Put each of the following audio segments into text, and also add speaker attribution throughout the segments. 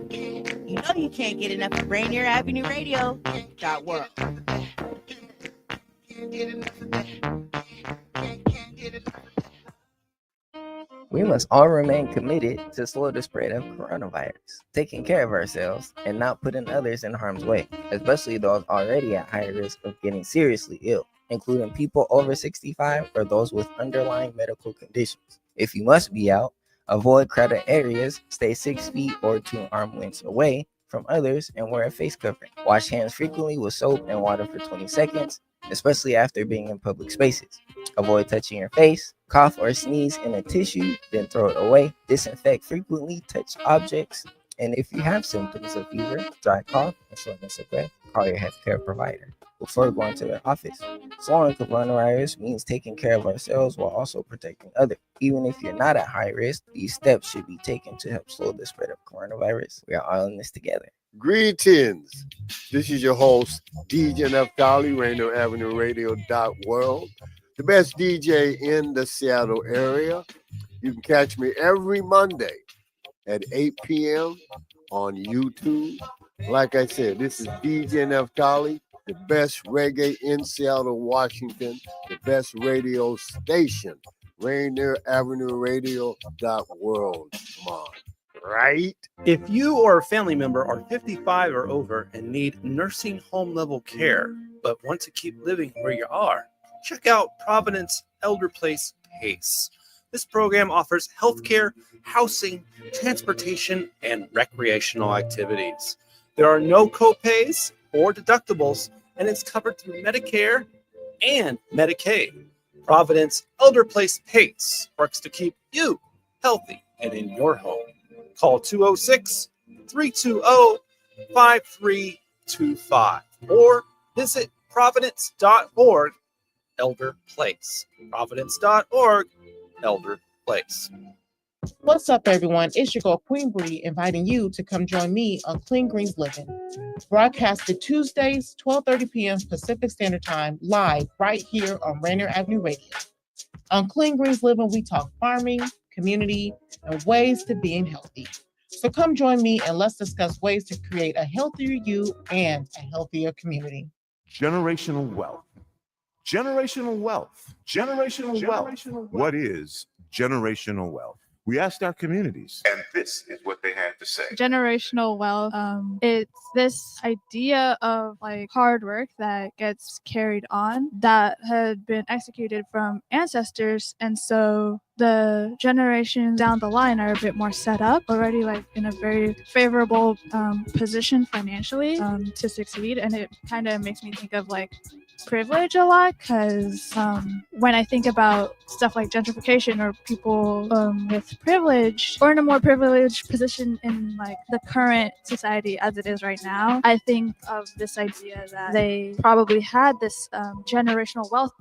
Speaker 1: You know you can't get enough of Rainier Avenue Radio .world.
Speaker 2: We must all remain committed to slow the spread of coronavirus, taking care of ourselves and not putting others in harm's way, especially those already at high risk of getting seriously ill, including people over 65 or those with underlying medical conditions. If you must be out, avoid crowded areas, stay 6 feet or 2 arm lengths away from others, and wear a face covering. Wash hands frequently with soap and water for 20 seconds, especially after being in public spaces. Avoid touching your face, cough or sneeze in a tissue, then throw it away. Disinfect frequently touched objects. And if you have symptoms of fever, dry cough, and shortness of breath, call your healthcare provider before going to their office. Slowing coronavirus means taking care of ourselves while also protecting others. Even if you're not at high risk, these steps should be taken to help slow the spread of coronavirus. We are all in this together.
Speaker 3: Greetings. This is your host, DJ Naftali, Rainier Avenue Radio .world, the best DJ in the Seattle area. You can catch me every Monday at 8 p.m. on YouTube. Like I said, this is DJ Naftali, the best reggae in Seattle, Washington, the best radio station, Rainier Avenue Radio .world. Come on. Right?
Speaker 4: If you or a family member are 55 or over and need nursing home level care, but want to keep living where you are, check out Providence Elder Place PACE. This program offers healthcare, housing, transportation, and recreational activities. There are no copays or deductibles, and it's covered through Medicare and Medicaid. Providence Elder Place PACE works to keep you healthy and in your home. Call 206-320-5325 or visit providence.org Elder Place. Providence.org Elder Place.
Speaker 5: What's up, everyone? It's your girl, Queen Bree, inviting you to come join me on Clean Greens Living. Broadcasted Tuesdays, 12:30 p.m. Pacific Standard Time, live right here on Rainier Avenue Radio. On Clean Greens Living, we talk farming, community, and ways to being healthy. So come join me and let's discuss ways to create a healthier you and a healthier community.
Speaker 6: Generational wealth. Generational wealth. Generational wealth. What is generational wealth? We asked our communities, and this is what they had to say.
Speaker 7: Generational wealth, it's this idea of like hard work that gets carried on that had been executed from ancestors, and so the generations down the line are a bit more set up already, like in a very favorable position financially to succeed. And it kind of makes me think of like privilege a lot, because when I think about stuff like gentrification or people with privilege or in a more privileged position in like the current society as it is right now, I think of this idea that they probably had this generational wealth.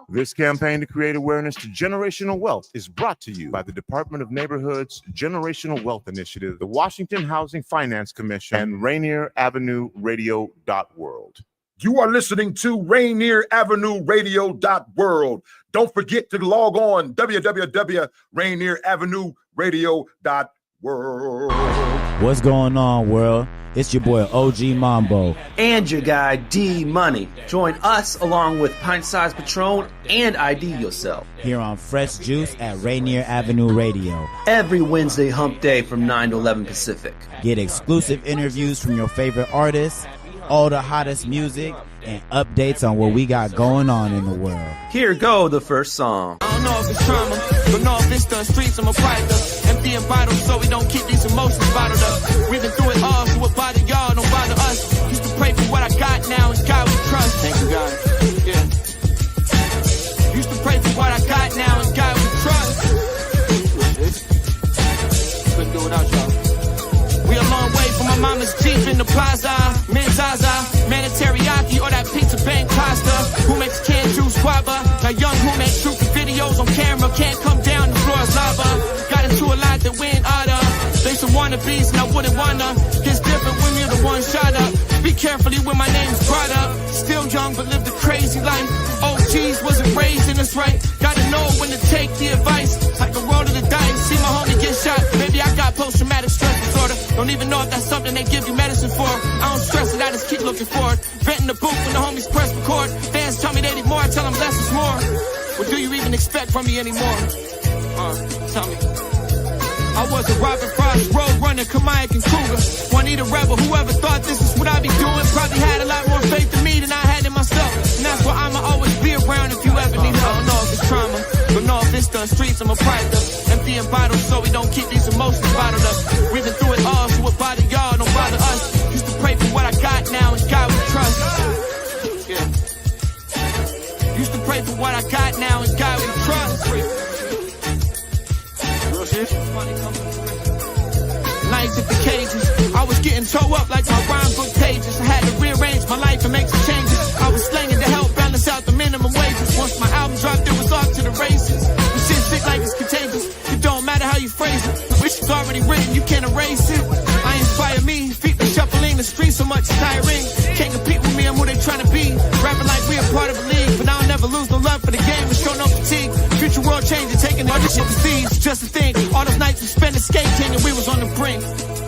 Speaker 6: This campaign to create awareness to generational wealth is brought to you by the Department of Neighborhood's Generational Wealth Initiative, the Washington Housing Finance Commission, and Rainier Avenue Radio .world.
Speaker 8: You are listening to Rainier Avenue Radio .world. Don't forget to log on www.RainierAvenueRadio.world.
Speaker 9: What's going on, world? It's your boy OG Mambo
Speaker 10: and your guy D Money. Join us along with Pint Size Patron and ID Yourself
Speaker 9: here on Fresh Juice at Rainier Avenue Radio
Speaker 10: every Wednesday hump day from 9 to 11 Pacific.
Speaker 9: Get exclusive interviews from your favorite artists, all the hottest music, and updates on what we got going on in the world.
Speaker 10: Here go the first song.
Speaker 11: I don't know if it's trauma, but know if it's the streets, I'm a fighter. Empty and vital, so we don't keep these emotions bottled up. We've been through it all, so what bother y'all don't bother us. Used to pray for what I got, now it's God we trust. Thank you, God. Yeah. Used to pray for what I got, now it's God we trust. Couldn't do without y'all. We a long way from my mama's Jeep in the plaza. Menzaza, man teriyaki, or that pizza bank pasta. Who makes canned juice guava? That young who makes truth videos on camera can't come down, the floor is lava. Got into a lot that we ain't out of. They some wannabes and I wouldn't wanna. It's different when you're the one shot up. Speak carefully when my name's brought up. Still young but lived a crazy life. OGs wasn't raised in us right. Gotta know when to take the advice. Like a roll of the dice. See my homie get shot. Maybe I got post-traumatic stress disorder. Don't Don't even know if that's something they give you medicine for. I don't stress it, I just keep looking for it. Vent in the booth when the homies press record. Fans tell me they need more, I tell them less is more. What do you even expect from me anymore? Tell me. I was a Robert Frost, road runner, Kamaya and Cougar. Juanita Rebel, whoever thought this is what I'd be doing, probably had a lot more faith in me than I had in myself. And that's why I'ma always be around if you ever need help. I don't know if it's trauma, don't know if it's the streets I'm a product of. Emptying bottles so we don't keep these emotions bottled up. We've been through it all, so what bother y'all don't bother us. Used to pray for what I got now, and God we trust. Yeah. Used to pray for what I got now, and God we trust. Nights at the cages, I was getting towed up like my rhyme book pages. I had to rearrange my life and make some changes. I was slanging to help balance out the minimum wages. Once my album dropped, it was off to the races. The shit sick like it's contagious. It don't matter how you phrase it. Wish it's already written, you can't erase it. I inspire me, feet been shuffling the street so much it's tiring. Can't compete with me, I'm who they trying to be. Rapping like we a part of a league, but I'll never lose no love for the game and show no fatigue. Future world changing, taking all this shit overseas. Just to think, all those nights we spent escaping and we was on the brink.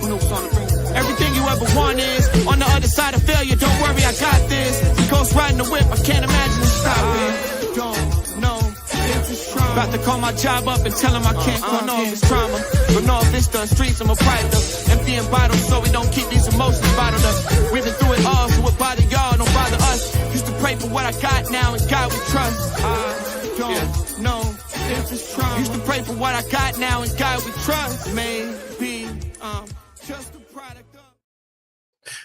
Speaker 11: Who knows on the brink? Everything you ever want is on the other side of failure. Don't worry, I got this. The ghost riding the whip, I can't imagine it stopping. Don't know if it's trauma. About to call my job up and tell him I can't. Don't know if it's trauma. Don't know if it's the streets I'm a product of. Emptying bottles so we don't keep these emotions bottled up. We've been through it all, so what bother y'all don't bother us. Used to pray for what I got now, and God we trust. I don't know if it's trauma. Used to pray for what I got now, and God we trust. Maybe just a product of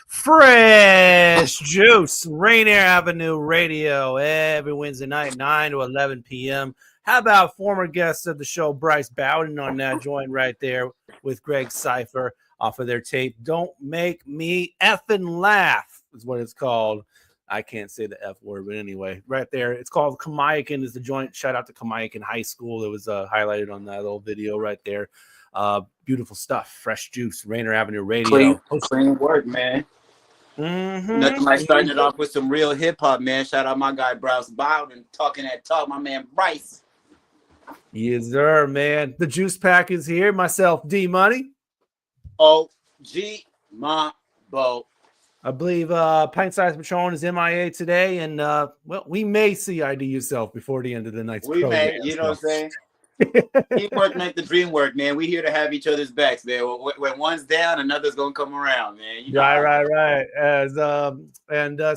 Speaker 4: Fresh Juice, Rainier Avenue Radio, every Wednesday night, 9 to 11 p.m. How about former guest of the show, Bryce Bowden, on that joint right there with Greg Cypher off of their tape, Don't Make Me Effing Laugh is what it's called. I can't say the F word, but anyway, right there. It's called Kamayakan is the joint. Shout out to Kamayakan High School. It was highlighted on that little video right there. Beautiful stuff. Fresh Juice, Rainier Avenue Radio.
Speaker 12: Clean work, man.
Speaker 4: Mm-hmm.
Speaker 12: Nothing like starting it off with some real hip hop, man. Shout out my guy Bryce Bowden talking that talk, my man Bryce.
Speaker 4: Yes, sir, man. The juice pack is here. Myself, D Money.
Speaker 12: OG Mambo.
Speaker 4: I believe Pint Size Patron is MIA today, and well, we may see ID Yourself before the end of the night's program.
Speaker 12: We may, you know what I'm saying? Teamwork make the dream work, man. We here to have each other's backs, man. When one's down, another's gonna come around, man. You know
Speaker 4: right. As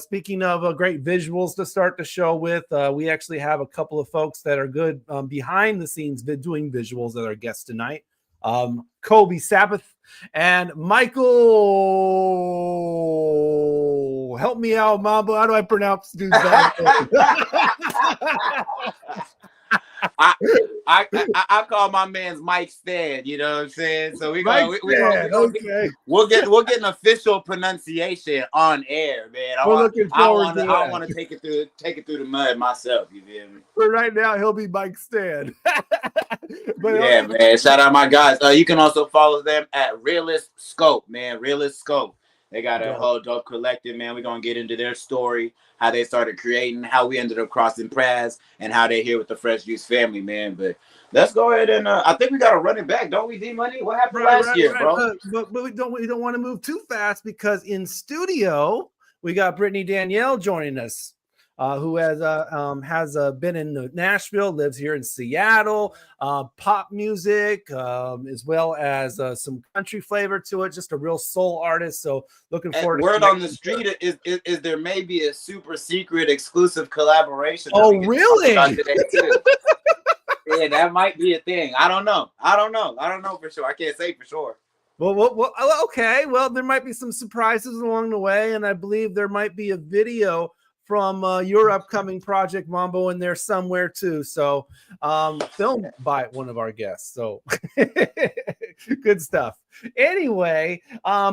Speaker 4: speaking of great visuals to start the show with, we actually have a couple of folks that are good behind the scenes doing visuals that are guests tonight. Koby Savath and Michael. Help me out, Mambo. How do I pronounce dude's name?
Speaker 12: I call my man's Mike Stan, you know what I'm saying? So we'll get an official pronunciation on air, man. I want to take it through the mud myself, you feel me?
Speaker 4: But right now he'll be Mike Stan.
Speaker 12: Man. Shout out my guys. You can also follow them at ReelistScope, man. ReelistScope. They got a whole dope collective, man. We're gonna get into their story, how they started creating, how we ended up crossing paths, and how they're here with the Fresh Juice family, man. But let's go ahead and I think we got to run it back, don't we, D Money? What happened last year, bro?
Speaker 4: But we don't want to move too fast, because in studio we got Brittany Danielle joining us, who has been in Nashville, lives here in Seattle, pop music, as well as some country flavor to it, just a real soul artist. So looking forward to
Speaker 12: word on the street is there may be a super secret exclusive collaboration.
Speaker 4: Oh, really?
Speaker 12: Yeah, that might be a thing. I don't know for sure. I can't say for sure.
Speaker 4: Well, okay. Well, there might be some surprises along the way, and I believe there might be a video from your upcoming project, Mambo, in there somewhere too. So filmed by one of our guests. So good stuff. Anyway,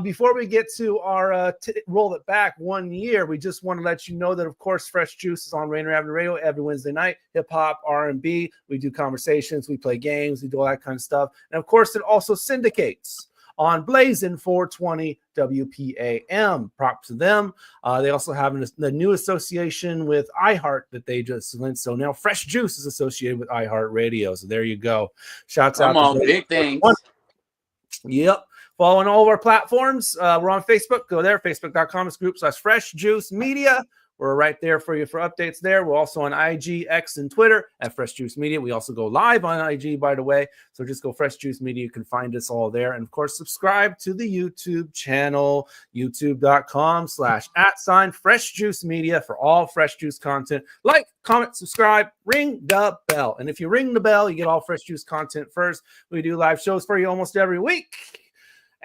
Speaker 4: before we get to our roll it back 1 year, we just want to let you know that, of course, Fresh Juice is on Rainier Avenue Radio every Wednesday night. Hip hop, R&B. We do conversations. We play games. We do all that kind of stuff. And of course, it also syndicates on Blazing 420 WPAM. Props to them. They also have the new association with iHeart that they just went. So now Fresh Juice is associated with iHeart Radio. So there you go. Shouts out.
Speaker 12: Come on, big things.
Speaker 4: Yep. Follow on all of our platforms. We're on Facebook. Go there, facebook.com/group/FreshJuiceMedia. We're right there for you for updates there. We're also on IG, X, and Twitter at Fresh Juice Media. We also go live on IG, by the way. So just go Fresh Juice Media. You can find us all there. And, of course, subscribe to the YouTube channel, youtube.com/@Fresh Juice Media for all Fresh Juice content. Like, comment, subscribe, ring the bell. And if you ring the bell, you get all Fresh Juice content first. We do live shows for you almost every week.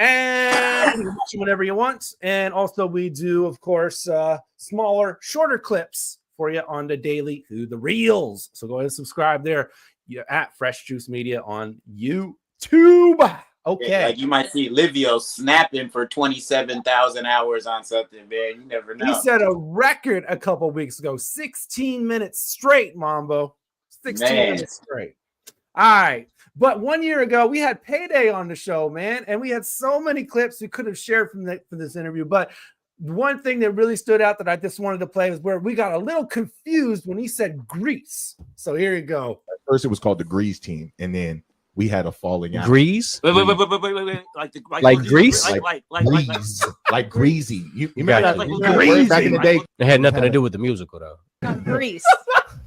Speaker 4: And you can watch them whenever you want. And also we do, of course, smaller, shorter clips for you on the daily through the reels. So go ahead and subscribe there. You're at Fresh Juice Media on YouTube. Okay.
Speaker 12: Yeah, like you might see Livio snapping for 27,000 hours on something, man. You never know.
Speaker 4: He set a record a couple weeks ago, 16 minutes straight, Mambo. 16 minutes straight. All right. But 1 year ago, we had Payday on the show, man, and we had so many clips we could have shared from this interview. But one thing that really stood out that I just wanted to play was where we got a little confused when he said Grease. So here you go.
Speaker 8: At first, it was called the Grease Team, and then we had a falling out.
Speaker 13: Grease?
Speaker 12: Wait.
Speaker 13: Like Grease?
Speaker 8: Like greasy. You
Speaker 13: Got
Speaker 8: remember
Speaker 13: you.
Speaker 8: back in the day?
Speaker 13: It had nothing to do with the musical, though.
Speaker 1: Grease.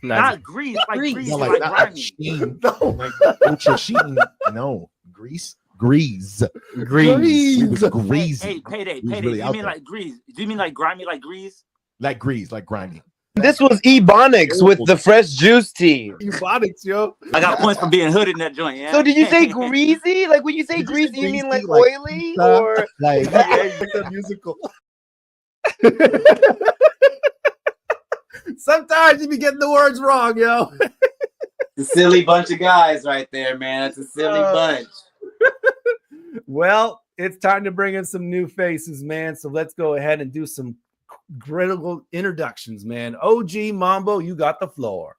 Speaker 10: Not grease, like grease,
Speaker 8: No,
Speaker 10: like
Speaker 8: not
Speaker 10: grimy.
Speaker 8: Sheen. Like Ultra Sheen. No, Grease. Grease.
Speaker 13: Grease.
Speaker 8: It was greasy.
Speaker 10: Hey, Payday.
Speaker 8: It was
Speaker 10: Do
Speaker 8: really
Speaker 10: you
Speaker 8: out
Speaker 10: mean
Speaker 8: there.
Speaker 10: like grease? Do you mean like grimy, like grease?
Speaker 8: Like grease, like grimy.
Speaker 14: This was Ebonics with the Fresh Juice Team.
Speaker 4: Ebonics, yo.
Speaker 10: I got points for being hood in that joint. Yeah.
Speaker 14: So did you say greasy? Like when you say greasy, you mean like
Speaker 8: Greasy,
Speaker 14: oily or
Speaker 8: like
Speaker 4: the musical. Sometimes you be getting the words wrong, yo.
Speaker 12: It's a silly bunch of guys right there, man. It's a silly bunch.
Speaker 4: Well, it's time to bring in some new faces, man. So let's go ahead and do some critical introductions, man. OG Mambo, you got the floor.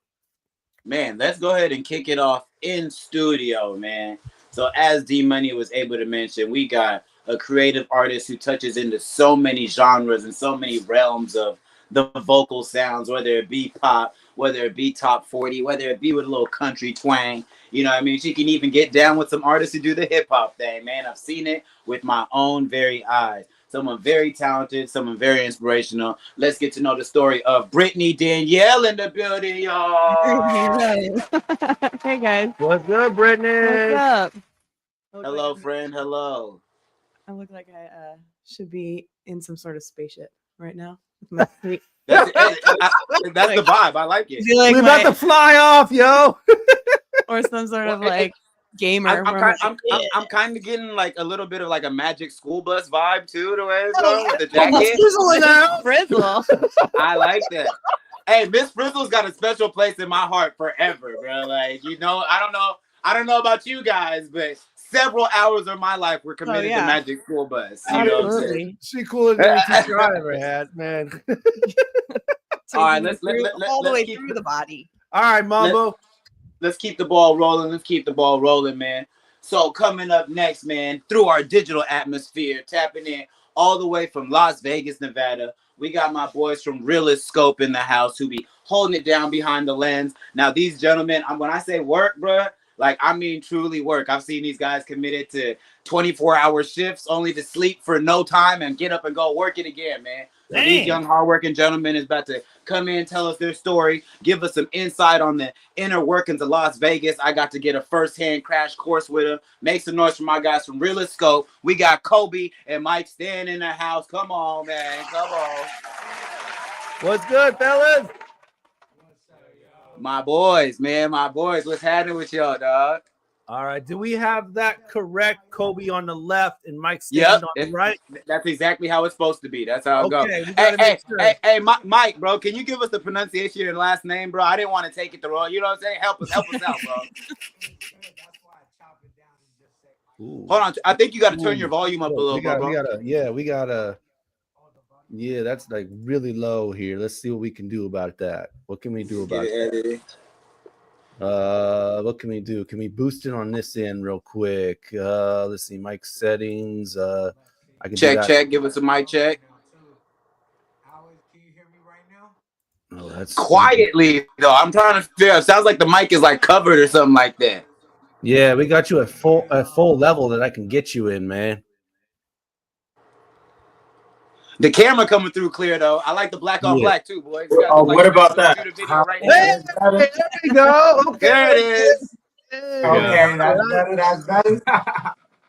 Speaker 12: Man, let's go ahead and kick it off in studio, man. So as D Money was able to mention, we got a creative artist who touches into so many genres and so many realms of the vocal sounds, whether it be pop, whether it be top 40, whether it be with a little country twang. You know what I mean? She can even get down with some artists who do the hip hop thing, man. I've seen it with my own very eyes. Someone very talented, someone very inspirational. Let's get to know the story of Brittany Danielle in the building, y'all.
Speaker 15: Hey guys.
Speaker 4: What's good, Brittany?
Speaker 15: What's up?
Speaker 12: Hello, friend. Hello.
Speaker 15: I look like I should be in some sort of spaceship right now. With my feet.
Speaker 12: That's the vibe. I like it.
Speaker 15: Like
Speaker 4: We're about to fly off, yo.
Speaker 15: Or some sort of like gamer.
Speaker 12: I'm kind of getting like a little bit of like a Magic School Bus vibe too, the way it's going with the jacket.
Speaker 15: Frizzle.
Speaker 12: I like that. Hey, Miss Frizzle's got a special place in my heart forever, bro. Like, you know, I don't know about you guys, but several hours of my life were committed to Magic School Bus. You know what I'm saying?
Speaker 4: She cooler than any teacher I ever had, man.
Speaker 12: All right, let's
Speaker 1: all the way through the body.
Speaker 4: All right, Mambo.
Speaker 12: Let's keep the ball rolling. Let's keep the ball rolling, man. So coming up next, man, through our digital atmosphere, tapping in all the way from Las Vegas, Nevada, we got my boys from ReelistScope in the house who be holding it down behind the lens. Now, these gentlemen, when I say work, bro, like, I mean truly work. I've seen these guys committed to 24-hour shifts only to sleep for no time and get up and go work it again, man. So these young, hardworking gentlemen is about to come in, tell us their story, give us some insight on the inner workings of Las Vegas. I got to get a first-hand crash course with them. Make some noise for my guys from ReelistScope. We got Koby and Mike Stan in the house. Come on, man. Come on.
Speaker 4: What's good, fellas?
Speaker 12: My boys, man. My boys. What's happening with y'all, dog?
Speaker 4: All right. Do we have that correct? Koby on the left and Mike Stan on the right?
Speaker 12: That's exactly how it's supposed to be. That's how it goes.
Speaker 4: We
Speaker 12: Hey, Mike, bro, can you give us the pronunciation of your last name, bro? I didn't want to take it the wrong. You know what I'm saying? Help us out, bro. Hold on. I think you got to turn your volume up a little bit, bro.
Speaker 4: We gotta. Yeah, that's like really low here. Let's see what we can do about that. What can we do about that? What can we do? Can we boost it on this end real quick? Let's see, mic settings. I can
Speaker 12: check. Give us a mic check.
Speaker 4: Oh, that's
Speaker 12: quietly though. I'm trying to figure. It sounds like the mic is like covered or something like that.
Speaker 4: Yeah, we got you at full level that I can get you in, man.
Speaker 12: The camera coming through clear though. I like the black on black too, boys.
Speaker 16: What about that?
Speaker 12: Right
Speaker 16: There
Speaker 17: you go. Okay.
Speaker 12: There it is.
Speaker 16: Okay, that's better. That's better.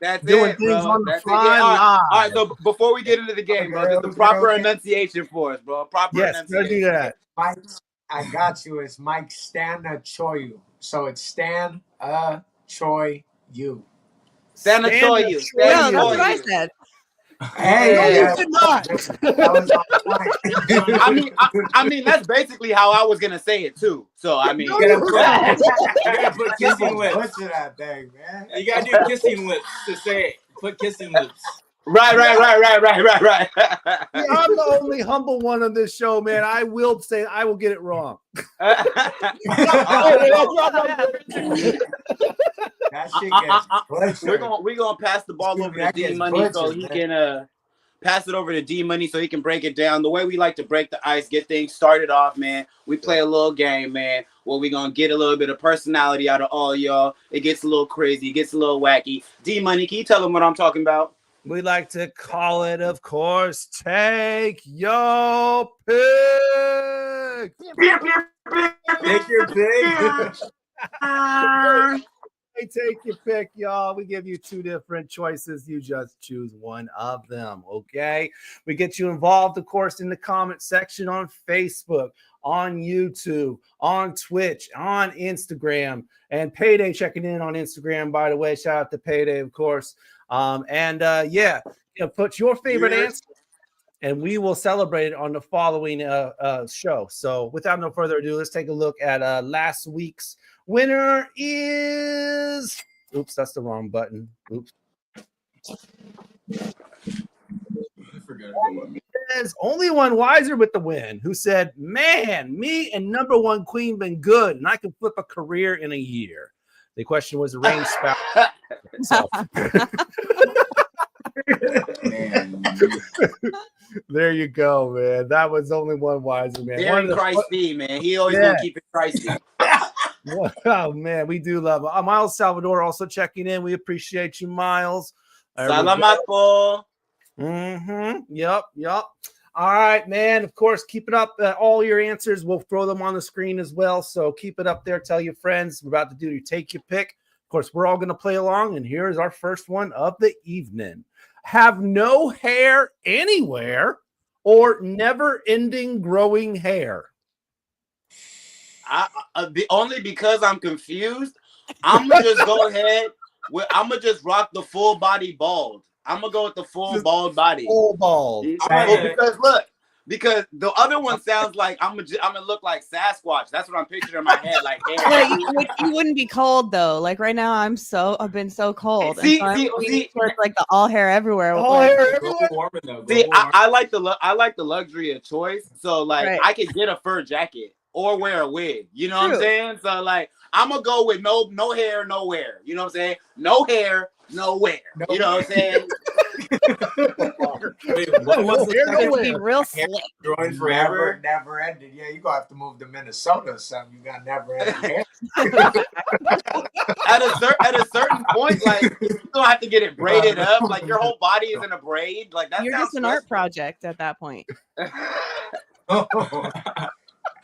Speaker 12: That's
Speaker 17: Doing
Speaker 12: it,
Speaker 17: things
Speaker 12: bro.
Speaker 17: on the
Speaker 12: That's
Speaker 17: fly
Speaker 12: it. Yeah,
Speaker 17: live.
Speaker 12: all right, so before we get into the game, bro, just the proper enunciation for us, bro. Proper enunciation.
Speaker 17: Let's do that.
Speaker 16: Mike, I got you. It's Mike Stanicioiu. So it's Stan Choi you.
Speaker 12: Stanicioiu.
Speaker 15: No, that's what I said.
Speaker 16: Hey,
Speaker 17: no, you did not.
Speaker 12: I mean, that's basically how I was gonna say it too. So I mean,
Speaker 16: you gotta put kissing lips. Butcher that thing, man.
Speaker 18: You gotta do kissing lips to say it. Put kissing lips.
Speaker 12: Right.
Speaker 17: Yeah, I'm the only humble one on this show, man. I will say I will get it wrong.
Speaker 12: We're gonna pass the ball over to D Money so he can pass it over to D Money so he can break it down. The way we like to break the ice, get things started off, man. We play a little game, man, where we're gonna get a little bit of personality out of all y'all. It gets a little crazy, it gets a little wacky. D Money, can you tell them what I'm talking about?
Speaker 17: We like to call it, of course, take your pick.
Speaker 16: Take your pick.
Speaker 17: Hey, take your pick, y'all. We give you two different choices. You just choose one of them, okay? We get you involved, of course, in the comment section on Facebook, on YouTube, on Twitch, on Instagram, and Payday checking in on Instagram, by the way. Shout out to Payday, of course. Put your favorite answer, and we will celebrate it on the following show. So without no further ado, let's take a look at last week's winner is... Oops, that's the wrong button. Oops. There's only one wiser with the win who said, man, me and number one queen been good, and I can flip a career in a year. The question was the rain spout. There you go, man. That was only one wiser, man.
Speaker 12: Very Christy, man. He always gonna keep it Christy.
Speaker 17: Oh man, we do love it. Miles Salvador also checking in. We appreciate you, Miles.
Speaker 12: Salamat po.
Speaker 17: Yep. All right, man. Of course, keep it up. All your answers, we'll throw them on the screen as well. So keep it up there. Tell your friends. We're about to do your take your pick. Of course, we're all going to play along. And here's our first one of the evening. Have no hair anywhere or never-ending growing hair?
Speaker 12: Only because I'm confused, I'm going to just go ahead. I'm going to just rock the full body bald. I'm gonna go with the full bald body.
Speaker 17: Full bald.
Speaker 12: Because the other one sounds like I'm gonna look like Sasquatch. That's what I'm picturing in my head. Like,
Speaker 15: you wouldn't be cold though. Like right now, I've been so cold.
Speaker 12: See,
Speaker 15: it's like the all hair everywhere.
Speaker 17: All hair everywhere.
Speaker 12: See, I like the luxury of choice. So like, I could get a fur jacket or wear a wig. You know what I'm saying? So like, I'm gonna go with no hair, nowhere. You know what I'm saying? No hair, nowhere. You know what I'm saying?
Speaker 15: Be real slick.
Speaker 16: Growing forever, never ended. Yeah, you gonna have to move to Minnesota or something. You got never ended hair.
Speaker 12: At a certain point, like you don't have to get it braided up. Like your whole body is in a braid. Like that.
Speaker 15: You're just an art project at that point.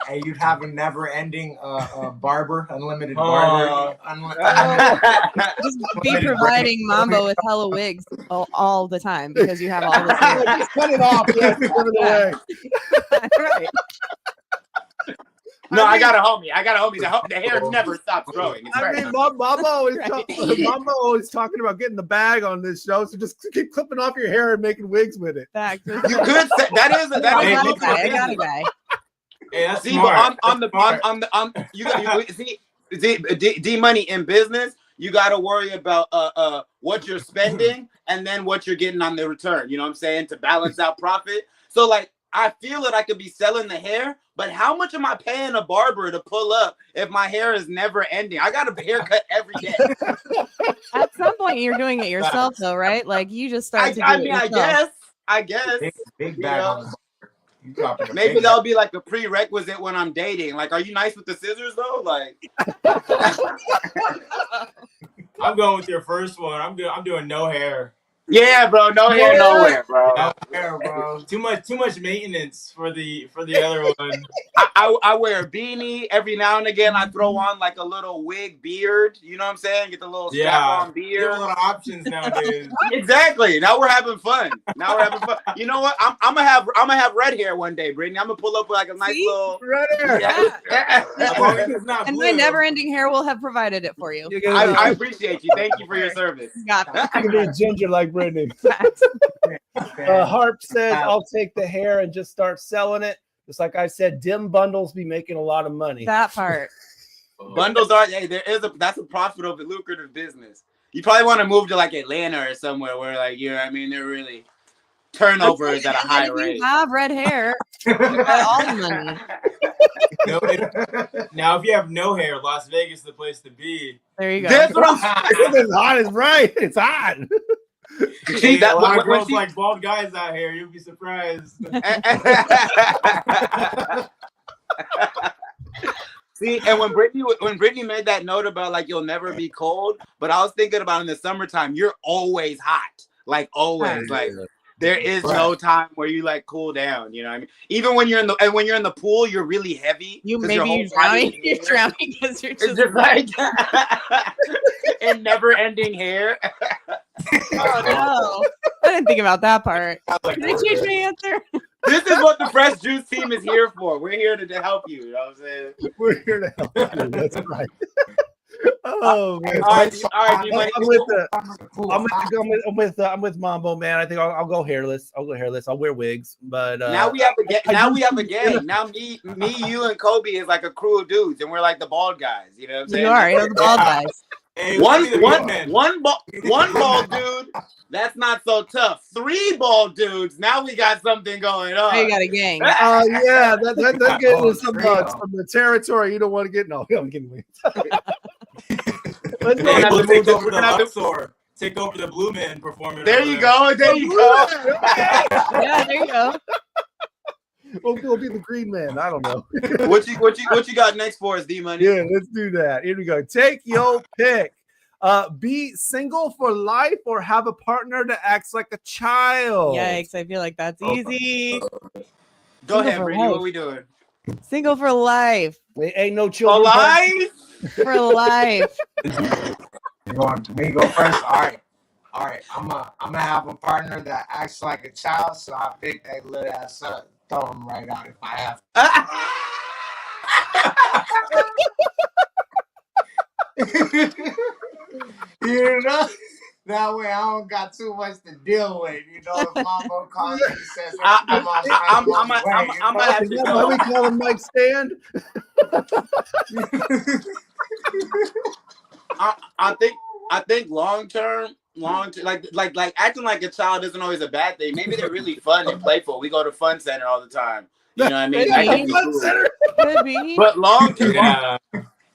Speaker 16: Hey, you'd have a never-ending barber, unlimited barber.
Speaker 15: Just be providing Mambo with hella wigs all the time because you have all this hair.
Speaker 17: Just cut it off. Yeah, give it away.
Speaker 15: Right.
Speaker 12: No, I got a homie. The hair never stops growing. It's
Speaker 17: I mean, Mambo always talking about getting the bag on this show, so just keep clipping off your hair and making wigs with it.
Speaker 15: You
Speaker 12: could say that is
Speaker 15: I got a guy.
Speaker 18: Yeah, that's
Speaker 12: see,
Speaker 18: smart.
Speaker 12: But D Money in business, you got to worry about what you're spending and then what you're getting on the return. You know what I'm saying? To balance out profit. So like, I feel that I could be selling the hair, but how much am I paying a barber to pull up if my hair is never ending? I got a haircut every day.
Speaker 15: At some point, you're doing it yourself, though, right? Like you just start to do it yourself.
Speaker 12: I guess.
Speaker 16: Big bag on the
Speaker 12: maybe that'll be like a prerequisite when I'm dating. Like, are you nice with the scissors though? Like,
Speaker 18: I'm going with your first one. I'm doing no hair.
Speaker 12: Yeah, bro. No hair, nowhere, bro.
Speaker 18: No hair, bro. Too much maintenance for the other one.
Speaker 12: I wear a beanie every now and again. I throw on like a little wig beard. You know what I'm saying? Get the little strap-on beard.
Speaker 18: You have a lot of options nowadays.
Speaker 12: Exactly. Now we're having fun. You know what? I'm gonna have red hair one day, Brittany. I'm gonna pull up with like a nice little
Speaker 17: red hair.
Speaker 12: Yeah.
Speaker 15: And my never-ending hair will have provided it for you.
Speaker 12: I appreciate you. Thank you for your service.
Speaker 15: Got it.
Speaker 17: You can be a ginger like Brittany. Harp says, I'll take the hair and just start selling it. Just like I said, dim bundles be making a lot of money.
Speaker 15: That part.
Speaker 12: Bundles are, that's a profitable, lucrative business. You probably want to move to like Atlanta or somewhere where like, you know what I mean, they're really turnover is at a high rate.
Speaker 15: You have red hair. You got all the money.
Speaker 18: Now, if you have no hair, Las Vegas is the place to be.
Speaker 15: There you go.
Speaker 12: That's what I'm saying.
Speaker 17: It's hot. It's right. It's hot.
Speaker 18: See, a lot of girls like bald guys out here. You'll be surprised.
Speaker 12: See, and when Brittany made that note about like you'll never be cold, but I was thinking about in the summertime, you're always hot, like always, like there is no time where you like cool down. You know what I mean? Even when you're in the pool, you're really heavy.
Speaker 15: You're drowning because you're just
Speaker 12: like and never-ending hair.
Speaker 15: Oh no! I didn't think about that part. Can I change my answer?
Speaker 12: This is what the Fresh Juice team is here for. We're here to help you. You know what I'm saying?
Speaker 17: We're here to help you. That's right. Oh man!
Speaker 12: All right,
Speaker 17: I'm with Mambo, man. I think I'll go hairless. I'll wear wigs, but
Speaker 12: now we have a gang. Now me, you, and Kobe is like a crew of dudes, and we're like the bald guys. You know what I'm saying?
Speaker 15: You are. You're the bald guys.
Speaker 18: Hey,
Speaker 12: one bald dude. That's not so tough. 3 bald dudes. Now we got something going on.
Speaker 15: Now you got a gang.
Speaker 17: Yeah, that getting into some the territory you don't want to get. No, I'm kidding.
Speaker 18: Let's go. Take over the Luxor. Take over the Blue Man performance.
Speaker 12: There you go. There you go.
Speaker 15: Yeah, there you go.
Speaker 17: We'll be the Green Man. I don't know.
Speaker 12: What you got next for us, D Money?
Speaker 17: Yeah, let's do that. Here we go. Take your pick. Be single for life or have a partner that acts like a child.
Speaker 15: Yikes! I feel like that's easy.
Speaker 12: Go ahead, Brittany. What are we doing?
Speaker 15: Single for life.
Speaker 17: Ain't no children.
Speaker 12: For life.
Speaker 15: For life.
Speaker 16: You want me to go first? All right. I'm gonna have a partner that acts like a child, so I pick that little ass up, throw him right out if I have. You know, that way I don't got too much to deal with. You know, if Mambo calls and says, I'm
Speaker 12: gonna have to go.
Speaker 17: Why we call him Mike Stand?
Speaker 12: I think long term, like acting like a child isn't always a bad thing. Maybe they're really fun and playful. We go to Fun Center all the time. You know what I mean?
Speaker 15: Could be.
Speaker 12: But long term,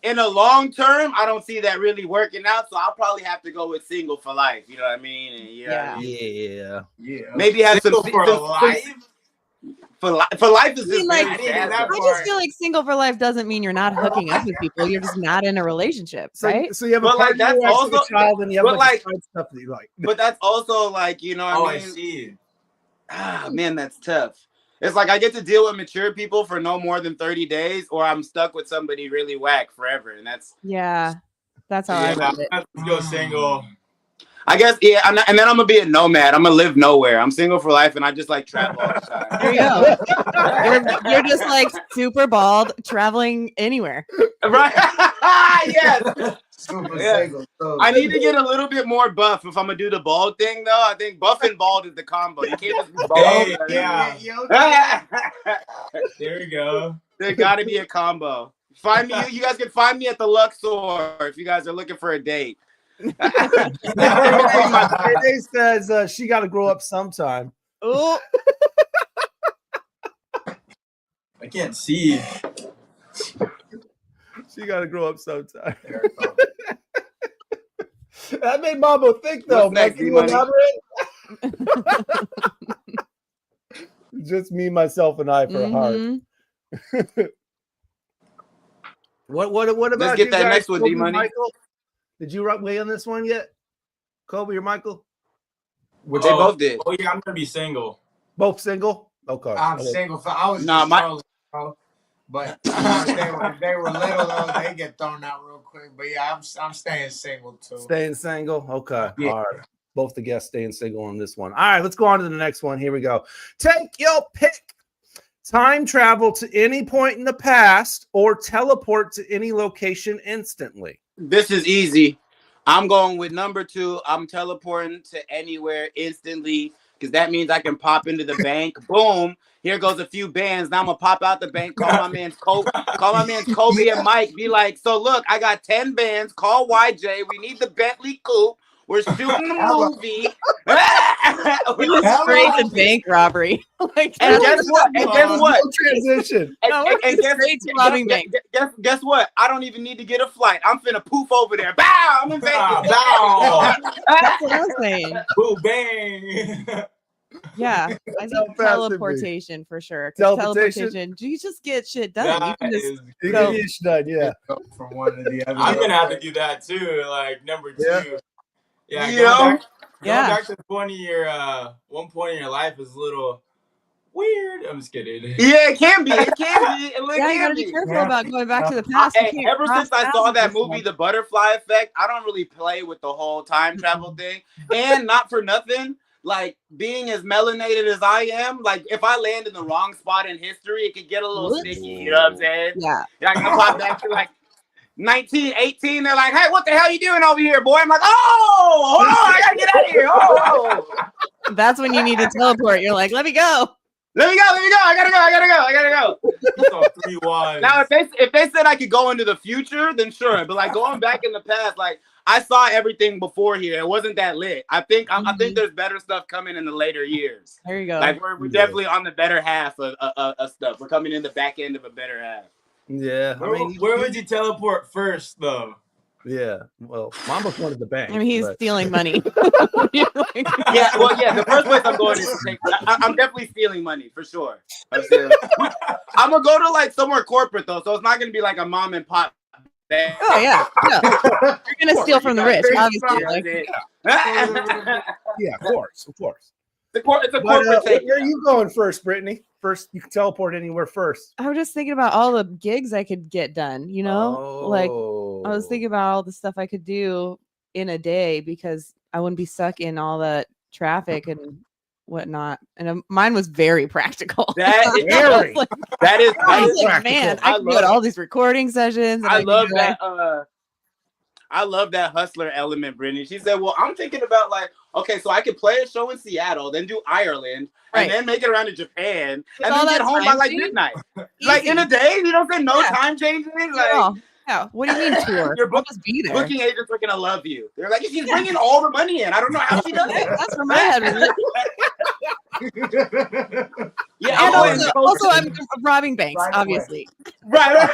Speaker 12: in the long term, I don't see that really working out. So I'll probably have to go with single for life. You know what I mean? And
Speaker 17: Yeah.
Speaker 12: Maybe have
Speaker 18: single
Speaker 12: some
Speaker 18: for life.
Speaker 12: For life is just
Speaker 15: like,
Speaker 12: very
Speaker 15: I just feel like single for life doesn't mean you're not hooking up with people. You're just not in a relationship, right?
Speaker 17: So you have a partner that's also a child, and you have like stuff that you like.
Speaker 12: But that's also like, you know what I mean?
Speaker 18: I see.
Speaker 12: Ah, man, that's tough. It's like I get to deal with mature people for no more than 30 days, or I'm stuck with somebody really whack forever, and that's
Speaker 15: that's how I love it.
Speaker 18: Let's go single.
Speaker 12: I guess, yeah, and then I'm gonna be a nomad. I'm gonna live nowhere. I'm single for life, and I just like travel all the time.
Speaker 15: There you go. You're just like super bald, traveling anywhere.
Speaker 12: Right? Yes.
Speaker 16: Single.
Speaker 12: I need to get a little bit more buff if I'm gonna do the bald thing, though. I think buff and bald is the combo. You can't just be bald.
Speaker 18: There you go.
Speaker 12: There gotta be a combo. Find me. You guys can find me at the Luxor if you guys are looking for a date.
Speaker 17: They says she got to grow up sometime.
Speaker 15: Oh,
Speaker 18: I can't see.
Speaker 17: She got to grow up sometime. That made Mambo think, though.
Speaker 12: Next,
Speaker 17: Can you elaborate? Just me, myself, and I for a heart. What about
Speaker 12: Let's get
Speaker 17: you
Speaker 12: that
Speaker 17: guys?
Speaker 12: next one,
Speaker 17: Kobe,
Speaker 12: D-Money.
Speaker 17: Michael? Did you weigh on this one yet? Kobe or Michael?
Speaker 12: They both did.
Speaker 18: Oh yeah, I'm gonna be single.
Speaker 17: Both single? Okay.
Speaker 16: I'm single. I was
Speaker 12: Nah,
Speaker 16: just trolling, bro. But if they were little though, they get thrown out real quick. But yeah, I'm staying single too.
Speaker 17: Staying single? Okay.
Speaker 16: Yeah.
Speaker 17: All right. Both the guests staying single on this one. All right, let's go on to the next one. Here we go. Take your pick. Time travel to any point in the past or teleport to any location instantly.
Speaker 12: This is easy. I'm going with number 2. I'm teleporting to anywhere instantly because that means I can pop into the bank. Boom. Here goes a few bands. Now I'm gonna pop out the bank. Call my man's Kobe and Mike. Be like, so look, I got 10 bands. Call YJ. We need the Bentley coupe. We're shooting a movie.
Speaker 15: It was straight to bank robbery.
Speaker 12: And guess what?
Speaker 17: No transition.
Speaker 15: No, we're straight to robbing banks.
Speaker 12: Guess what? I don't even need to get a flight. I'm finna poof over there. Bow! I'm in Vegas.
Speaker 18: Bow!
Speaker 15: That's what I'm saying.
Speaker 18: Boo bang!
Speaker 15: Yeah, I think teleportation for sure. Teleportation, you just get shit done. You can just go.
Speaker 17: Get shit done, yeah.
Speaker 16: From one to the other.
Speaker 18: I'm gonna have to do that too. Like number 2. Yeah. Going back to one point in your life is a little weird. I'm just kidding.
Speaker 12: Yeah, it can be. It can be.
Speaker 15: Yeah, you gotta be careful about going back to the past.
Speaker 12: Ever since I saw that movie, The Butterfly Effect, I don't really play with the whole time travel thing. And not for nothing, like being as melanated as I am, like if I land in the wrong spot in history, it could get a little sticky. You know what I'm saying?
Speaker 15: Yeah.
Speaker 12: I can pop back to like 1918. They're like, hey, what the hell you doing over here, boy? I'm like, oh, hold on, I gotta get out of here. Oh.
Speaker 15: That's when you need to teleport. You're like, let me go.
Speaker 12: Let me go. I gotta go.
Speaker 18: So 3 1.
Speaker 12: Now, if they said I could go into the future, then sure. But like going back in the past, like I saw everything before here. It wasn't that lit. I think there's better stuff coming in the later years.
Speaker 15: There you go.
Speaker 12: Like we're definitely on the better half of stuff. We're coming in the back end of a better half.
Speaker 17: Yeah.
Speaker 18: Where would you teleport first, though?
Speaker 17: Yeah. Well, Mambo's one of the bank.
Speaker 15: I mean, he's stealing money.
Speaker 12: Yeah. Well, yeah. The first place I'm going is to take. I'm definitely stealing money for sure. I'm gonna go to like somewhere corporate though, so it's not gonna be like a mom and pop.
Speaker 15: Oh yeah. No. You're gonna steal from the rich, obviously. Like,
Speaker 17: yeah, of course.
Speaker 12: It's a corporate thing.
Speaker 17: Where are you going first, Brittany? First, you can teleport anywhere first.
Speaker 15: I was just thinking about all the gigs I could get done, you know? Like I was thinking about all the stuff I could do in a day because I wouldn't be stuck in all that traffic and whatnot. And mine was very practical.
Speaker 12: That is
Speaker 15: like, man, I can go to all these recording sessions. And
Speaker 12: I love that. I love that hustler element, Brittany. She said, well, I'm thinking about like, okay, so I could play a show in Seattle, then do Ireland, and then make it around to Japan, and then get home by like midnight. Like in a day, you don't say no time changing. Like,
Speaker 15: yeah. What do you mean tour?
Speaker 12: Your
Speaker 15: I'll just be there.
Speaker 12: booking agents are gonna love you. They're like, she's bringing all the money in. I don't know how she does it.
Speaker 15: That's where my head was.
Speaker 12: Yeah,
Speaker 15: and also I'm robbing banks, obviously.
Speaker 12: Right.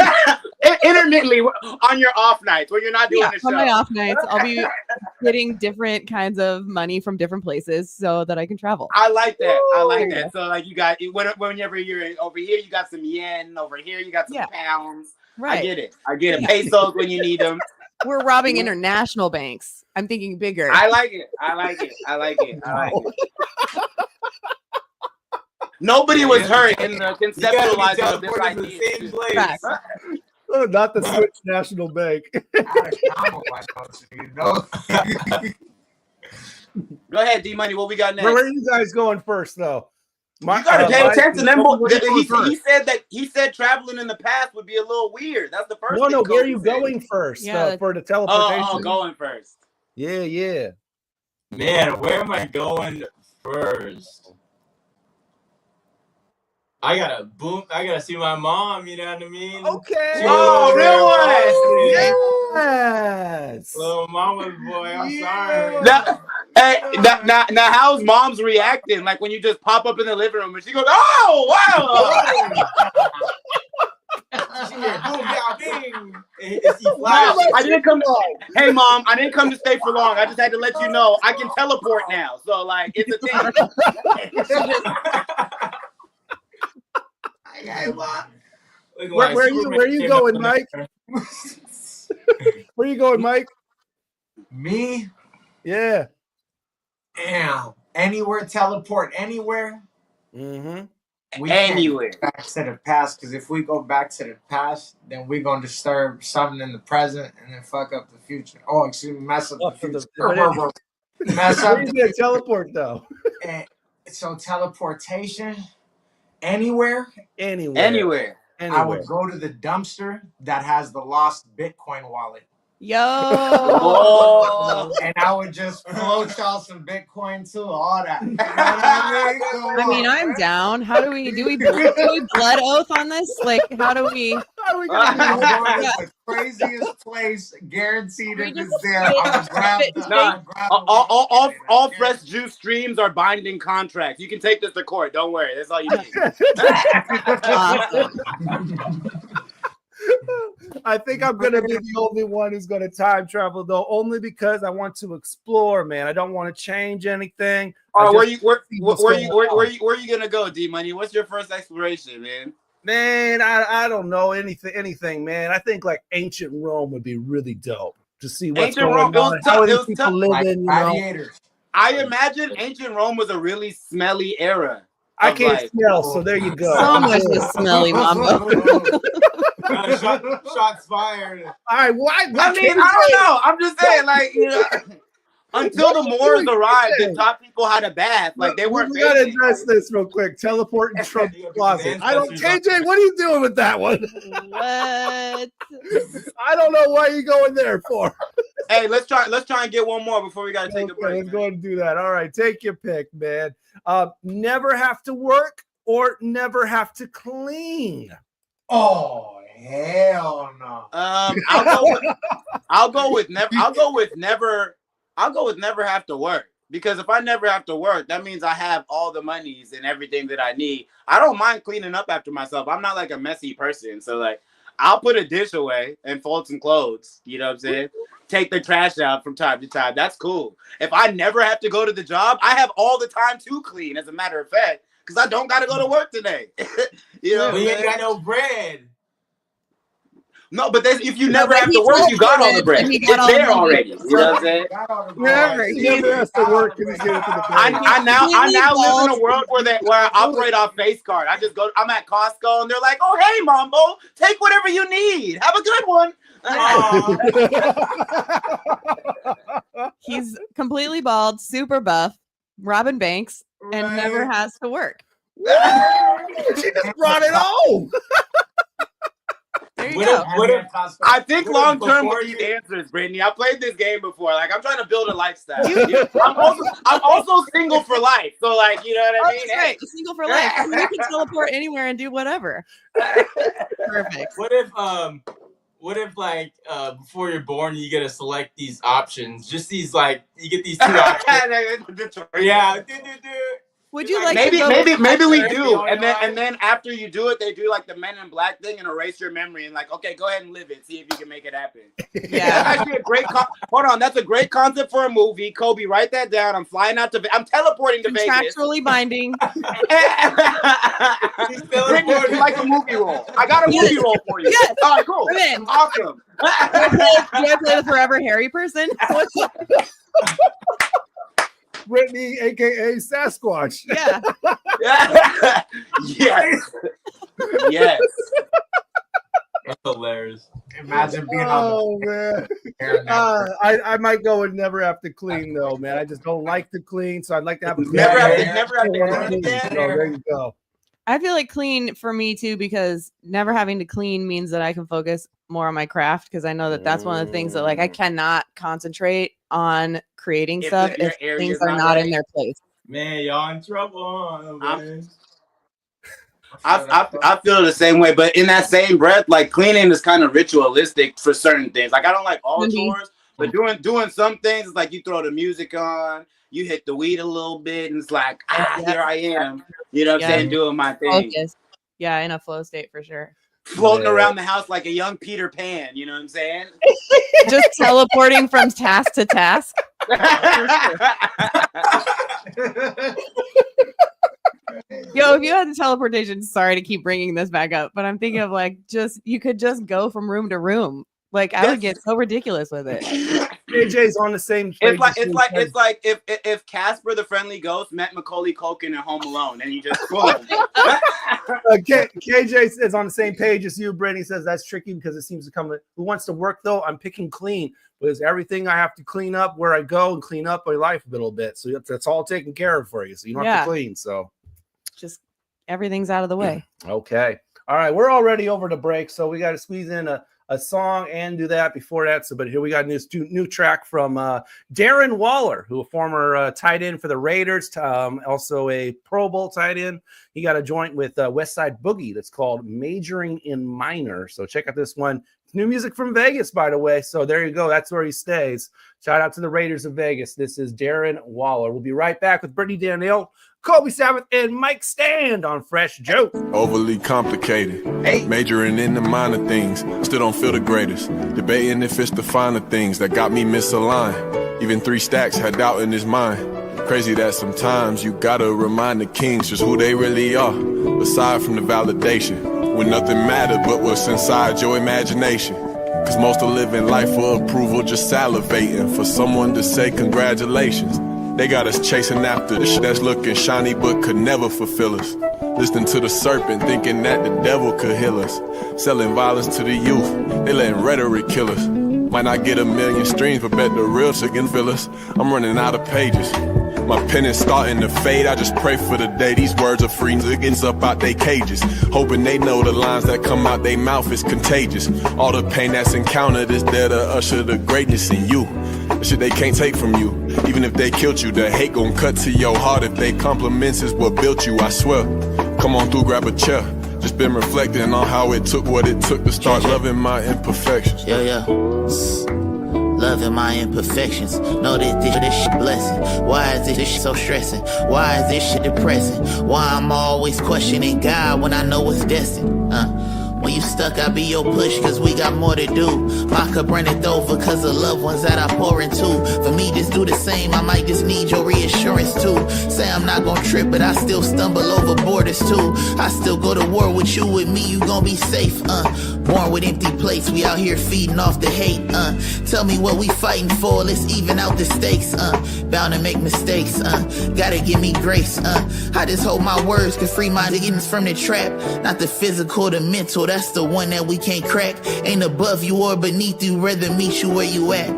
Speaker 12: Intermittently on your off nights when you're not doing the show.
Speaker 15: On my off nights, I'll be getting different kinds of money from different places so that I can travel.
Speaker 12: I like that. So like you got whenever you're over here, you got some yen. Over here, you got some pounds.
Speaker 15: Right.
Speaker 12: I get it. Pesos when you need them.
Speaker 15: We're robbing international banks. I'm thinking bigger.
Speaker 12: I like it. Nobody was hurt in the conceptualizing of this idea.
Speaker 17: Oh, not the Switch National Bank.
Speaker 12: Go ahead, D Money. What we got next?
Speaker 17: Where are you guys going first, though?
Speaker 12: You gotta pay attention. He said traveling in the past would be a little weird. That's the first.
Speaker 17: No. Where are you going first? For the teleportation.
Speaker 12: Oh, going first.
Speaker 17: Yeah.
Speaker 18: Man, where am I going first? I gotta see my mom, you know what I mean?
Speaker 17: Okay.
Speaker 12: Oh, real one.
Speaker 17: Yes.
Speaker 18: Little mama's boy, I'm sorry.
Speaker 12: Now, how's mom's reacting? Like when you just pop up in the living room and she goes, "Oh, wow!" I didn't come. Hey, mom, I didn't come to stay for long. I just had to let you know I can teleport now. So, like, it's a thing.
Speaker 17: Where are you going, Mike? Where you going, Mike?
Speaker 16: Me?
Speaker 17: Yeah.
Speaker 16: Damn. anywhere, teleport anywhere.
Speaker 17: Mm-hmm.
Speaker 16: We
Speaker 12: Anywhere.
Speaker 16: can't go back to the past, because if we go back to the past, then we're gonna disturb something in the present and then fuck up the future. Oh, excuse me, mess up the future. Mess up.
Speaker 17: Where you gonna teleport though?
Speaker 16: And so teleportation anywhere.
Speaker 12: Anywhere.
Speaker 16: I would go to the dumpster that has the lost Bitcoin wallet.
Speaker 15: Yo.
Speaker 16: And I would just float y'all some Bitcoin too, all that. You know what
Speaker 15: I mean, I'm down. How do we blood oath on this? Like, how do we?
Speaker 16: How are we gonna do the craziest place? Guaranteed if it's there, I'm gonna grab
Speaker 12: all fresh juice streams are binding contracts. You can take this to court. Don't worry. That's all you need.
Speaker 17: I think I'm gonna be the only one who's gonna time travel though, only because I want to explore, man. I don't want to change anything.
Speaker 12: All right, where you gonna go, D Money? What's your first exploration, man?
Speaker 17: Man, I don't know anything, man. I think like ancient Rome would be really dope to see what's
Speaker 12: Ancient
Speaker 17: going
Speaker 12: Rome,
Speaker 17: on. How are these people
Speaker 12: tough.
Speaker 17: living?
Speaker 12: I imagine ancient Rome was a really smelly era.
Speaker 17: I can't smell, so there you go.
Speaker 15: So much is smelly, Mambo.
Speaker 18: Shots fired.
Speaker 17: All right, why?
Speaker 12: I mean, I don't know. I'm just saying, like, you know, until the Moors arrived and taught people how to bath, like they weren't.
Speaker 17: We gotta address this real quick. Teleporting Trump's closet. I don't, KJ. What are you doing with that one?
Speaker 15: What?
Speaker 17: I don't know why you going there for.
Speaker 12: Hey, let's try and get one more before we gotta take a break.
Speaker 17: Let's go and do that. All right, take your pick, man. Never have to work or never have to clean.
Speaker 16: Oh hell no.
Speaker 12: I'll go with never have to work, because if I never have to work, that means I have all the monies and everything that I need. I don't mind cleaning up after myself. I'm not like a messy person, so like I'll put a dish away and fold some clothes. You know what I'm saying? Take the trash out from time to time. That's cool. If I never have to go to the job, I have all the time to clean, as a matter of fact, because I don't got to go to work today. You know,
Speaker 18: we ain't got no bread.
Speaker 12: No, but if you never have to work, you got all the bread. It's there already. You know what I'm saying?
Speaker 17: He never has to work and he's getting to the bread.
Speaker 12: I now live in a world where I operate off face card. I'm at Costco and they're like, "Oh, hey, Mambo, take whatever you need. Have a good one."
Speaker 15: He's completely bald, super buff, Robin Banks, and never has to work.
Speaker 17: She just brought it home.
Speaker 15: There you go.
Speaker 12: I think long term with these answers, Brittany. I played this game before. Like, I'm trying to build a lifestyle. I'm also single for life. So, like, you know what I mean?
Speaker 15: That's right. Single for life. I mean, you can teleport anywhere and do whatever. Perfect.
Speaker 18: What if like before you're born you get to select these options? Just these, like, you get these two options. Yeah.
Speaker 15: Would you like
Speaker 12: maybe we do, and
Speaker 18: then
Speaker 12: then after you do it, they do like the Men in Black thing and erase your memory and like, okay, go ahead and live it, see if you can make it happen.
Speaker 15: Yeah,
Speaker 12: that's actually a great. Hold on, that's a great concept for a movie. Kobe, write that down. I'm flying out to. I'm teleporting to Vegas.
Speaker 15: Contractually binding.
Speaker 12: Brittany, would you like a movie role? I got a movie role for you.
Speaker 15: Yes.
Speaker 12: All right, cool. Awesome.
Speaker 15: Do I play the forever hairy person?
Speaker 17: Brittany, aka Sasquatch.
Speaker 15: Yeah.
Speaker 12: Yes. Yes.
Speaker 18: That's hilarious.
Speaker 16: Imagine being
Speaker 17: man. I might go and never have to clean though, man. I just don't like to clean, so I'd like to have
Speaker 12: never have to clean.
Speaker 17: There you go.
Speaker 15: I feel like clean for me too, because never having to clean means that I can focus more on my craft, because I know that that's one of the things that, like, I cannot concentrate on creating stuff if things are not in their place.
Speaker 18: Man, y'all in trouble.
Speaker 12: I feel the same way, but in that same breath, like, cleaning is kind of ritualistic for certain things. Like, I don't like all chores, but doing some things, it's like you throw the music on, you hit the weed a little bit, and it's like, here I am. You know what I'm saying? Doing my thing.
Speaker 15: Focus. Yeah, in a flow state for sure.
Speaker 12: Floating around the house like a young Peter Pan. You know what I'm saying?
Speaker 15: Just teleporting from task to task. Yo, if you had the teleportation, sorry to keep bringing this back up, but I'm thinking of, like, you could just go from room to room. Like, I would get so ridiculous with it.
Speaker 17: KJ's on the same page.
Speaker 12: It's like if Casper the Friendly Ghost met Macaulay Culkin in Home Alone, and you just boom.
Speaker 17: KJ is on the same page as you. Brittany says that's tricky because it seems to come. Who wants to work though? I'm picking clean because everything I have to clean up where I go and clean up my life a little bit. So that's all taken care of for you. So you don't have to clean. So just
Speaker 15: everything's out of the way.
Speaker 17: Okay. All right. We're already over the break, so we got to squeeze in a song and do that before that. So, but here we got a new track from Darren Waller, who a former tight end for the Raiders, also a Pro Bowl tight end. He got a joint with West Side Boogie that's called Majoring in Minor. So check out this one. It's new music from Vegas, by the way. So there you go. That's where he stays. Shout out to the Raiders of Vegas. This is Darren Waller. We'll be right back with Brittany Danielle, Koby Savath, and Mike Stand on Fresh Joke.
Speaker 19: Overly complicated. Majoring in the minor things. Still don't feel the greatest. Debating if it's the finer things that got me misaligned. Even 3 stacks had doubt in his mind. Crazy that sometimes you gotta remind the kings just who they really are. Aside from the validation, when nothing mattered but what's inside your imagination. Cause most are living life for approval, just salivating for someone to say congratulations. They got us chasing after the shit that's looking shiny but could never fulfill us. Listening to the serpent, thinking that the devil could heal us. Selling violence to the youth, they letting rhetoric kill us. Might not get 1 million streams, but bet the real shit can fill us. I'm running out of pages. My pen is starting to fade, I just pray for the day these words are free niggas up out they cages. Hoping they know the lines that come out they mouth is contagious. All the pain that's encountered is there to usher the greatness in you. The shit they can't take from you. Even if they killed you, the hate gon' cut to your heart. If they compliments is what built you, I swear. Come on through, grab a chair. Just been reflecting on how it took what it took to start loving my imperfections.
Speaker 20: Yeah. Loving my imperfections. Know that this shit blessing. Why is this shit so stressing? Why is this shit depressing? Why I'm always questioning God when I know it's destined? When you stuck, I be your push, cause we got more to do. My cup runneth over, cause the loved ones that I pour into. For me, just do the same, I might just need your reassurance too. Say I'm not gonna trip, but I still stumble over borders too. I still go to war with you, with me, you gon' be safe, Born with empty plates, we out here feeding off the hate, Tell me what we fighting for, let's even out the stakes, Bound to make mistakes, Gotta give me grace, I just hope my words can free my niggas from the trap. Not the physical, the mental, that's the one that we can't crack. Ain't above you or beneath you, rather meet you where you at.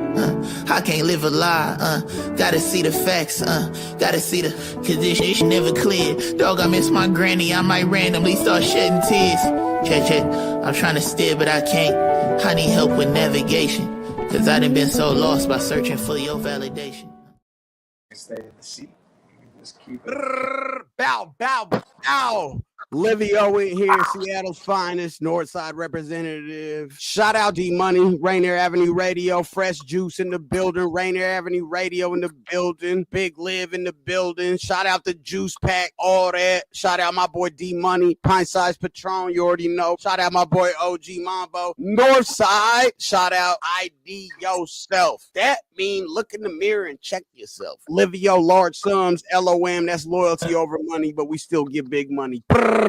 Speaker 20: I can't live a lie, gotta see the facts, gotta see the, cause this shit never clear. Dog, I miss my granny, I might randomly start shedding tears. Check, I'm trying to steer, but I can't. I need help with navigation, cause I done been so lost by searching for your validation.
Speaker 16: Stay in the seat. Just keep
Speaker 21: Bow. Livio in here, Seattle's finest, Northside representative. Shout out D-Money, Rainier Avenue Radio, Fresh Juice in the building, Rainier Avenue Radio in the building, Big Liv in the building. Shout out the Juice Pack, all that. Shout out my boy D-Money, Pint Size Patron, you already know. Shout out my boy OG Mambo. Northside, shout out IDYourself. That mean look in the mirror and check yourself. Livio, large sums, LOM, that's loyalty over money, but we still give big money. Bow.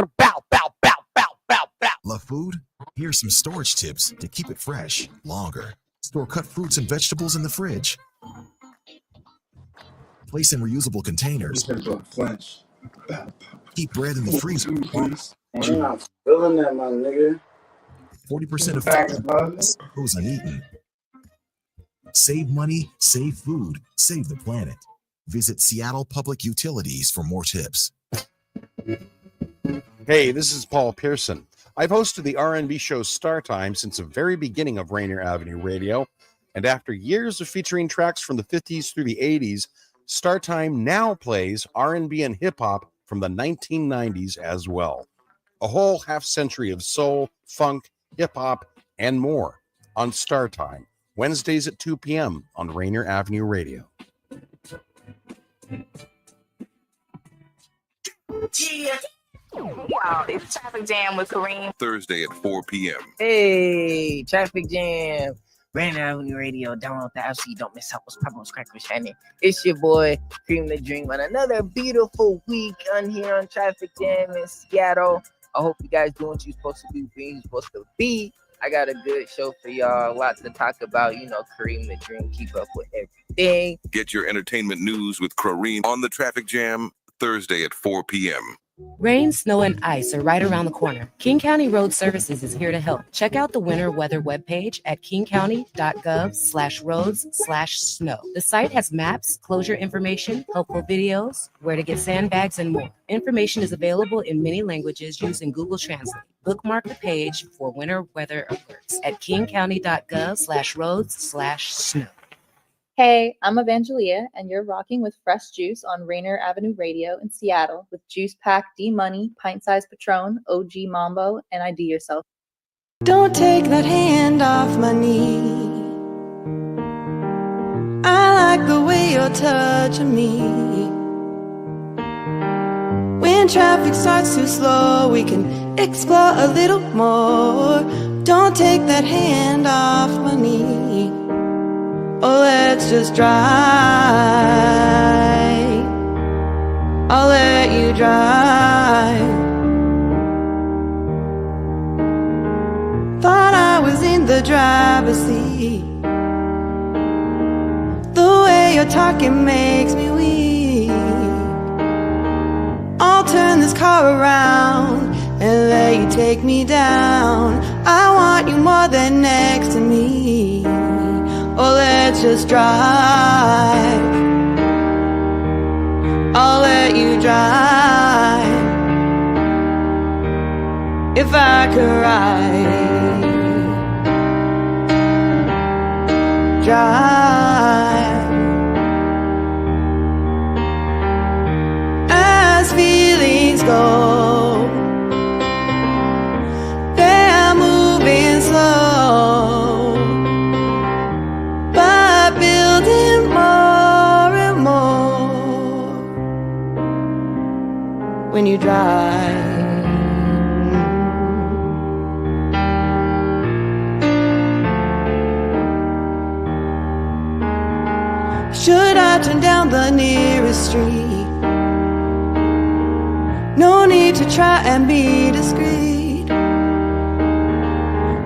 Speaker 22: Love food? Here's some storage tips to keep it fresh longer. Store cut fruits and vegetables in the fridge. Place in reusable containers. Keep bread in the freezer.
Speaker 12: I'm not feeling that, my nigga.
Speaker 22: 40% of food goes uneaten. Save money, save food, save the planet. Visit Seattle Public Utilities for more tips.
Speaker 23: Hey, this is Paul Pearson. I've hosted the R&B show Star Time since the very beginning of Rainier Avenue Radio, and after years of featuring tracks from the 50s through the 80s, Star Time now plays R&B and hip-hop from the 1990s as well. A whole half-century of soul, funk, hip-hop, and more on Star Time, Wednesdays at 2 p.m. on Rainier Avenue Radio.
Speaker 24: Y'all, it's Traffic Jam with Kareem.
Speaker 25: Thursday at 4 p.m.
Speaker 2: Hey, Traffic Jam. Rainier Avenue Radio. Download the app so you don't miss out what's popping with Crackers Shining. It's your boy, Cream the Dream, on another beautiful week on here on Traffic Jam in Seattle. I hope you guys doing what you're supposed to do, being you're supposed to be. I got a good show for y'all. Lots to talk about. You know, Kareem the Dream, keep up with everything.
Speaker 3: Get your entertainment news with Kareem on the Traffic Jam Thursday at 4 p.m.
Speaker 5: Rain, snow, and ice are right around the corner. King County Road Services is here to help. Check out the winter weather webpage at kingcounty.gov/roads/snow. The site has maps, closure information, helpful videos, where to get sandbags, and more. Information is available in many languages using Google Translate. Bookmark the page for winter weather alerts at kingcounty.gov/roads/snow.
Speaker 6: Hey, I'm Evangelia, and you're rocking with Fresh Juice on Rainier Avenue Radio in Seattle with Juice Pack, D-Money, Pint Size Patron, OG Mambo, and IDYourself.
Speaker 7: Don't take that hand off my knee. I like the way you're touching me. When traffic starts too slow, we can explore a little more. Don't take that hand off my knee. Oh, let's just drive. I'll let you drive. Thought I was in the driver's seat. The way you're talking makes me weak. I'll turn this car around and let you take me down. I want you more than next to me. Oh, let's just drive. I'll let you drive. If I could ride. Drive. As feelings go, they're moving slow. Building more and more when you drive. Should I turn down the nearest street? No need to try and be discreet.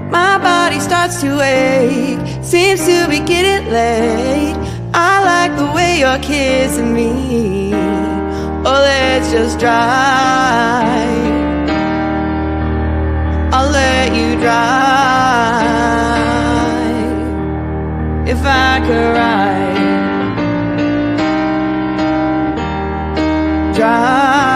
Speaker 7: My body starts to ache, seems to be getting late. I like the way you're kissing me. Oh, let's just drive. I'll let you drive. If I could ride. Drive.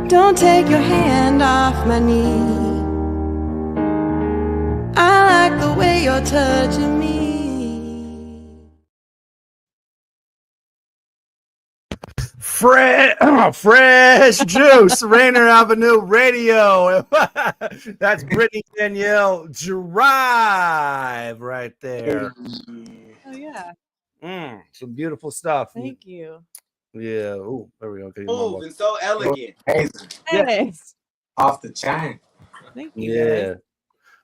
Speaker 7: Don't take your hand off my knee. I like the way you're touching me.
Speaker 17: Fresh Juice, Rainier Avenue Radio. That's Brittany Danielle Drive right there.
Speaker 15: Oh, yeah.
Speaker 17: Some beautiful stuff.
Speaker 15: Thank you.
Speaker 17: Yeah. Oh, there we go. Okay,
Speaker 12: Oh, and so elegant.
Speaker 15: Hey.
Speaker 16: Off the chain.
Speaker 15: Thank you.
Speaker 17: Yeah.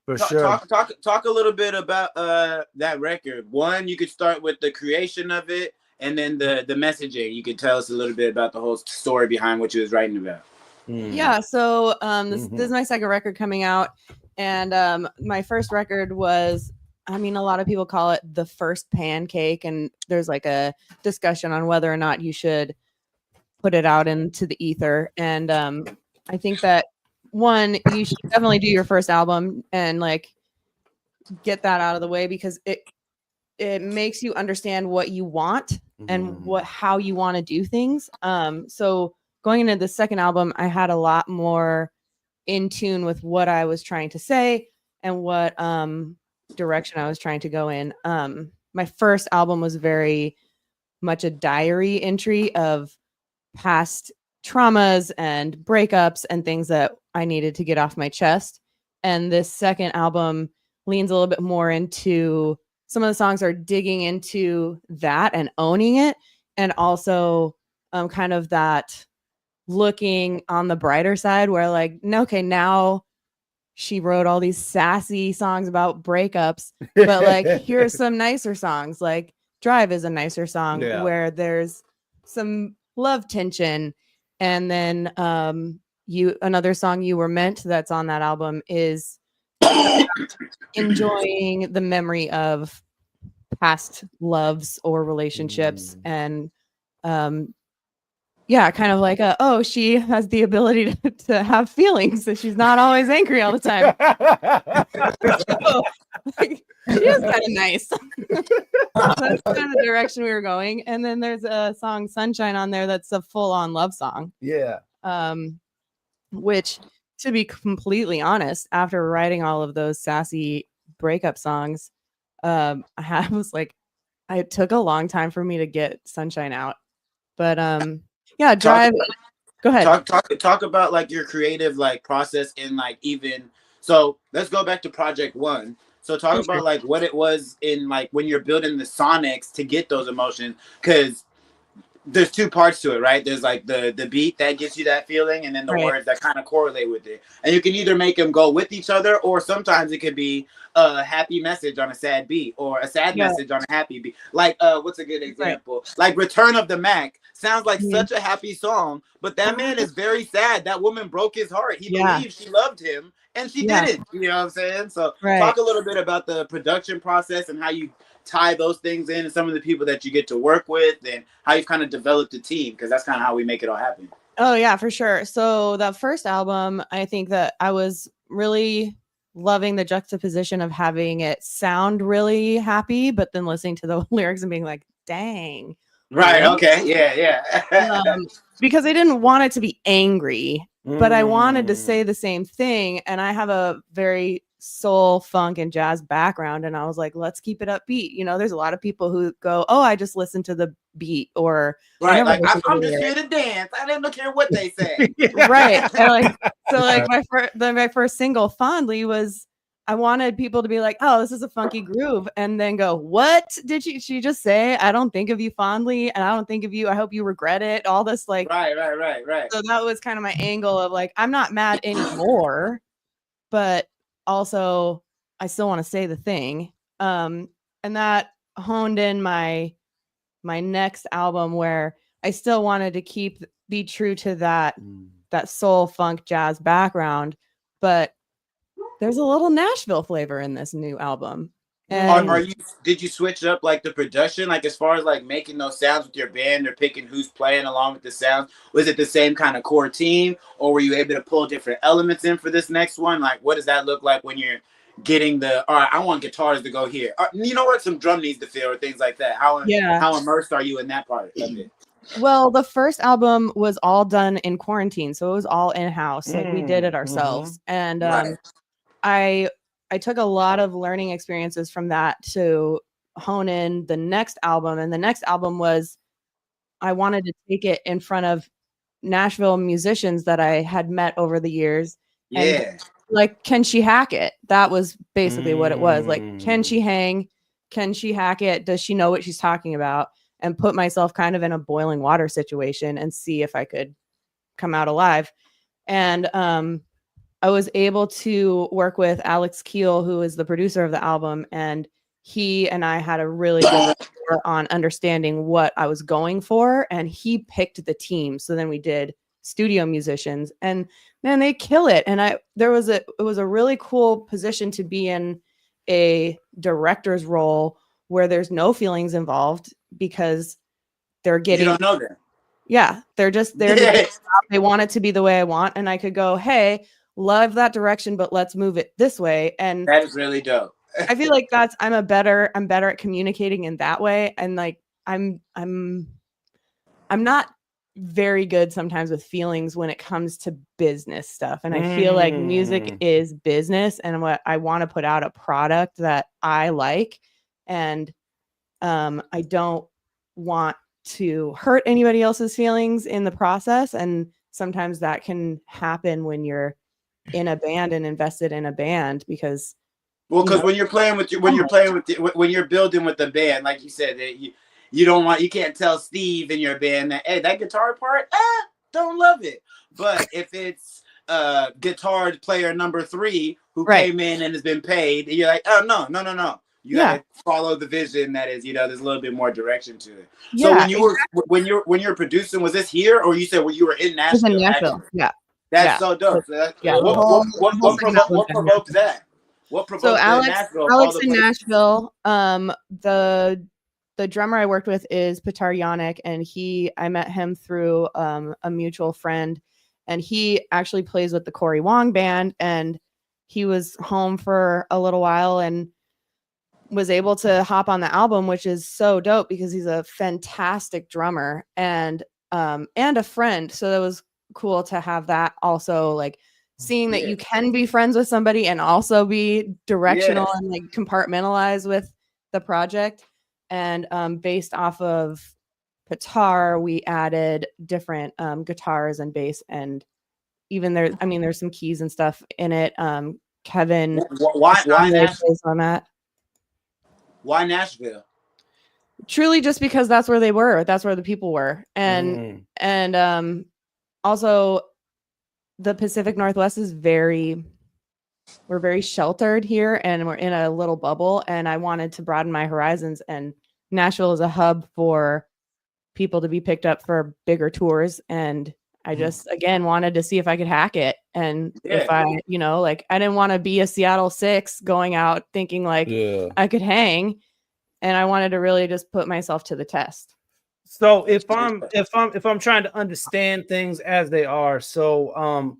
Speaker 17: For sure.
Speaker 12: Talk a little bit about that record. One, you could start with the creation of it, and then the messaging. You could tell us a little bit about the whole story behind what you was writing about.
Speaker 15: Yeah, so this is my second record coming out, and my first record was, I mean, a lot of people call it the first pancake, and there's like a discussion on whether or not you should put it out into the ether. And I think that one, you should definitely do your first album and like get that out of the way, because it makes you understand what you want and how you want to do things. So going into the second album, I had a lot more in tune with what I was trying to say and what direction I was trying to go in. My first album was very much a diary entry of past traumas and breakups and things that I needed to get off my chest. And this second album leans a little bit more into, some of the songs are digging into that and owning it, and also kind of that looking on the brighter side where like, okay, now she wrote all these sassy songs about breakups, but like here's some nicer songs. Like Drive is a nicer song where there's some love tension. And then another song, You Were Meant, that's on that album is enjoying the memory of past loves or relationships. And kind of like she has the ability to have feelings, so she's not always angry all the time. So, like, she is kind of nice. That's kind of the direction we were going. And then there's a song Sunshine on there that's a full-on love song.
Speaker 17: Yeah.
Speaker 15: Which, to be completely honest, after writing all of those sassy breakup songs, it took a long time for me to get Sunshine out. But Drive. Go ahead.
Speaker 12: Talk about like your creative like process in like even. So let's go back to Project One. So talk about like what it was in like when you're building the sonics to get those emotions, because there's two parts to it, right? There's like the beat that gives you that feeling, and then the words that kind of correlate with it. And you can either make them go with each other, or sometimes it could be a happy message on a sad beat, or a sad message on a happy beat. Like what's a good example? Like Return of the Mac sounds like such a happy song, but that man is very sad. That woman broke his heart. He believed she loved him, and she didn't. You know what I'm saying? So talk a little bit about the production process and how you tie those things in, and some of the people that you get to work with, and how you've kind of developed a team, because that's kind of how we make it all happen.
Speaker 15: Oh yeah, for sure. So that first album, I think that I was really loving the juxtaposition of having it sound really happy, but then listening to the lyrics and being like, dang.
Speaker 12: Right. Okay. Yeah.
Speaker 15: Because I didn't want it to be angry, but I wanted to say the same thing. And I have a very soul, funk, and jazz background, and I was like, let's keep it upbeat. You know, there's a lot of people who go, I just listen to the beat, or
Speaker 12: like I'm just here to dance. I didn't care what they say.
Speaker 15: Right. And my first single, Fondly, was I wanted people to be like, this is a funky groove, and then go, what did she just say? I don't think of you fondly, and I don't think of you. I hope you regret it. All this like
Speaker 12: right.
Speaker 15: So that was kind of my angle of like, I'm not mad anymore, but also I still want to say the thing. And that honed in my next album, where I still wanted to be true to that soul, funk, jazz background, but there's a little Nashville flavor in this new album. And
Speaker 12: did you switch up like the production, like as far as like making those sounds with your band, or picking who's playing along with the sounds? Was it the same kind of core team, or were you able to pull different elements in for this next one? Like, what does that look like when you're getting all right, I want guitars to go here, you know what, some drum needs to fill, or things like that? How immersed are you in that part of it?
Speaker 15: Well, the first album was all done in quarantine, so it was all in-house. Like we did it ourselves. And I took a lot of learning experiences from that to hone in the next album. And the next album was, I wanted to take it in front of Nashville musicians that I had met over the years. And like, can she hack it? That was basically what it was. Like, can she hang? Can she hack it? Does she know what she's talking about? And put myself kind of in a boiling water situation and see if I could come out alive. And I was able to work with Alex Keel, who is the producer of the album, and he and I had a really good rapport on understanding what I was going for, and he picked the team. So then we did studio musicians, and man, they kill it. And it was a really cool position to be in, a director's role where there's no feelings involved, because they're getting,
Speaker 12: you don't know them.
Speaker 15: Yeah, they're just there. They want it to be the way I want, and I could go, hey, love that direction, but let's move it this way. And
Speaker 12: that is really dope.
Speaker 15: I feel like I'm better at communicating in that way. And like, I'm not very good sometimes with feelings when it comes to business stuff. And I feel like music is business, and what I want to put out a product that I like. And I don't want to hurt anybody else's feelings in the process. And sometimes that can happen when you're in a band and invested in a band, when you're building with the band, like you said, that
Speaker 12: you can't tell Steve in your band that, hey, that guitar part, don't love it. But if it's guitar player number 3 who came in and has been paid, you're like, oh no. You gotta follow the vision that is, there's a little bit more direction to it. So when you're producing, was this here or you said you were in Nashville?
Speaker 15: It was in Nashville.
Speaker 12: Actually?
Speaker 15: Yeah.
Speaker 12: That's so dope. What provoked that? What provoked
Speaker 15: so Alex
Speaker 12: Nashville?
Speaker 15: In Nashville, the drummer I worked with is Petar Yannick, and I met him through a mutual friend, and he actually plays with the Corey Wong band, and he was home for a little while and was able to hop on the album, which is so dope because he's a fantastic drummer and a friend. So that was cool to have that also, like seeing that you can be friends with somebody and also be directional and like compartmentalize with the project. And based off of Petar, we added different guitars and bass, and even there's some keys and stuff in it. Kevin,
Speaker 12: why Nashville?
Speaker 15: On that.
Speaker 12: Why Nashville?
Speaker 15: Truly just because that's where they were. That's where the people were. And also the Pacific Northwest is we're very sheltered here, and we're in a little bubble, and I wanted to broaden my horizons, and Nashville is a hub for people to be picked up for bigger tours. And I just, again, wanted to see if I could hack it. And if I didn't want to be a Seattle 6 going out thinking like I could hang, and I wanted to really just put myself to the test.
Speaker 17: So if I'm trying to understand things as they are, so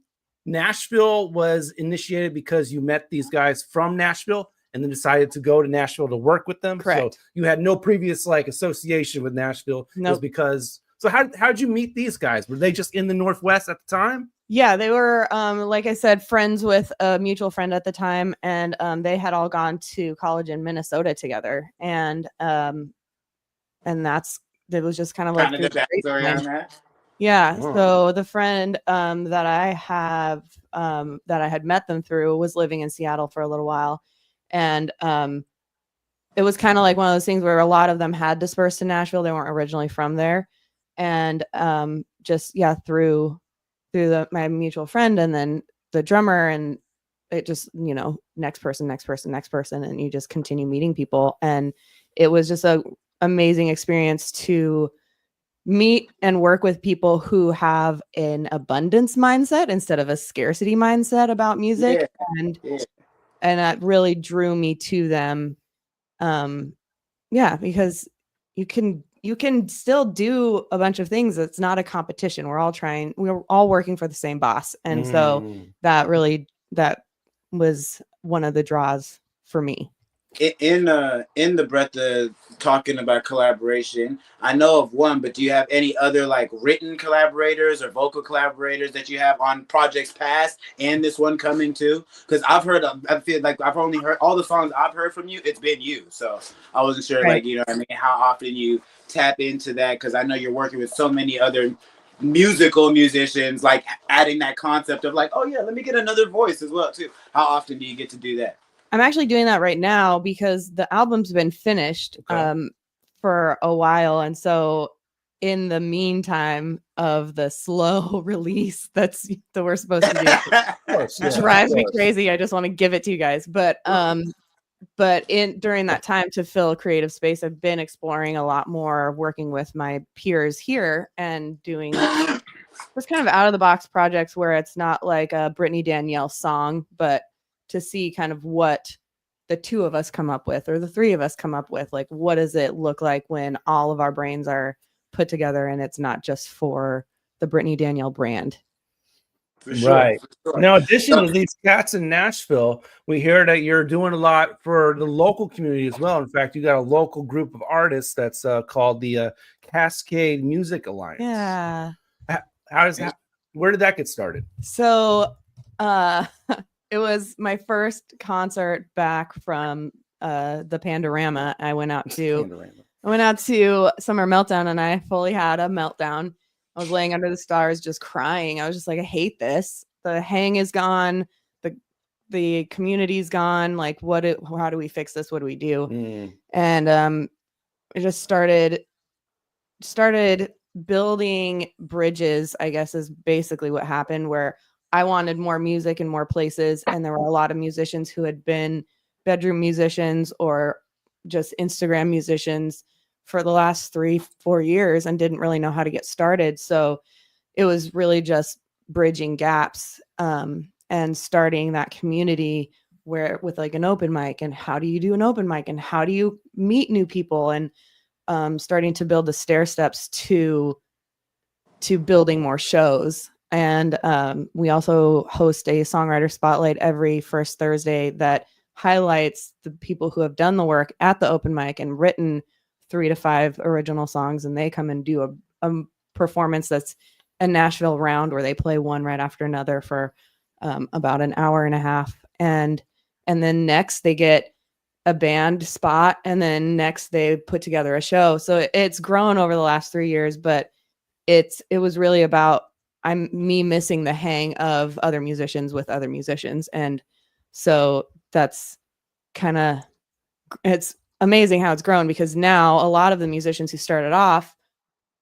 Speaker 17: Nashville was initiated because you met these guys from Nashville and then decided to go to Nashville to work with them.
Speaker 15: Correct.
Speaker 17: So you had no previous association with Nashville.
Speaker 15: No.
Speaker 17: It was because. So how'd you meet these guys? Were they just in the Northwest at the time?
Speaker 15: Yeah, they were, like I said, friends with a mutual friend at the time, and they had all gone to college in Minnesota together, and it was just kind of like
Speaker 12: the backstory on that.
Speaker 15: Yeah. So the friend that I have that I had met them through was living in Seattle for a little while, and it was kind of like one of those things where a lot of them had dispersed to Nashville. They weren't originally from there. And through my mutual friend and then the drummer, and it just next person, and you just continue meeting people, and it was just a amazing experience to meet and work with people who have an abundance mindset instead of a scarcity mindset about music, and that really drew me to them. Because you can still do a bunch of things. It's not a competition. We're all working for the same boss. And so that was one of the draws for me.
Speaker 12: In the breath of talking about collaboration, I know of one, but do you have any other like written collaborators or vocal collaborators that you have on projects past and this one coming too? Because I feel like I've only heard all the songs I've heard from you. It's been you, so I wasn't sure,
Speaker 15: right.
Speaker 12: How often you tap into that, because I know you're working with so many other musicians, like adding that concept of like, oh yeah, let me get another voice as well too. How often do you get to do that?
Speaker 15: I'm actually doing that right now because the album's been finished for a while. And so in the meantime of the slow release that we're supposed to do, drives me crazy. I just want to give it to you guys. But during that time to fill a creative space, I've been exploring a lot more, working with my peers here and doing this kind of out of the box projects where it's not like a Brittany Danielle song, but to see kind of what the two of us come up with or the three of us come up with. Like, what does it look like when all of our brains are put together and it's not just for the Brittany Danielle brand?
Speaker 17: Right. Now, addition to these cats in Nashville, we hear that you're doing a lot for the local community as well. In fact, you got a local group of artists that's called the Cascade Music Alliance.
Speaker 15: Yeah.
Speaker 17: How does that? Where did that get started?
Speaker 15: So, it was my first concert back from the Pandorama. I went out to Summer Meltdown, and I fully had a meltdown. I was laying under the stars, just crying. I was just like, I hate this. The hang is gone. The community's gone. Like, how do we fix this? What do we do? And I just started started building bridges, I guess is basically what happened, where I wanted more music in more places. And there were a lot of musicians who had been bedroom musicians or just Instagram musicians for the last 3-4 years and didn't really know how to get started. So it was really just bridging gaps and starting that community where with like an open mic, and how do you do an open mic, and how do you meet new people, and starting to build the stair steps to building more shows. And we also host a songwriter spotlight every first Thursday that highlights the people who have done the work at the open mic and written 3 to 5 original songs, and they come and do a performance that's a Nashville round where they play one right after another for about an hour and a half, and then next they get a band spot, and then next they put together a show. So it's grown over the last 3 years, but it was really about me missing the hang of other musicians with other musicians. And so that's it's amazing how it's grown, because now a lot of the musicians who started off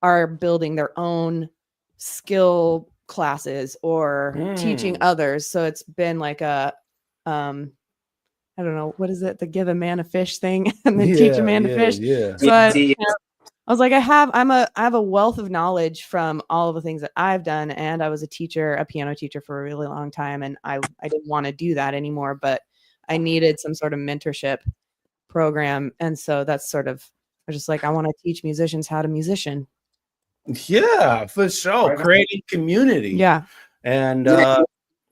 Speaker 15: are building their own skill classes or teaching others. So it's been like a I don't know, what is it? The give a man a fish thing and then teach a man to fish.
Speaker 17: Yeah.
Speaker 15: So I was like, I have a wealth of knowledge from all of the things that I've done. And I was a piano teacher for a really long time. And I didn't want to do that anymore, but I needed some sort of mentorship program. And so that's sort of, I was just like, I want to teach musicians how to musician.
Speaker 17: Yeah, for sure. Creating community.
Speaker 15: Yeah.
Speaker 17: And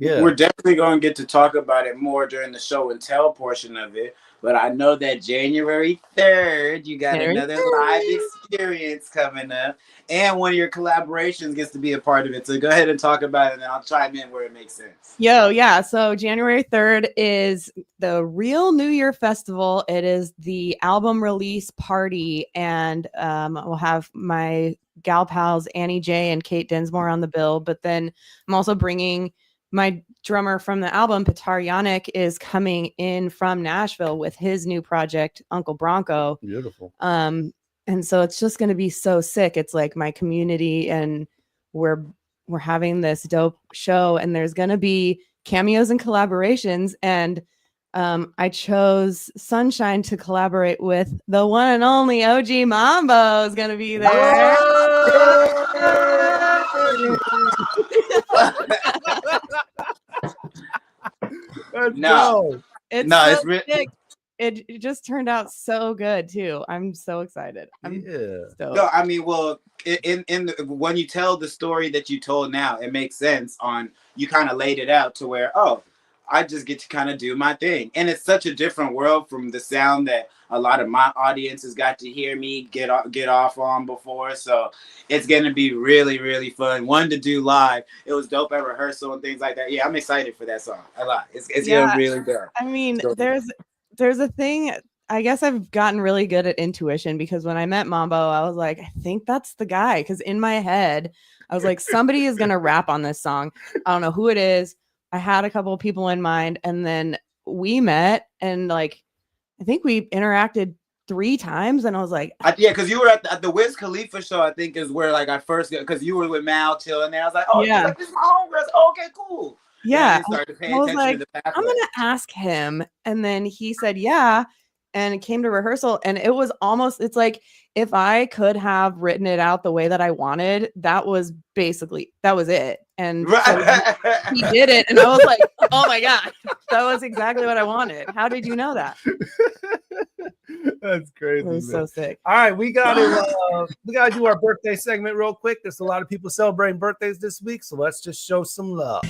Speaker 12: yeah, we're definitely going to get to talk about it more during the show and tell portion of it. But I know that January 3rd, you got another live experience coming up, and one of your collaborations gets to be a part of it. So go ahead and talk about it, and then I'll chime in where it makes sense.
Speaker 15: Yeah. So January 3rd is the Real New Year Festival. It is the album release party, and we'll have my gal pals Annie J and Kate Densmore on the bill. But then I'm also bringing my drummer from the album, Pitar Yannick, is coming in from Nashville with his new project, Uncle Bronco.
Speaker 17: Beautiful.
Speaker 15: And so it's just going to be so sick. It's like my community, and we're having this dope show, and there's going to be cameos and collaborations. And I chose Sunshine to collaborate with. The one and only OG Mambo is going to be there. It just turned out so good too. I'm so excited.
Speaker 12: No, I mean, well, when you tell the story that you told now, it makes sense. You kind of laid it out to where, I just get to kind of do my thing. And it's such a different world from the sound that a lot of my audience has got to hear me get off on before. So it's going to be really, really fun. One to do live. It was dope at rehearsal and things like that. Yeah, I'm excited for that song a lot. It's going to really dope.
Speaker 15: I mean, there's a thing. I guess I've gotten really good at intuition, because when I met Mambo, I was like, I think that's the guy. Because in my head, I was like, somebody is going to rap on this song. I don't know who it is. I had a couple of people in mind, and then we met, and like, I think we interacted 3 times, and I was like,
Speaker 12: yeah, because you were at the Wiz Khalifa show, I think is where like I first got, because you were with Mal chilling there. I was like, yeah, like, this is my homegirl. Okay, cool.
Speaker 15: Yeah, I was like, I'm gonna ask him, and then he said yeah, and it came to rehearsal, and it was almost, it's like if I could have written it out the way that I wanted, that was it. And so he did it, and I was like, oh my god, that was exactly what I wanted. How did you know that?
Speaker 17: That's crazy.
Speaker 15: It was so sick.
Speaker 17: All right, we gotta do our birthday segment real quick. There's a lot of people celebrating birthdays this week, so let's just show some love.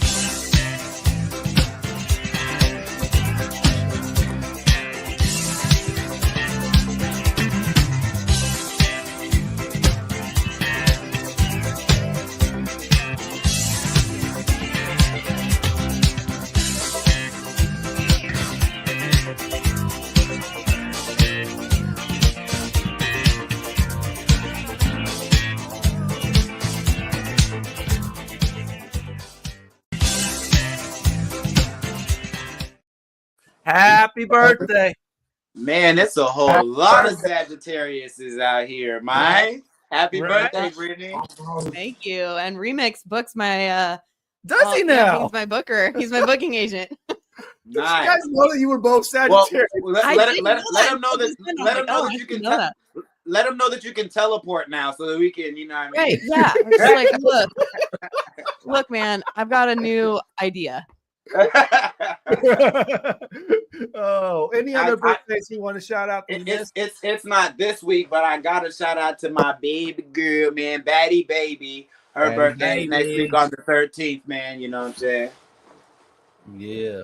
Speaker 17: Happy birthday.
Speaker 12: Man, it's a whole lot of Sagittariuses out here, Mike. Happy birthday, Brittany.
Speaker 15: Thank you. And Remix books my
Speaker 17: Does he now?
Speaker 15: He's my booker. He's my booking agent.
Speaker 12: Nice.
Speaker 17: You guys know that you were both Sagittarius.
Speaker 12: Let him know that. Let him know that you can. Let him know that you can teleport now, so that we can, you know what I mean?
Speaker 15: Right? Yeah. It's like, look, man, I've got a new idea.
Speaker 17: Oh, any other birthdays you want to shout out?
Speaker 12: It's not this week, but I got to shout out to my baby girl, man, Batty Baby. Her birthday is next week on the 13th, man. You know what I'm saying?
Speaker 17: Yeah.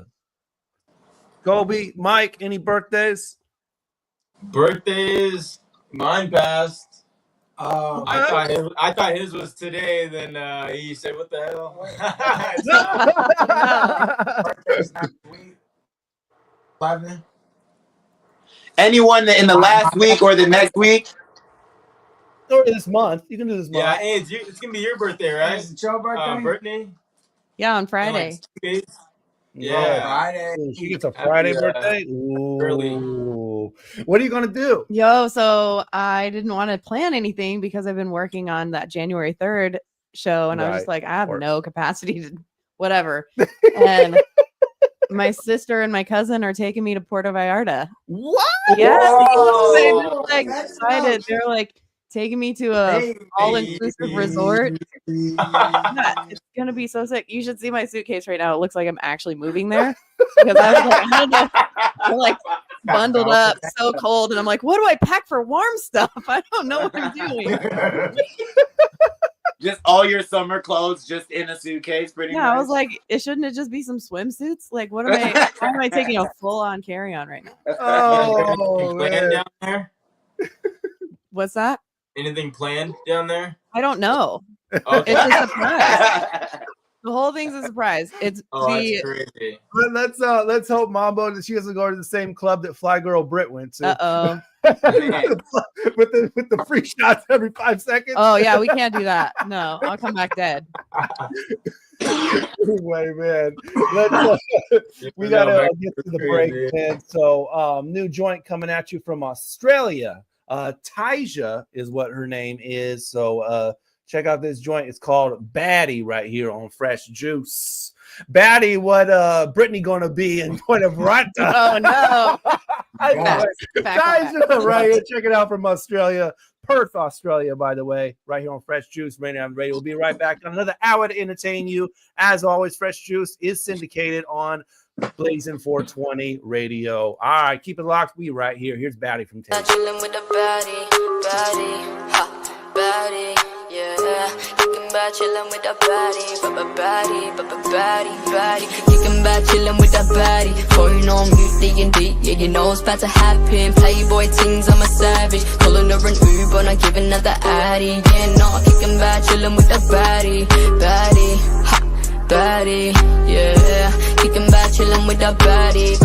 Speaker 17: Kobe, Mike, any birthdays?
Speaker 18: Birthdays, mine passed. I thought his was today. Then he said, "What the hell?"
Speaker 16: Birthday's next week. 11.
Speaker 12: Anyone in the last week or the next week?
Speaker 17: Or this month. You can do this month.
Speaker 18: Yeah, hey, it's gonna be your birthday, right?
Speaker 16: Is it your birthday?
Speaker 18: Brittany?
Speaker 15: Yeah, on Friday.
Speaker 18: Yeah,
Speaker 16: Friday.
Speaker 17: Ooh, she gets a Friday birthday. Ooh. What are you gonna do?
Speaker 15: Yo, so I didn't want to plan anything because I've been working on that January 3rd show, and I was just like, I have no capacity to whatever. And my sister and my cousin are taking me to Puerto Vallarta.
Speaker 17: What?
Speaker 15: Yeah, they
Speaker 16: Whoa.
Speaker 15: just like decided. They're like taking me to a all-inclusive resort. Yeah, it's gonna be so sick. You should see my suitcase right now. It looks like I'm actually moving there because I was like, I don't know. I'm like bundled up, so cold, and I'm like, what do I pack for warm stuff? I don't know what I'm doing.
Speaker 12: Just all your summer clothes just in a suitcase, pretty much.
Speaker 15: Yeah, I was like, it shouldn't it just be some swimsuits? Like, what am I? Why am I taking a full-on carry-on right now?
Speaker 17: Oh,
Speaker 18: planned down there?
Speaker 15: What's that?
Speaker 18: Anything planned down there?
Speaker 15: I don't know.
Speaker 18: Okay.
Speaker 15: It's a surprise. The whole thing's a surprise. It's
Speaker 18: that's crazy.
Speaker 17: Let's hope Mambo that she doesn't go to the same club that Fly Girl Britt went to.
Speaker 15: Uh-oh.
Speaker 17: with the free shots every 5 seconds.
Speaker 15: Oh yeah, we can't do that. No, I'll come back dead.
Speaker 17: Anyway, man, we gotta get to the break, man. So, new joint coming at you from Australia. Taija is what her name is. So, check out this joint. It's called Batty right here on Fresh Juice. Batty, what Brittany gonna be in Point of Rata?
Speaker 15: Oh no.
Speaker 17: Taija right here. Check it out from Australia. Perth, Australia, by the way, right here on Fresh Juice, Rainier Avenue Radio. We'll be right back on another hour to entertain you. As always, Fresh Juice is syndicated on Blazing 420 Radio. All right, keep it locked. We right here. Here's Batty from Taija.
Speaker 9: Chilling with the baddie, yeah. Kicking back, chilling with the baddie. Kicking back, chilling with the baddie. Pouring on mute, D&D, yeah, you know it's about to happen. Playboy things, I'm a savage. Calling her an Uber, not giving her the Addy. Yeah, no, kicking back, chilling with the baddie, yeah. Kicking back, chilling with the baddie.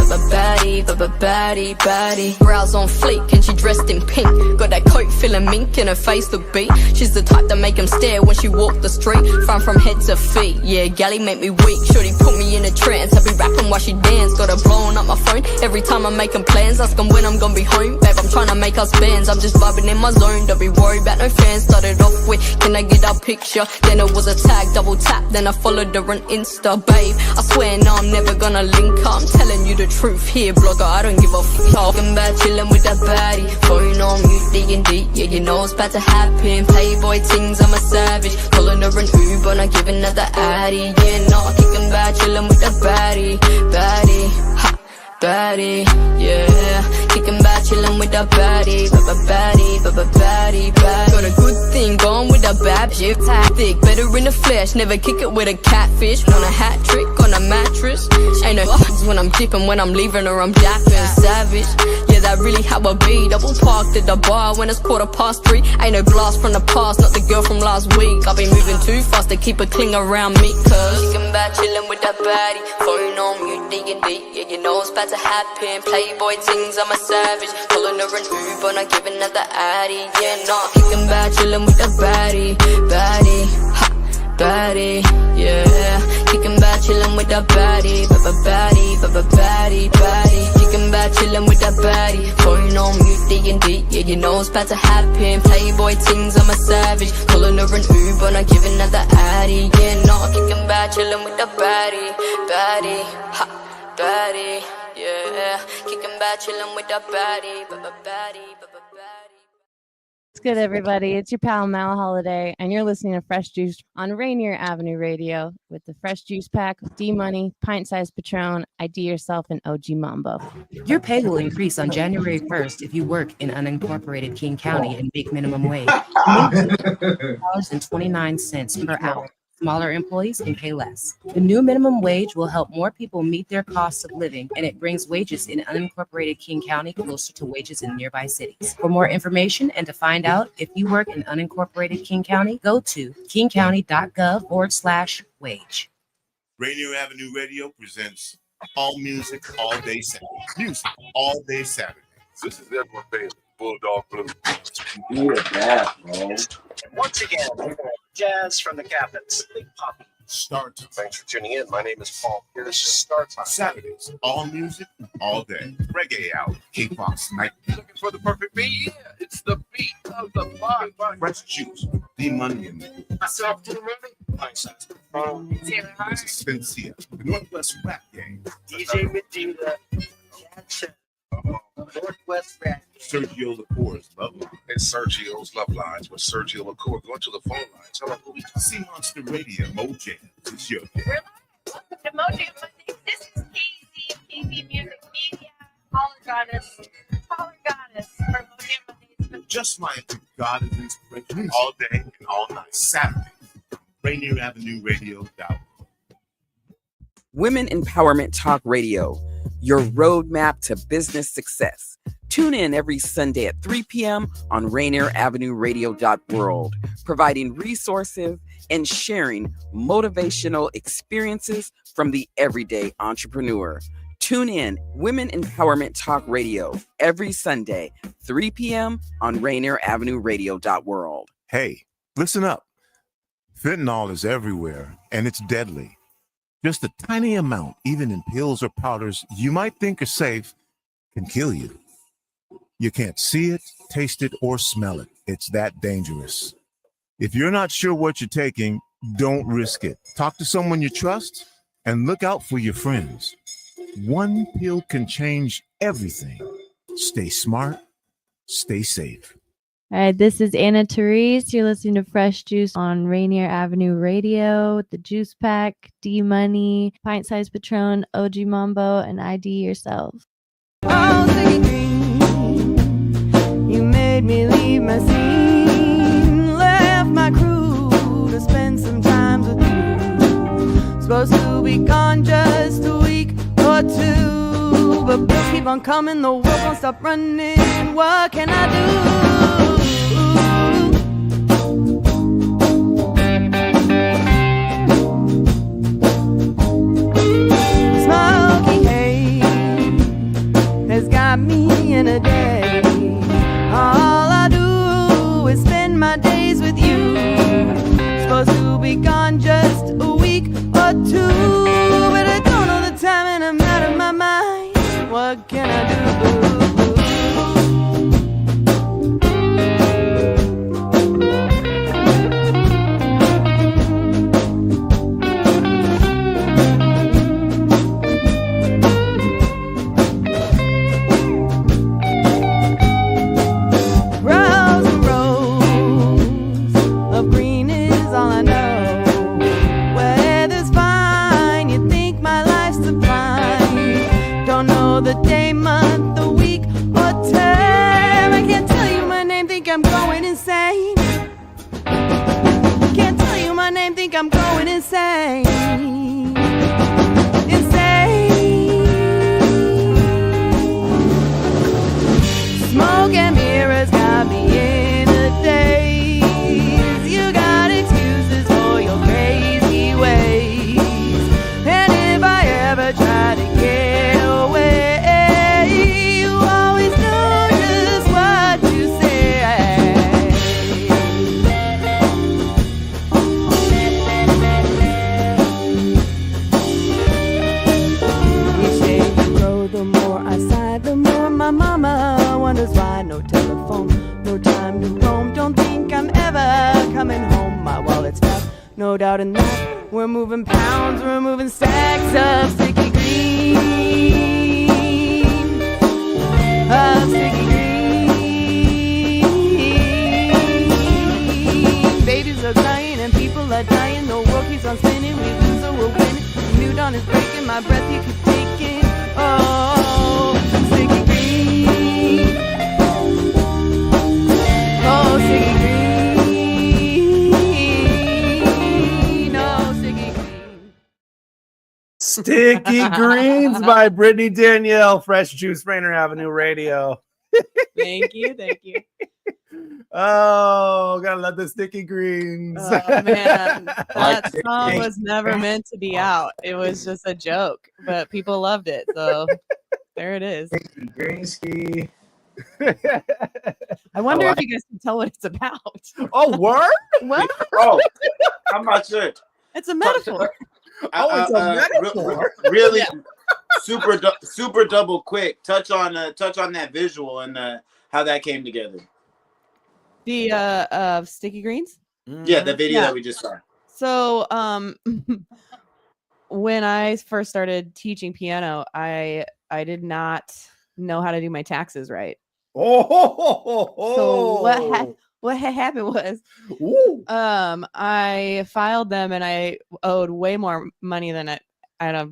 Speaker 9: Brows on fleek and she dressed in pink. Got that coat feeling mink and her face look beat. She's the type that make him stare when she walk the street. Fine from head to feet, yeah, galley make me weak. Shorty put me in a trance, I be rapping while she dance. Got her blowing up my phone every time I'm making plans. Asking when I'm gonna be home, babe, I'm trying to make us bands. I'm just vibing in my zone, don't be worried about no fans. Started off with, can I get a picture? Then it was a tag, double tap, then I followed her on Insta, babe. I swear no, I'm never gonna link up. I'm telling you the truth here, blogger, I don't give a fuck. Talking about chilling with that baddie. Pouring on mute, D&D, yeah, you know it's about to happen. Playboy things, I'm a savage. Calling her an Uber, not giving her the Addy. Yeah, no, kicking back, chilling with the baddie, yeah. Kicking back, chilling with the baddie. Got a good thing going with a bad shit. Tactic, better in the flesh, never kick it with a catfish. Want a hat trick on a mattress? Ain't no when I'm dipping, when I'm leaving her, I'm dapping. Savage, yeah, that really how I be. Double parked at the bar when it's 3:15. Ain't no blast from the past, not the girl from last week. I've been moving too fast to keep a cling around me, cause kicking back, chilling with that baddie. Phone on mute, D&D, yeah, you know it's about to happen. Playboy things, I'm a savage. Calling her an Uber, not giving her the Addy. Yeah, no, kicking back, chilling with the baddie, yeah. Kicking back, chilling with the baddie. kicking back, chilling with that baddie. Going on mute, D&D, yeah, you know it's about to happen. Playboy things, I'm a savage. Calling her an Uber, not giving her the Addy. Yeah, no, kicking back, chilling with the baddie. Baddie, ha, baddie, yeah. Kicking back, chilling with the baddie. Baddie.
Speaker 10: What's good, everybody? It's your pal Mal Holiday, and you're listening to Fresh Juice on Rainier Avenue Radio with the Fresh Juice Pack, D-Money, Pint Size Patron, ID Yourself, and OG Mambo.
Speaker 5: Your pay will increase on January 1st if you work in unincorporated King County and make minimum wage. $2.29 per hour. Smaller employees can pay less. The new minimum wage will help more people meet their costs of living, and it brings wages in unincorporated King County closer to wages in nearby cities. For more information and to find out if you work in unincorporated King County, go to kingcounty.gov/wage.
Speaker 11: Rainier Avenue Radio presents All Music, All Day Saturday. Music, All Day Saturday. This is Edward Bailey, Bulldog Blues.
Speaker 13: Once again, jazz from the cabinets. Big Poppy.
Speaker 11: Start time.
Speaker 13: Thanks for tuning in. My name is Paul. This is Start Time.
Speaker 11: Saturdays, all music, all day. Reggae out. K-Fox night.
Speaker 13: Looking for the perfect beat? Yeah, it's the beat of the block.
Speaker 11: Fresh Juice, D-Money in there.
Speaker 13: Myself to the movie. Pint Size Patron.
Speaker 11: This is Spencia, the Northwest Rap Gang.
Speaker 13: DJ Medina. Jackson. Northwest Rap.
Speaker 11: Sergio Lacour's Love Line.
Speaker 13: It's Sergio's Love Lines with Sergio Lacour. Go to the phone lines. Hello,
Speaker 11: Sea Monster Radio, Mojang. It's your
Speaker 14: Welcome to Mojang Mondays. This is KZ Music Media. Holler Goddess for Mojang Mondays.
Speaker 11: Just like God is inspiration all day and all night. Saturday, Rainier Avenue Radio.org.
Speaker 25: Women Empowerment Talk Radio, your roadmap to business success. Tune in every Sunday at 3 p.m. on Rainier Avenue Radio.world, providing resources and sharing motivational experiences from the everyday entrepreneur. Tune in Women Empowerment Talk Radio every Sunday, 3 p.m. on Rainier Avenue Radio.world.
Speaker 11: Hey, listen up. Fentanyl is everywhere, and it's deadly. Just a tiny amount, even in pills or powders you might think are safe, can kill you. You can't see it, taste it, or smell it. It's that dangerous. If you're not sure what you're taking, don't risk it. Talk to someone you trust and look out for your friends. One pill can change everything. Stay smart, stay safe.
Speaker 10: All right, this is Anna Therese. You're listening to Fresh Juice on Rainier Avenue Radio with the Juice Pack, D-Money, Pint Size Patron, OG Mambo, and ID Yourself.
Speaker 7: You made me leave my scene, left my crew to spend some time with you. Supposed to be gone just a week or two, but bills keep on coming, the world won't stop running. What can I do? Smoky haze has got me in a day. All I do is spend my days with you. Supposed to be gone just a week or two, but I don't know the time and I'm out of my mind. What can I do? The day, month, the week, or term. I can't tell you my name, think I'm going insane. Can't tell you my name, think I'm going insane. Insane. Smoke and mirrors got me in a daze. You got excuses for your crazy ways, and if I ever try to get away,
Speaker 15: no doubt in that. We're moving pounds, we're moving stacks of sticky green, of sticky green. Babies are crying and people are dying. The world keeps on spinning, we lose so we're winning. The new dawn is breaking, my breath you keep taking. Oh, sticky green. Oh, sticky green. Oh, sticky green.
Speaker 17: Sticky Greens by Brittany Danielle, Fresh Juice, Rainier Avenue Radio.
Speaker 15: Thank you, thank you.
Speaker 17: Oh, gotta love the Sticky Greens.
Speaker 15: Oh man, that song was never meant to be out. It was just a joke, but people loved it, so there it is.
Speaker 16: Greensky.
Speaker 15: I wonder if you guys can tell what it's about.
Speaker 17: Oh, word?
Speaker 15: What?
Speaker 12: Oh, I'm not sure.
Speaker 15: It's a metaphor.
Speaker 17: Oh, it's a metaphor.
Speaker 12: Really,
Speaker 15: Yeah.
Speaker 12: super double quick. Touch on that visual and how that came together.
Speaker 15: The Sticky Greens?
Speaker 12: Yeah, the video that we just saw.
Speaker 15: So, when I first started teaching piano, I did not know how to do my taxes right. So what had happened was, I filed them and I owed way more money than I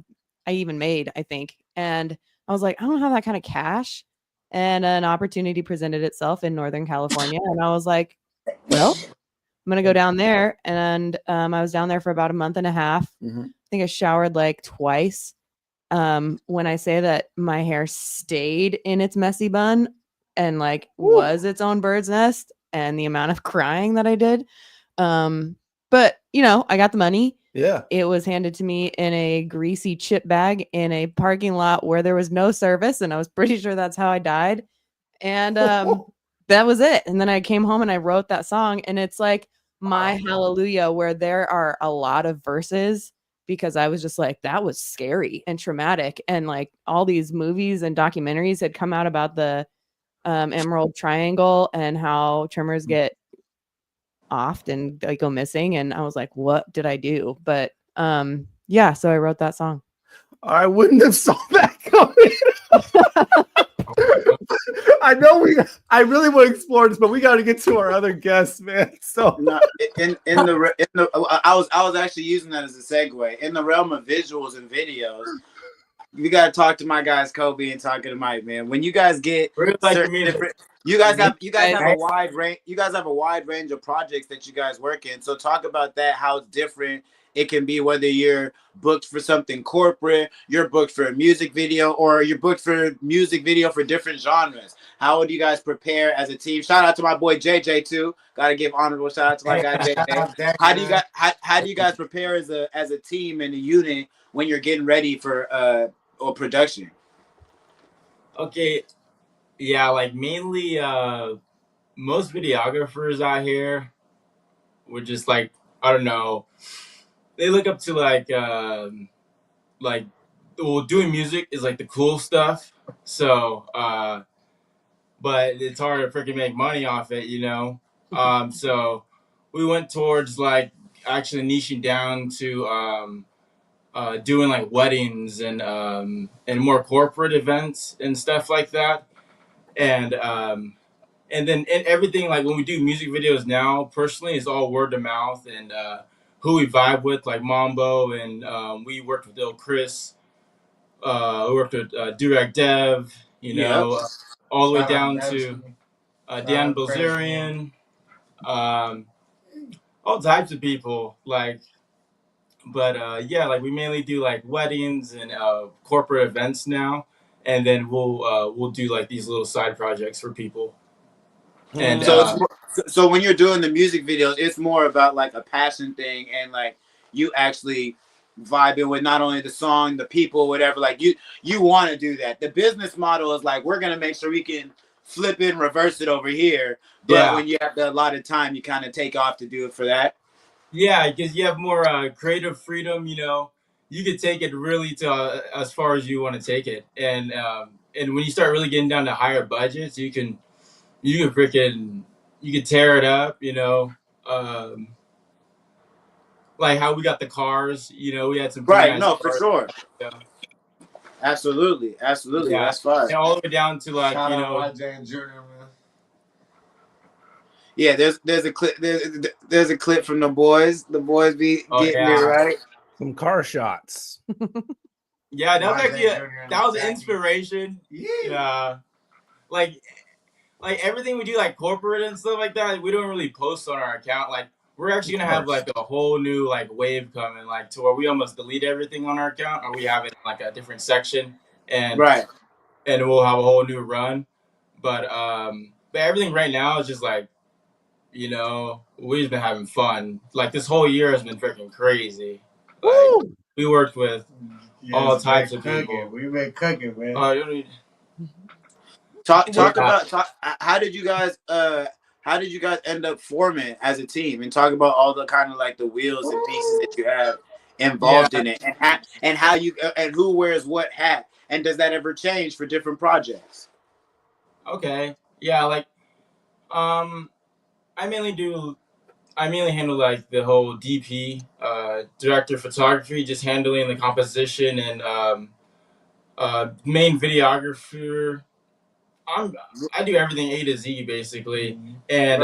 Speaker 15: even made, I think. And I was like, I don't have that kind of cash. And an opportunity presented itself in Northern California. And I was like, well, I'm going to go down there. And I was down there for about a month and a half.
Speaker 17: Mm-hmm.
Speaker 15: I think I showered like twice. When I say that my hair stayed in its messy bun and like was its own bird's nest, and the amount of crying that I did. But you know, I got the money.
Speaker 17: Yeah.
Speaker 15: It was handed to me in a greasy chip bag in a parking lot where there was no service. And I was pretty sure that's how I died. And that was it. And then I came home and I wrote that song. And it's like my hallelujah, where there are a lot of verses, because I was just like, that was scary and traumatic. And like all these movies and documentaries had come out about the Emerald Triangle and how trimmers get offed and like go missing. And I was like, what did I do? But yeah, so I wrote that song.
Speaker 17: I wouldn't have saw that coming. I know I really want to explore this, but we got to get to our other guests, man. So
Speaker 12: no, I was actually using that as a segue in the realm of visuals and videos. We got to talk to my guys, Kobe, and talking to Mike, man. When you guys get you guys have a wide range. You guys have a wide range of projects that you guys work in. So talk about that. How different it can be, whether you're booked for something corporate, you're booked for a music video, or you're booked for a music video for different genres. How would you guys prepare as a team? Shout out to my boy JJ too. Got to give honorable shout out to my guy JJ. How do you guys prepare as a team and a unit when you're getting ready for or production?
Speaker 18: Okay, yeah, like mainly most videographers out here would just like, I don't know, they look up to like well, doing music is like the cool stuff. So but it's hard to freaking make money off it, you know. So we went towards like actually niching down to doing like weddings and more corporate events and stuff like that. And then everything, like when we do music videos now, personally, it's all word of mouth and who we vibe with, like Mambo, and we worked with Lil Chris, we worked with Durag Dev, you know, all the way down to Dan Bilzerian, all types of people, like. But yeah, like we mainly do like weddings and corporate events now, and then we'll do like these little side projects for people. And
Speaker 12: so when you're doing the music videos, it's more about like a passion thing, and like you actually vibing with not only the song, the people, whatever. Like you want to do that. The business model is like, we're gonna make sure we can flip it and reverse it over here. But when you have a lot of time, you kind of take off to do it for that.
Speaker 18: Yeah, because you have more creative freedom. You know, you could take it really to as far as you want to take it, and when you start really getting down to higher budgets, you can tear it up. You know, like how we got the cars. You know, we had some
Speaker 12: Right,
Speaker 18: nice
Speaker 12: no,
Speaker 18: cars.
Speaker 12: for sure.
Speaker 18: Yeah.
Speaker 12: Absolutely.
Speaker 18: Yeah.
Speaker 12: That's fine.
Speaker 18: And all the way down to like
Speaker 16: Shout
Speaker 18: you
Speaker 16: out
Speaker 18: know.
Speaker 16: YJ and Junior, man.
Speaker 12: Yeah, there's a clip there's a clip from the boys. The boys be getting it right.
Speaker 17: Some car shots.
Speaker 18: Yeah, that was
Speaker 16: YJ
Speaker 18: actually
Speaker 16: Junior and
Speaker 18: that was
Speaker 16: Jackie.
Speaker 18: inspiration. Yeah. Like everything we do, like corporate and stuff like that, we don't really post on our account. Like we're actually gonna have like a whole new like wave coming, like to where we almost delete everything on our account, or we have it in like a different section, and and we'll have a whole new run. But everything right now is just like, you know, we've been having fun. Like this whole year has been freaking crazy. Like, we worked with all types of people.
Speaker 16: We've been cooking, man.
Speaker 12: Talk about how did you guys end up forming as a team, and talk about all the kind of like the wheels and pieces that you have involved in it, and how you and who wears what hat, and does that ever change for different projects?
Speaker 18: Okay. Yeah, like I mainly handle like the whole DP, director of photography, just handling the composition, and main videographer. I do everything A to Z basically, and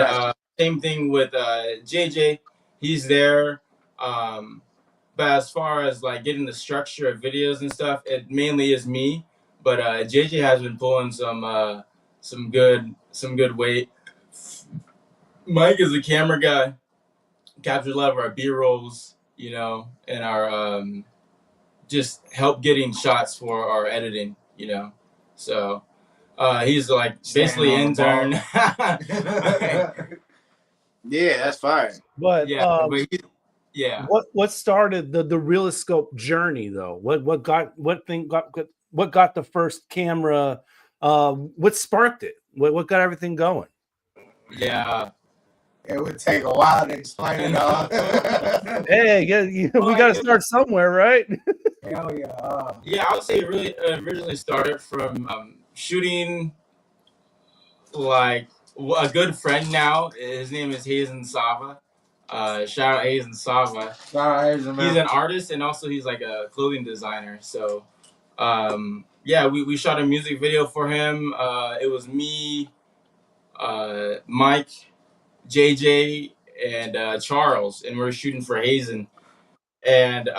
Speaker 18: same thing with JJ. He's there, but as far as like getting the structure of videos and stuff, it mainly is me. But JJ has been pulling some good weight. Mike is a camera guy, captures a lot of our B-rolls, you know, and our just help getting shots for our editing, you know. So he's like basically intern.
Speaker 12: Yeah, that's fine.
Speaker 17: But
Speaker 18: yeah.
Speaker 17: What started the ReelistScope journey though? What got the first camera? What sparked it? What got everything going?
Speaker 18: Yeah.
Speaker 16: It would take a while to explain it all.
Speaker 17: Hey, we got to start somewhere, right?
Speaker 16: Hell yeah.
Speaker 18: Yeah, I would say it really originally started from shooting like a good friend now. His name is Hazen Sava. Shout out Hazen Sava.
Speaker 16: Shout out Hazen, man.
Speaker 18: He's an artist, and also he's like a clothing designer. So yeah, we shot a music video for him. It was me, Mike, JJ, and Charles, and we were shooting for Hazen. And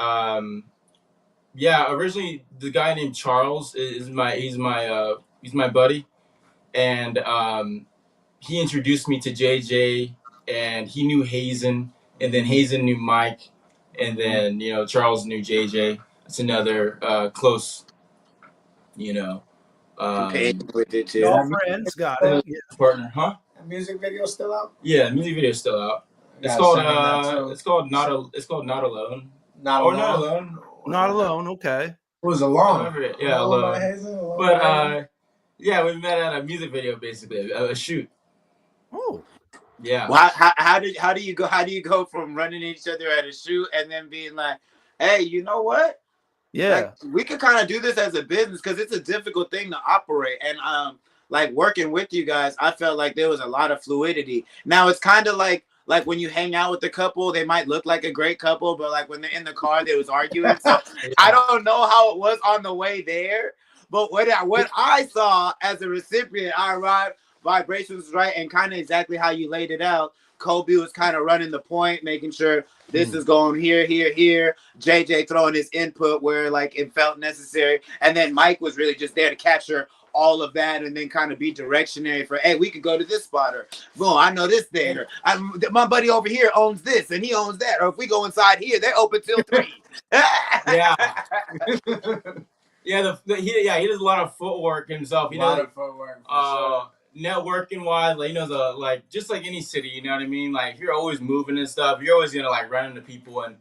Speaker 18: yeah, originally the guy named Charles he's my buddy, and he introduced me to JJ, and he knew Hazen, and then Hazen knew Mike, and then you know Charles knew JJ. It's another close, you know,
Speaker 12: with it too.
Speaker 17: All friends, got it. Yeah.
Speaker 18: Partner, huh?
Speaker 16: That music video still out?
Speaker 18: Yeah, the music video is still out. It's called Not Alone.
Speaker 16: Not
Speaker 17: Alone. Okay.
Speaker 16: It was Alone.
Speaker 18: Yeah, Alone. But yeah, we met at a music video, basically a shoot.
Speaker 17: Oh.
Speaker 18: Yeah.
Speaker 12: Well, how do you go from running each other at a shoot and then being like, hey, you know what?
Speaker 17: Yeah,
Speaker 12: like, we could kind of do this as a business, because it's a difficult thing to operate. And like working with you guys, I felt like there was a lot of fluidity. Now it's kind of like when you hang out with the couple, they might look like a great couple, but like when they're in the car, they was arguing. So I don't know how it was on the way there, but what I saw as a recipient, I arrived, vibrations right, and kind of exactly how you laid it out. Koby was kind of running the point, making sure this is going here. JJ throwing his input where like it felt necessary, and then Mike was really just there to capture all of that and then kind of be directionary for, hey, we could go to this spot, or boom, I know this there. My buddy over here owns this and he owns that, or if we go inside here, they're open till 3.
Speaker 18: Yeah. Yeah, he does a lot of footwork himself. He does
Speaker 16: footwork.
Speaker 18: Networking wise, like, you know, just like any city, you know what I mean? Like, you're always moving and stuff. You're always gonna like run into people, and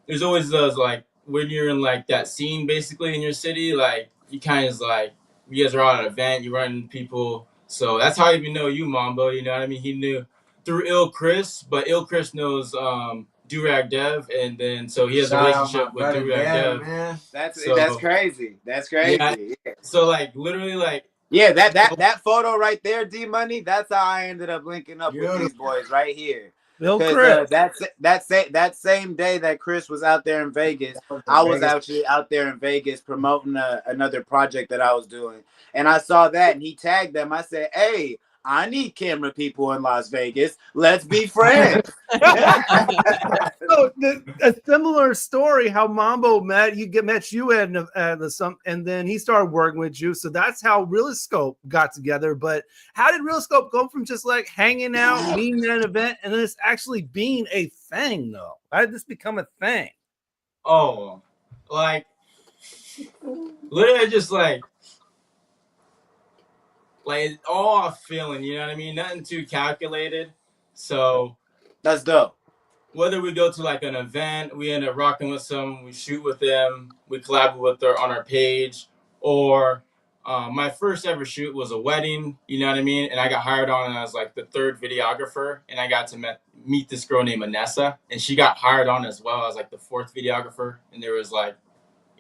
Speaker 18: there's always those like when you're in like that scene basically in your city, like you kind of like you guys are on an event, you run into people. So that's how I even know you, Mambo. You know what I mean? He knew through Il Chris, but Il Chris knows Durag Dev, and then so he has a relationship with Durag Dev.
Speaker 12: Man. That's crazy. That's crazy.
Speaker 18: Yeah. So like literally like.
Speaker 12: Yeah, that photo right there, D Money. That's how I ended up linking up with these boys right here. Because that same day that Chris was out there in Vegas, I was actually out there in Vegas promoting another project that I was doing, and I saw that, and he tagged them. I said, "Hey, I need camera people in Las Vegas. Let's be friends."
Speaker 17: So a similar story how Mambo met you and then he started working with you. So that's how ReelistScope got together. But how did ReelistScope go from just like hanging out, meeting at an event, and then it's actually being a thing though? How did this become a thing?
Speaker 18: Oh, like literally just like it's all off feeling, you know what I mean? Nothing too calculated. So
Speaker 12: that's dope.
Speaker 18: Whether we go to like an event, we end up rocking with some, we shoot with them, we collab with her on our page, or my first ever shoot was a wedding, you know what I mean? And I got hired on as like the third videographer, and I got to meet this girl named Anessa, and she got hired on as well as like the fourth videographer. And there was like,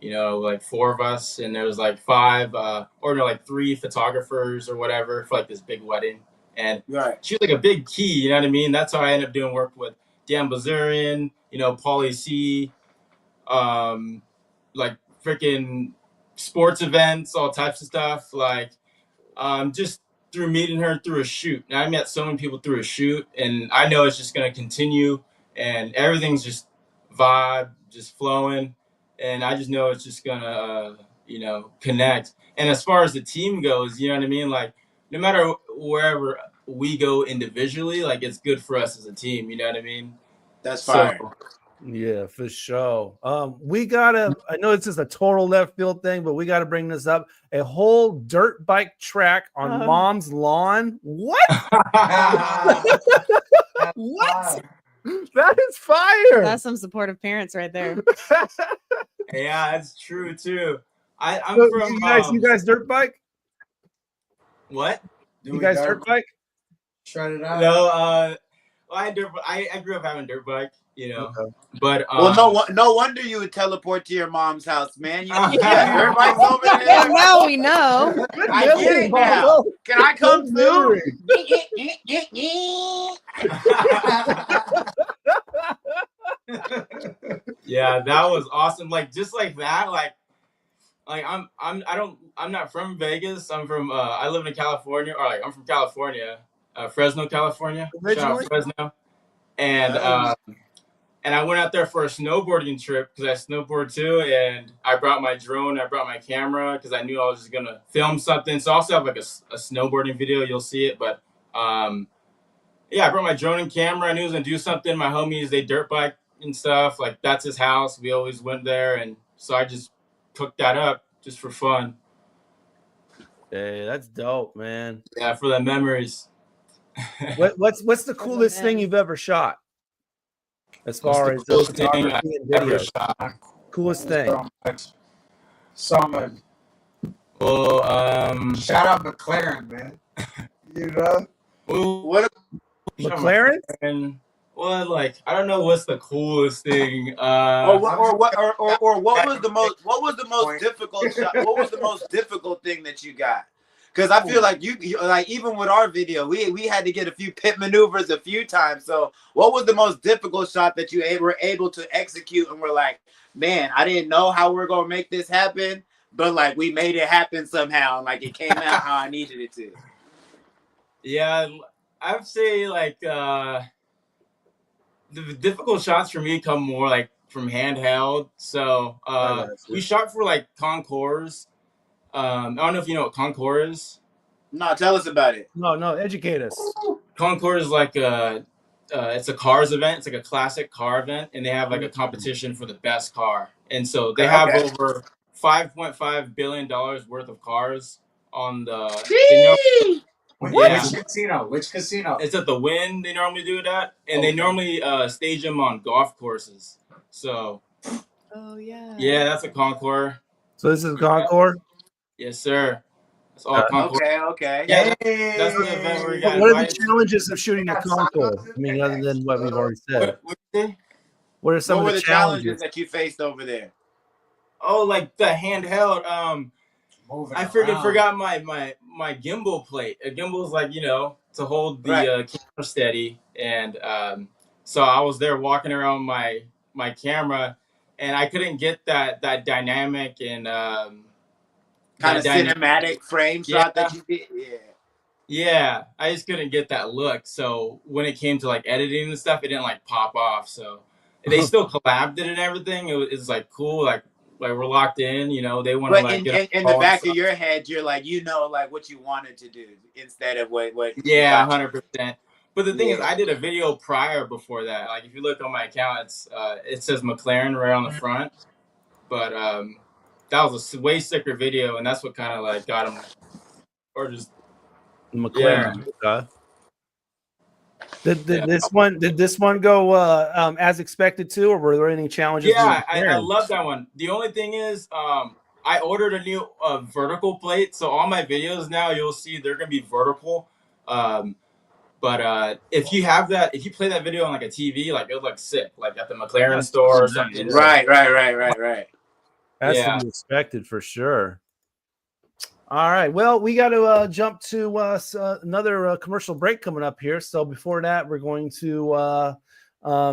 Speaker 18: you know, like 4 of us, and there was like 5 or no, like 3 photographers or whatever for like this big wedding. And she was like a big key, you know what I mean? That's how I ended up doing work with Dan Bazurian, you know, Pauly C, like freaking sports events, all types of stuff. Like, just through meeting her through a shoot. Now, I met so many people through a shoot, and I know it's just going to continue, and everything's just vibe, just flowing. And I just know it's just going to, you know, connect. And as far as the team goes, you know what I mean? Like, no matter wherever we go individually, like, it's good for us as a team, you know what I mean?
Speaker 12: That's fire.
Speaker 17: Yeah, for sure. We gotta, I know it's just a total left field thing, but we gotta bring this up. A whole dirt bike track on mom's lawn. What? What? That is fire.
Speaker 15: That's some supportive parents right there.
Speaker 18: Yeah, that's true too. I'm
Speaker 17: So
Speaker 18: from
Speaker 17: you guys dirt bike?
Speaker 18: What?
Speaker 17: You guys dirt bike?
Speaker 12: Shut it out.
Speaker 18: No, I grew up having dirt bike, you know. Okay. But
Speaker 12: well, no wonder you would teleport to your mom's house, man. You dirt bikes over there.
Speaker 15: Well, now we know.
Speaker 12: I get it now. Can I come through?
Speaker 18: Yeah, that was awesome. Like just like that, like I'm not from Vegas. I'm from I live in California, or like I'm from California, Fresno, California. Shout out Fresno. And and I went out there for a snowboarding trip because I snowboard too, and I brought my drone, I brought my camera because I knew I was just gonna film something. So I also have like a snowboarding video, you'll see it. But yeah, I brought my drone and camera. I knew I was gonna do something. My homies, they dirt bike and stuff. Like that's his house. We always went there, and so I just cooked that up just for fun.
Speaker 17: Hey, that's dope, man.
Speaker 18: Yeah, for the memories.
Speaker 17: What's the coolest thing you've ever shot? As far as the photography and video. Coolest thing.
Speaker 16: Someone.
Speaker 18: Well,
Speaker 16: shout out McLaren, man. You know
Speaker 12: what?
Speaker 17: McLaren?
Speaker 18: And well, like I don't know what's the coolest thing.
Speaker 12: Or what was the most difficult shot? What was the most difficult thing that you got? Because I feel like you like even with our video, we had to get a few pit maneuvers a few times. So what was the most difficult shot that you were able to execute and we're like, man, I didn't know how we're gonna make this happen, but like we made it happen somehow, and like it came out how I needed it to.
Speaker 18: Yeah, I would say like the difficult shots for me come more like from handheld. So we shot for like concours. I don't know if you know what Concours is.
Speaker 12: No, tell us about it.
Speaker 17: No, educate us.
Speaker 18: Concours is like it's a cars event. It's like a classic car event, and they have like a competition for the best car. And so they have over $5.5 billion worth of cars on the.
Speaker 16: Which casino? Which casino?
Speaker 18: It's at the Wynn. They normally do that, and they normally stage them on golf courses. So.
Speaker 15: Oh yeah.
Speaker 18: Yeah, that's a Concours.
Speaker 17: So this is Concours.
Speaker 18: Yes, sir. It's all Concours.
Speaker 12: Okay.
Speaker 18: Yeah, that's the event where you got
Speaker 17: What are the challenges of shooting a Concours? I mean, other than what we've already said. What are some of the challenges
Speaker 12: that you faced over there?
Speaker 18: Oh, like the handheld. I forgot my gimbal plate. A gimbal is like, you know, to hold the camera steady, and So I was there walking around my camera, and I couldn't get that dynamic and
Speaker 12: kind of cinematic frame shot that you did.
Speaker 18: Yeah, I just couldn't get that look. So when it came to like editing and stuff, it didn't like pop off. So they still collabed it and everything. It's like cool, like we're locked in. You know, they want to like get
Speaker 12: in the back of your head, you're like, you know, like what you wanted to do instead of what.
Speaker 18: Yeah, 100%. But the thing is, I did a video prior before that. Like if you look on my account, it says McLaren right on the front. But that was a way sicker video, and that's what kind of like got him, or just.
Speaker 17: McLaren. Yeah. Did this one go as expected too, or were there any challenges?
Speaker 18: Yeah, I love that one. The only thing is, I ordered a new vertical plate, so all my videos now you'll see they're gonna be vertical. But if you have that, if you play that video on like a TV, like it would look sick, like at the McLaren store or something.
Speaker 12: Right.
Speaker 17: That's to be expected for sure. All right. Well, we got to jump to another commercial break coming up here. So before that, we're going to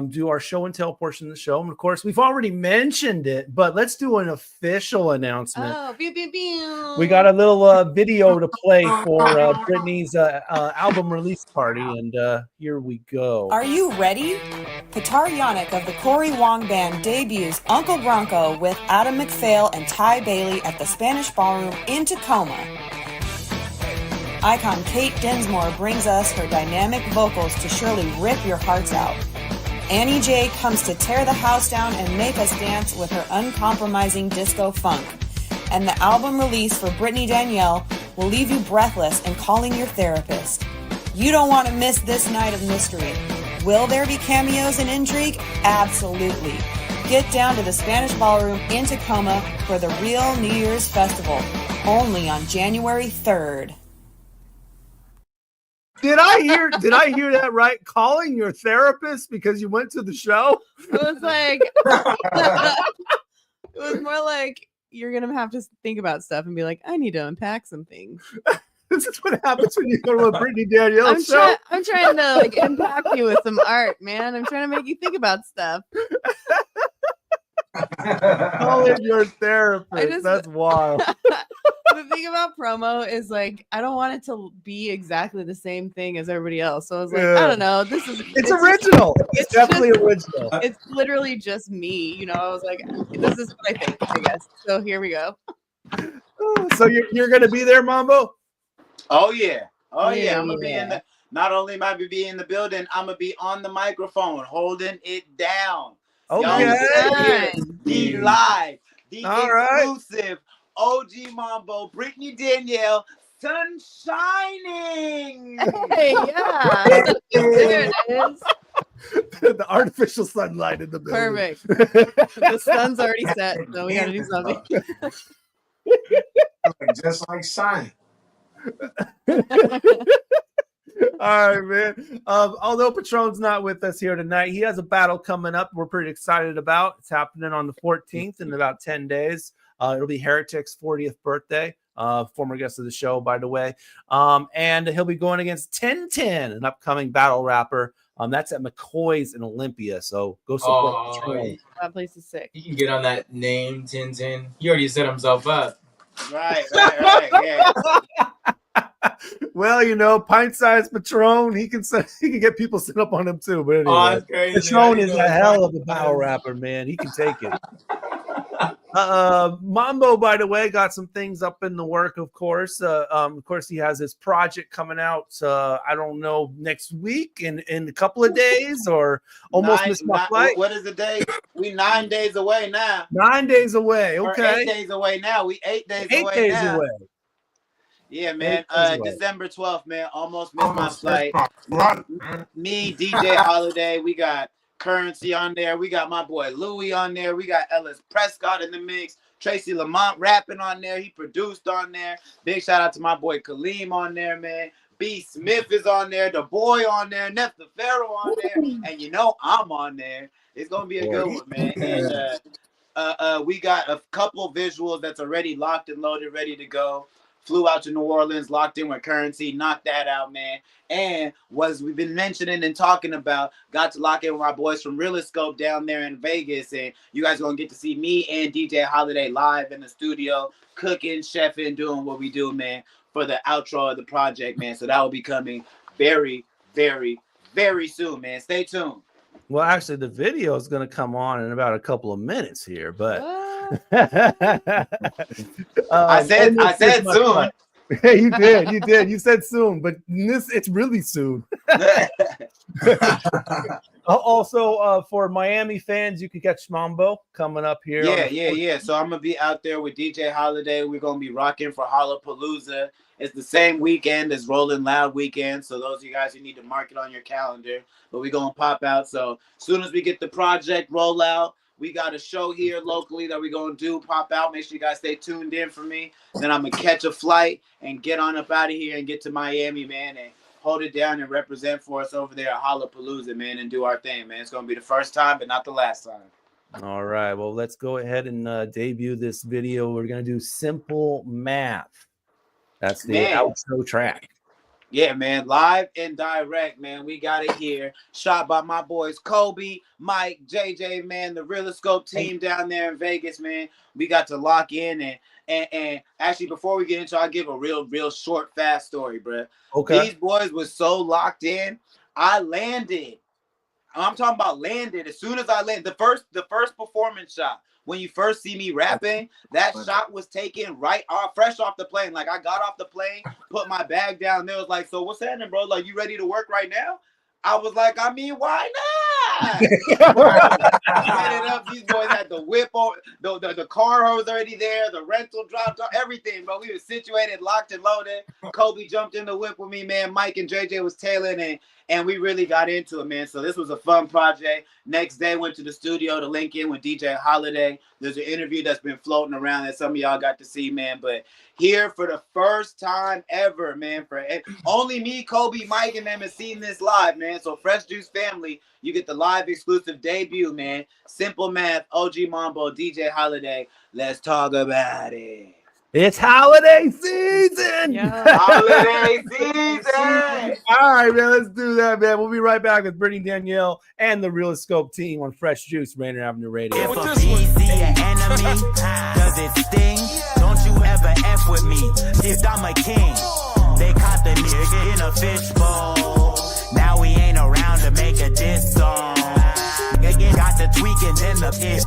Speaker 17: do our show and tell portion of the show. And of course, we've already mentioned it, but let's do an official announcement.
Speaker 15: Oh, pew, pew, pew.
Speaker 17: We got a little video to play for Brittany's album release party, and here we go.
Speaker 1: Are you ready? Qatar Yannick of the Cory Wong Band debuts Uncle Bronco with Adam McPhail and Ty Bailey at the Spanish Ballroom in Tacoma. Icon Kate Dinsmore brings us her dynamic vocals to surely rip your hearts out. Annie J comes to tear the house down and make us dance with her uncompromising disco funk. And the album release for Brittany Danielle will leave you breathless and calling your therapist. You don't want to miss this night of mystery. Will there be cameos and intrigue? Absolutely. Get down to the Spanish Ballroom in Tacoma for the Real New Year's Festival, only on January 3rd.
Speaker 17: Did I hear that right? Calling your therapist because you went to the show?
Speaker 15: It was like it was more like you're gonna have to think about stuff and be like, I need to unpack some things.
Speaker 17: This is what happens when you go to a Brittany Danielle show.
Speaker 15: I'm trying to like impact you with some art, man. I'm trying to make you think about stuff.
Speaker 17: Calling your therapist. That's wild.
Speaker 15: The thing about promo is like I don't want it to be exactly the same thing as everybody else. So I was like, I don't know. It's
Speaker 17: original. It's definitely original.
Speaker 15: It's literally just me. You know, I was like, this is what I think, I guess. So here we go.
Speaker 17: So you're gonna be there, Mambo?
Speaker 12: Oh yeah. I'm gonna be in the. Not only am I be in the building, I'm gonna be on the microphone holding it down.
Speaker 17: Okay.
Speaker 12: The live, the
Speaker 17: All
Speaker 12: exclusive OG Mambo, Brittany Danielle, sun shining.
Speaker 15: Hey, yeah. There it is.
Speaker 17: The artificial sunlight in the building.
Speaker 15: Perfect. The sun's already set, so we gotta do something.
Speaker 16: Just like sign.
Speaker 17: All right, man. Although Patron's not with us here tonight, he has a battle coming up we're pretty excited about. It's happening on the 14th in about 10 days. It'll be Heretic's 40th birthday. Former guest of the show, by the way. And he'll be going against 1010, an upcoming battle rapper. That's at McCoy's in Olympia. So go support Patron.
Speaker 15: That place is sick.
Speaker 18: You can get on that name, 1010. He already set himself up.
Speaker 12: Right. Yeah.
Speaker 17: Well, you know, Pint Size Patron, he can get people set up on him too. But anyway,
Speaker 18: that's crazy.
Speaker 17: Patron is a hell of a battle rapper, man. He can take it. Mambo, by the way, got some things up in the work, of course. Of course, he has his project coming out, I don't know, next week, in a couple of days, or almost missed my flight.
Speaker 12: What is the date? We 9 days away now.
Speaker 17: 9 days away, okay.
Speaker 12: Or 8 days away now. We 8 days away
Speaker 17: 8 days
Speaker 12: now.
Speaker 17: away.
Speaker 12: Yeah, man. December 12th, man. Almost missed my flight. Me, DJ Holiday. We got Currency on there. We got my boy Louie on there. We got Ellis Prescott in the mix. Tracy Lamont rapping on there. He produced on there. Big shout out to my boy Kaleem on there, man. B. Smith is on there. The boy on there. Nef the Pharaoh on there. And you know I'm on there. It's gonna be a good one, man. And we got a couple visuals that's already locked and loaded, ready to go flew out to New Orleans, locked in with Currency, knocked that out, man. And was we've been mentioning and talking about, got to lock in with my boys from ReelistScope down there in Vegas. And you guys are going to get to see me and DJ Holiday live in the studio, cooking, chefing, doing what we do, man, for the outro of the project, man. So that will be coming very, very, very soon, man. Stay tuned.
Speaker 17: Well, actually, the video is going to come on in about a couple of minutes here, but
Speaker 12: I said soon.
Speaker 17: Yeah, you did. You said soon, but it's really soon. Also, for Miami fans, you can catch Mambo coming up here.
Speaker 12: Yeah. So I'm gonna be out there with DJ Holiday. We're gonna be rocking for Hollapalooza. It's the same weekend as Rolling Loud weekend. So those of you guys who need to mark it on your calendar, but we're gonna pop out. So as soon as we get the project roll out, we got a show here locally that we're going to do, pop out. Make sure you guys stay tuned in for me. Then I'm going to catch a flight and get on up out of here and get to Miami, man, and hold it down and represent for us over there at Hollapalooza, man, and do our thing, man. It's going to be the first time, but not the last time.
Speaker 17: All right. Well, let's go ahead and debut this video. We're going to do Simple Math. That's the outro track.
Speaker 12: Yeah, man, live and direct, man. We got it here. Shot by my boys Kobe, Mike, JJ, man, the ReelistScope team down there in Vegas, man. We got to lock in and actually before we get into it, I'll give a real short, fast story, bro.
Speaker 17: Okay.
Speaker 12: These boys was so locked in. I landed. I'm talking about landed. As soon as I landed, the first performance shot. When you first see me rapping, that shot was taken right off, fresh off the plane. Like, I got off the plane, put my bag down there, was like, so what's happening, bro? Like, you ready to work right now? I was like, I mean, why not? Set it up. These boys had the whip on, the car was already there, the rental dropped off, everything, bro. We were situated, locked and loaded. Kobe jumped in the whip with me, man. Mike and JJ was tailing, and we really got into it, man. So this was a fun project. Next day, went to the studio to link in with DJ Holiday. There's an interview that's been floating around that some of y'all got to see, man. But here for the first time ever, man, for only me, Kobe, Mike, and them has seen this live, man. So Fresh Juice family, you get the live exclusive debut, man. Simple Math, OG Mambo, DJ Holiday. Let's talk about it.
Speaker 17: It's holiday season.
Speaker 12: Holiday season.
Speaker 17: All right, man. Let's do that, man. We'll be right back with Brittany Danielle and the ReelistScope team on Fresh Juice, Rainier Avenue Radio.
Speaker 4: If a BC an enemy, does it sting? Don't you ever F with me, if I'm a king. They caught the nigga in a fishbowl. Now we ain't around to make a diss song. Got the tweaking in the pit.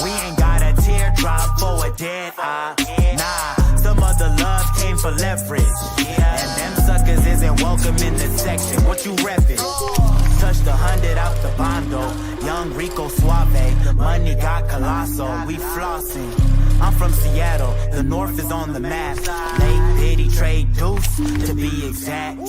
Speaker 4: We ain't got a teardrop for a dead eye. Nah, some of the love came for leverage. And them suckers isn't welcome in this section. What you reppin'? Touched 100 out the bondo. Young Rico Suave. Money got colossal. We flossing. I'm from Seattle. The North is on the map. Late Diddy trade deuce, to be exact.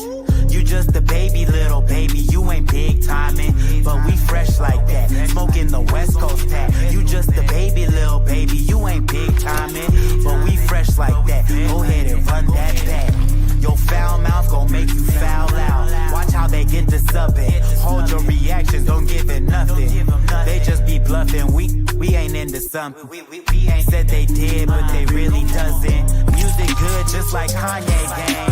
Speaker 4: You just a baby, little baby. You ain't big timing, but we fresh like that. Smoking the West Coast pack. You just a baby, little baby. You ain't big timing, but we fresh like that. Go ahead and run that back. Your foul mouth gon' make you foul out. Watch how they get to subbing. Hold your reactions, don't give it nothing. They just be bluffing. We ain't into something. We ain't said they did, but they really doesn't. Music good, just like Kanye gang.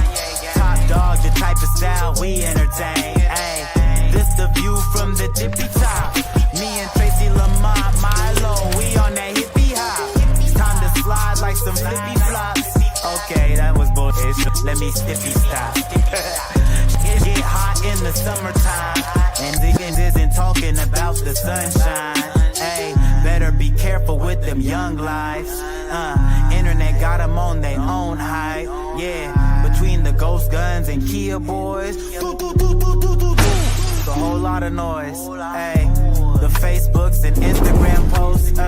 Speaker 4: Top dog, the type of style we entertain. Ay, this the view from the tippy top. Me and Tracy Lamont, Milo, we on that hippie hop. It's time to slide like some flippy flops. Okay, that was bullshit. Let me stiffy stop. It get hot in the summertime, and Dickens isn't talking about the sunshine. Hey, better be careful with them young lives. Internet got them on their own hype. Yeah, between the ghost guns and Kia boys, it's a whole lot of noise. Hey, the Facebooks and Instagram posts.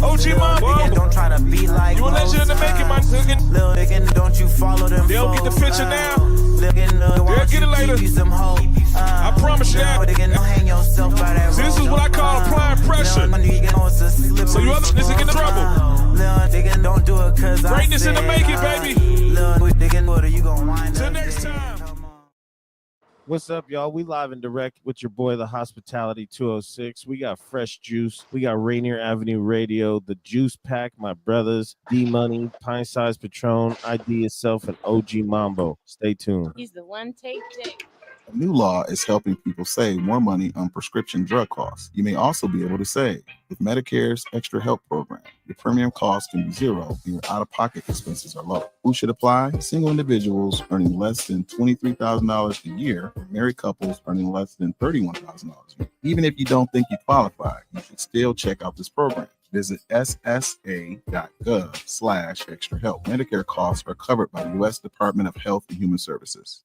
Speaker 8: OG Mambo,
Speaker 4: don't try to be like
Speaker 8: you a legend in the making, my nigga.
Speaker 4: Lil' nigga, don't you follow them?
Speaker 8: They'll get the picture now.
Speaker 4: They'll
Speaker 8: get it later. I promise you that. See, this is what I call applying pressure. So you other niggas get in trouble. Greatness in the making, baby. Till next time.
Speaker 19: What's up, y'all? We live and direct with your boy, the Hospitality 206. We got Fresh Juice. We got Rainier Avenue Radio, the Juice Pack, my brothers, D-Money, Pint Size Patron, IDYourself, and OG Mambo. Stay tuned.
Speaker 10: He's the one take J.
Speaker 20: A new law is helping people save more money on prescription drug costs. You may also be able to save. With Medicare's Extra Help program, your premium cost can be zero and your out-of-pocket expenses are low. Who should apply? Single individuals earning less than $23,000 a year, or married couples earning less than $31,000 a year. Even if you don't think you qualify, you should still check out this program. Visit ssa.gov/extra help. Medicare costs are covered by the U.S. Department of Health and Human Services.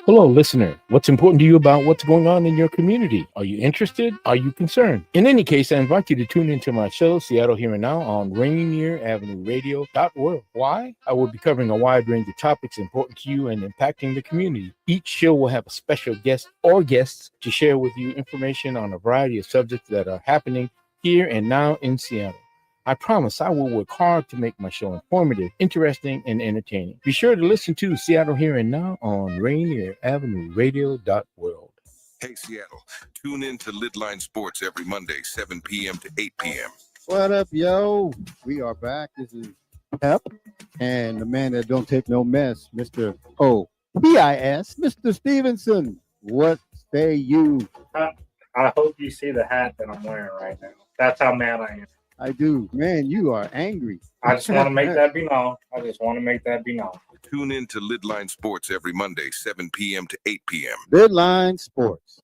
Speaker 21: Hello, listener. What's important to you about what's going on in your community? Are you interested? Are you concerned? In any case, I invite you to tune into my show, Seattle Here and Now, on Rainier Avenue Radio.world. Why? I will be covering a wide range of topics important to you and impacting the community. Each show will have a special guest or guests to share with you information on a variety of subjects that are happening here and now in Seattle. I promise I will work hard to make my show informative, interesting, and entertaining. Be sure to listen to Seattle Here and Now on Rainier Avenue Radio.world.
Speaker 3: Hey, Seattle, tune in to Lidline Sports every Monday, 7 p.m. to 8 p.m.
Speaker 22: What up, yo? We are back. This is Pep, and the man that don't take no mess, Mr. O.B.I.S., Mr. Stevenson. What say you?
Speaker 23: I hope you see the hat that I'm wearing right now. That's how mad I am.
Speaker 22: I do. Man, you are angry.
Speaker 23: I just want to make that be known.
Speaker 3: Tune in to Lidline Sports every Monday, 7 p.m. to 8 p.m.
Speaker 22: Lidline Sports.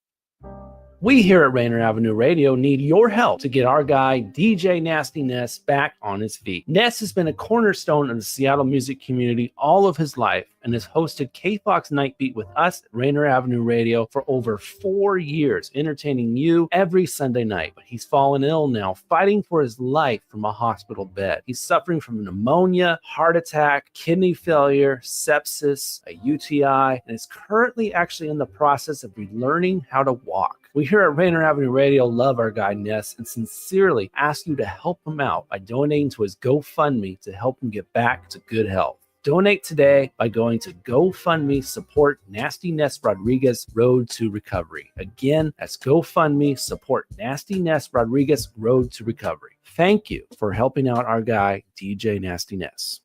Speaker 17: We here at Rainier Avenue Radio need your help to get our guy, DJ Nasty Ness, back on his feet. Ness has been a cornerstone of the Seattle music community all of his life and has hosted K-Fox Night Beat with us at Rainier Avenue Radio for over 4 years, entertaining you every Sunday night. But he's fallen ill now, fighting for his life from a hospital bed. He's suffering from pneumonia, heart attack, kidney failure, sepsis, a UTI, and is currently actually in the process of relearning how to walk. We here at Rainier Avenue Radio love our guy Ness and sincerely ask you to help him out by donating to his GoFundMe to help him get back to good health. Donate today by going to GoFundMe support Nasty Ness Rodriguez Road to Recovery. Again, that's GoFundMe support Nasty Ness Rodriguez Road to Recovery. Thank you for helping out our guy, DJ Nasty Ness.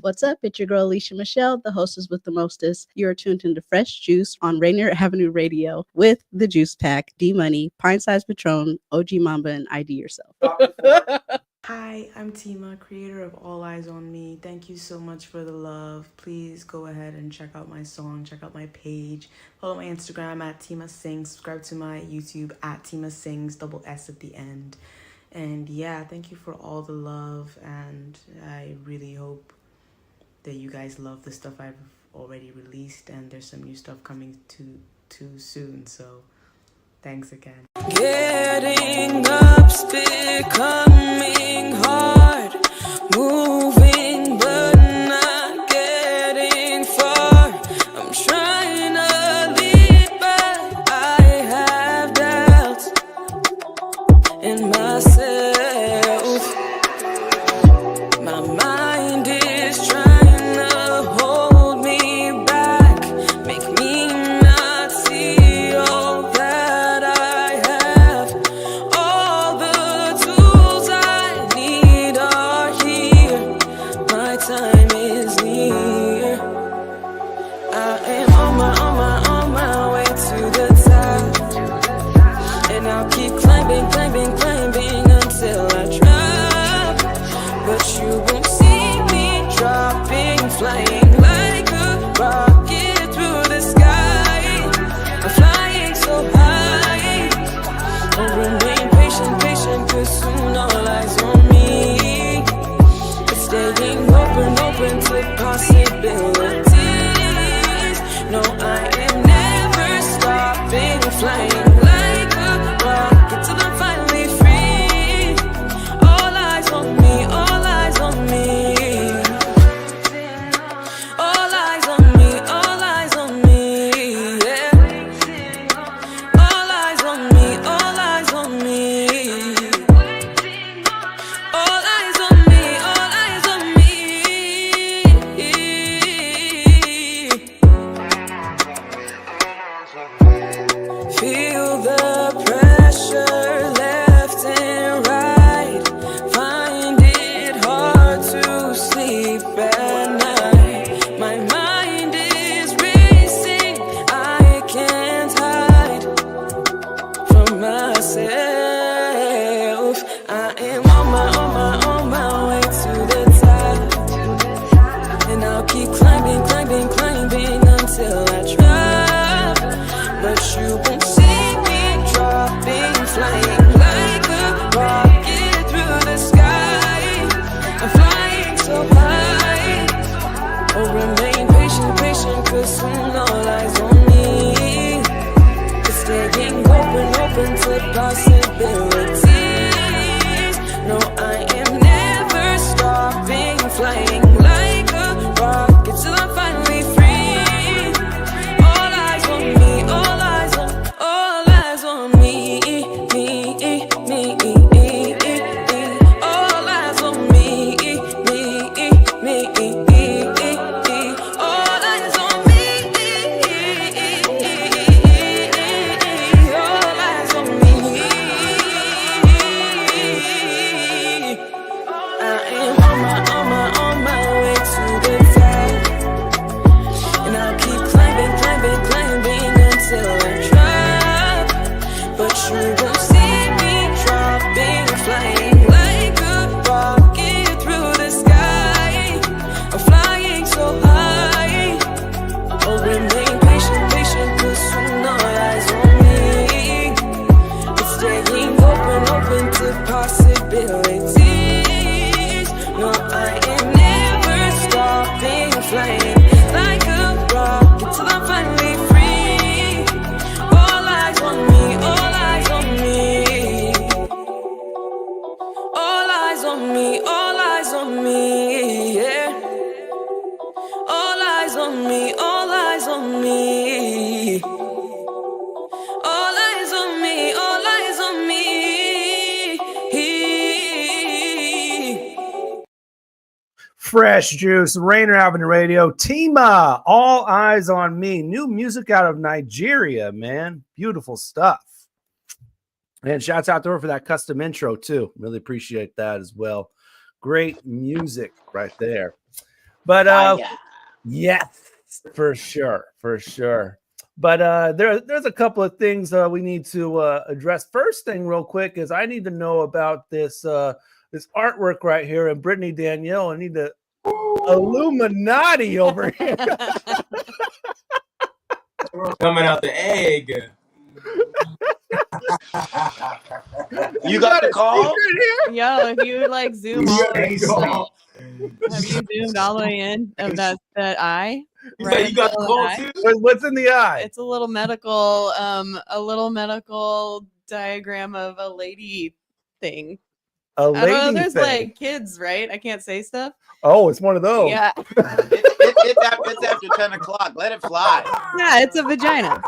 Speaker 26: What's up? It's your girl, Alicia Michelle, the hostess with the mostest. You're tuned into Fresh Juice on Rainier Avenue Radio with the Juice Pack, D-Money, Pint Size Patron, OG Mambo, and IDYourself.
Speaker 27: Hi, I'm Tima, creator of All Eyes on Me. Thank you so much for the love. Please go ahead and check out my song, check out my page, follow my Instagram at Tima Sings, subscribe to my YouTube at Tima Sings, double S at the end. And yeah, thank you for all the love, and I really hope that you guys love the stuff I've already released, and there's some new stuff coming too soon, so thanks again.
Speaker 7: Getting up's becoming hard, moving but not getting far. I'm trying to lead, but I have doubts in myself. My mind is trying to hold me back, make me not see all that I have, all the tools I myself. I am on my way to the top. And I'll keep climbing until I drop. But you won't see me dropping, flying like a rocket through the sky. I'm flying so high. Oh, remain patient, cause soon all eyes on me. It's staying open to possibilities. No, I am never stopping, flying like a rocket till I'm finally free. All eyes on me, all eyes on me, me. All eyes on me, me. All eyes on me, all eyes on me. I am on my way to the top. And I'll keep climbing until I drop. But you won't see me dropping, flying like a rocket through the sky. I'm flying so high. Oh, remain patient, cause soon all eyes on me. It's staying open to possibilities. No, I am never stopping, flying like a rocket till I'm finally free. All eyes on me, all eyes on me. All eyes on me, all eyes on me, yeah. All eyes on me, all eyes on me. All eyes on me, all eyes on me.
Speaker 17: Fresh Juice, Rainier Avenue Radio, Tima, All Eyes on Me. New music out of Nigeria, man. Beautiful stuff. And shouts out to her for that custom intro, too. Really appreciate that as well. Great music right there. But yes, for sure. But there's a couple of things we need to address. First thing real quick is I need to know about this this artwork right here. And Brittany Danielle, I need the Illuminati over here.
Speaker 18: Coming out the egg.
Speaker 12: You got the call?
Speaker 15: Yo, if you like zoom all the way, have you zoomed all the way in of that eye?
Speaker 18: You got the call too?
Speaker 17: What's in the eye?
Speaker 15: It's a little medical diagram of a lady thing.
Speaker 17: A lady
Speaker 15: I don't know, there's
Speaker 17: thing.
Speaker 15: like kids, right? I can't say stuff.
Speaker 17: Oh, it's one of those.
Speaker 15: Yeah.
Speaker 12: It's after 10 o'clock. Let it fly.
Speaker 15: Yeah, it's a vagina.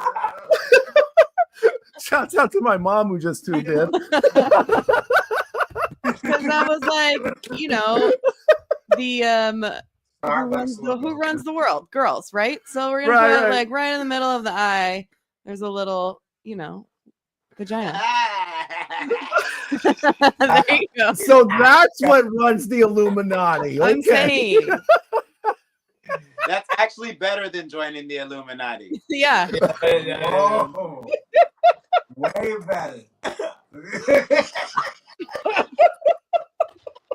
Speaker 17: Shouts out to my mom who just tuned in.
Speaker 15: Because I was like, you know, the who runs the world? Girls, right? So we're gonna put like right in the middle of the eye. There's a little, you know, vagina. There you go.
Speaker 17: So that's what runs the Illuminati. Okay.
Speaker 15: I'm saying.
Speaker 12: That's actually better than joining the Illuminati.
Speaker 15: Yeah.
Speaker 16: Oh, way better.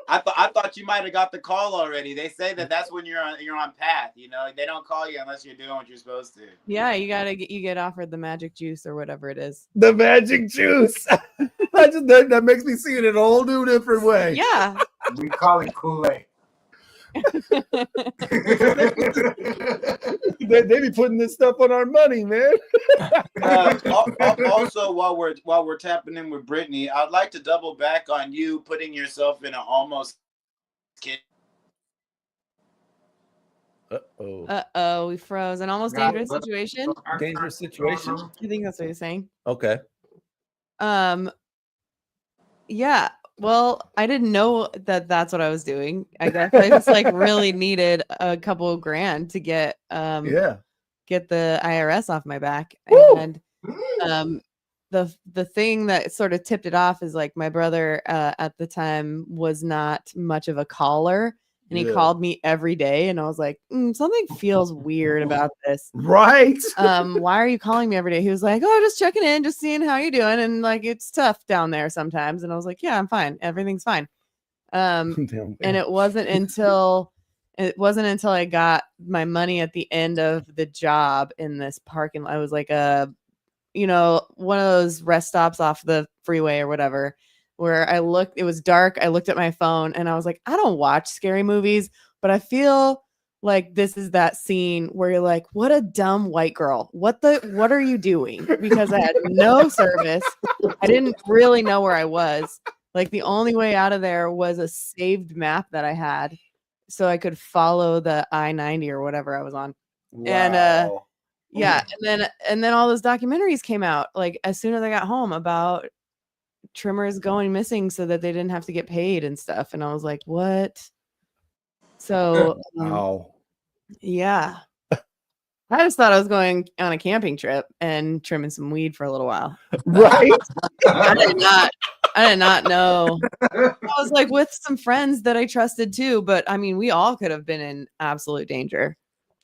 Speaker 12: I thought you might have got the call already. They say that's when you're on path. You know, they don't call you unless you're doing what you're supposed to.
Speaker 15: Yeah, you get offered the magic juice or whatever it is.
Speaker 17: The magic juice. that makes me see it in a whole new different way.
Speaker 15: Yeah.
Speaker 16: We call it Kool-Aid.
Speaker 17: they be putting this stuff on our money, man.
Speaker 12: Also, while we're tapping in with Brittany, I'd like to double back on you putting yourself in an almost kid.
Speaker 15: Uh-oh, we froze. An almost dangerous situation.
Speaker 17: Dangerous situation.
Speaker 15: I think that's what you're saying.
Speaker 17: Okay.
Speaker 15: Yeah. Well, I didn't know that that's what I was doing. I guess I just like really needed a couple of grand to get the IRS off my back.
Speaker 17: Woo!
Speaker 15: And the thing that sort of tipped it off is like my brother at the time was not much of a caller, And he called me every day, and I was like, something feels weird about this.
Speaker 17: Right.
Speaker 15: Why are you calling me every day? He was like, oh, just checking in, just seeing how you're doing. And like, it's tough down there sometimes. And I was like, yeah, I'm fine. Everything's fine. And it wasn't until I got my money at the end of the job in this parking lot. I was like one of those rest stops off the freeway or whatever, where it was dark. I looked at my phone and I was like, I don't watch scary movies, but I feel like this is that scene where you're like, what a dumb white girl. What are you doing? Because I had no service. I didn't really know where I was. Like the only way out of there was a saved map that I had so I could follow the I-90 or whatever I was on.
Speaker 17: Wow.
Speaker 15: And yeah, and then all those documentaries came out like as soon as I got home about trimmers going missing so that they didn't have to get paid and stuff. And I was like, what? So yeah. I just thought I was going on a camping trip and trimming some weed for a little while.
Speaker 17: Right.
Speaker 15: I did not know. I was like with some friends that I trusted too, but I mean, we all could have been in absolute danger.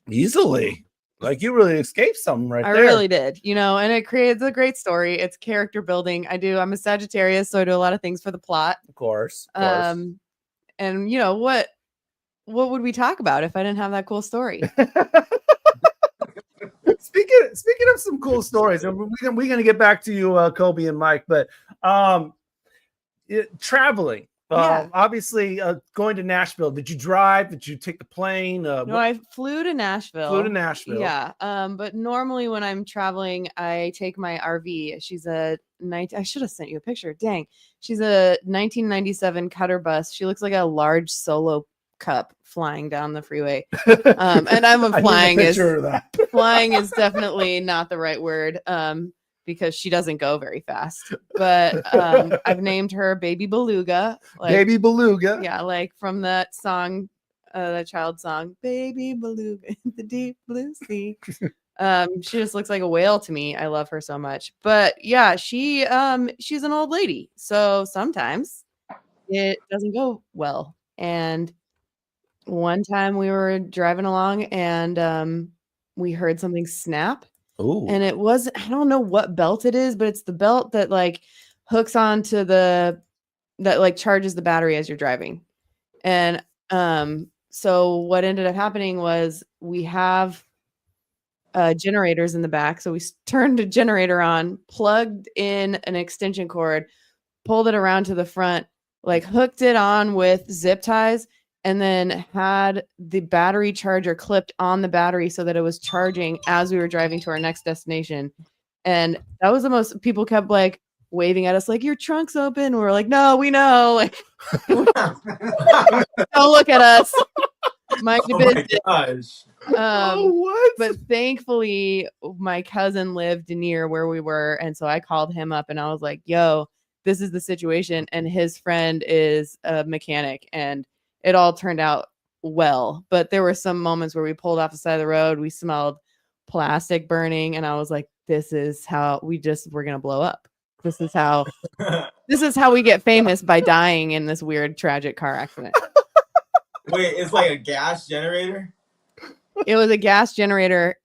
Speaker 17: Easily. Like you really escaped something right there.
Speaker 15: I really did, and it creates a great story. It's character building. I'm a Sagittarius, so I do a lot of things for the plot.
Speaker 17: Of course.
Speaker 15: And what would we talk about if I didn't have that cool story?
Speaker 17: Speaking of some cool stories, and we're gonna get back to you, Koby and Mike, but traveling. Obviously, going to Nashville. Did you drive? Did you take the plane?
Speaker 15: No, I flew to Nashville.
Speaker 17: Yeah.
Speaker 15: But normally when I'm traveling, I take my RV. She's I should have sent you a picture. Dang. She's a 1997 Cutter bus. She looks like a large solo cup flying down the freeway. And I'm flying is definitely not the right word. Because she doesn't go very fast. But I've named her Baby Beluga.
Speaker 17: Baby Beluga.
Speaker 15: Yeah, like from that song, that child song, Baby Beluga in the deep blue sea. She just looks like a whale to me. I love her so much. But yeah, she's an old lady. So sometimes it doesn't go well. And one time we were driving along and we heard something snap.
Speaker 17: Ooh.
Speaker 15: And it was, I don't know what belt it is, but it's the belt that like hooks onto that like charges the battery as you're driving. And so what ended up happening was we have generators in the back. So we turned a generator on, plugged in an extension cord, pulled it around to the front, like hooked it on with zip ties, and then had the battery charger clipped on the battery so that it was charging as we were driving to our next destination. And that was the most, people kept like waving at us like, your trunk's open. We're like, no, we know. Like, don't look at us. Mind your business.
Speaker 17: What?
Speaker 15: But thankfully my cousin lived near where we were. And so I called him up and I was like, yo, this is the situation. And his friend is a mechanic and it all turned out well, but there were some moments where we pulled off the side of the road. We smelled plastic burning, and I was like, "This is how we're going to blow up. This is how we get famous by dying in this weird, tragic car accident."
Speaker 18: Wait, it's like a gas generator?
Speaker 15: It was a gas generator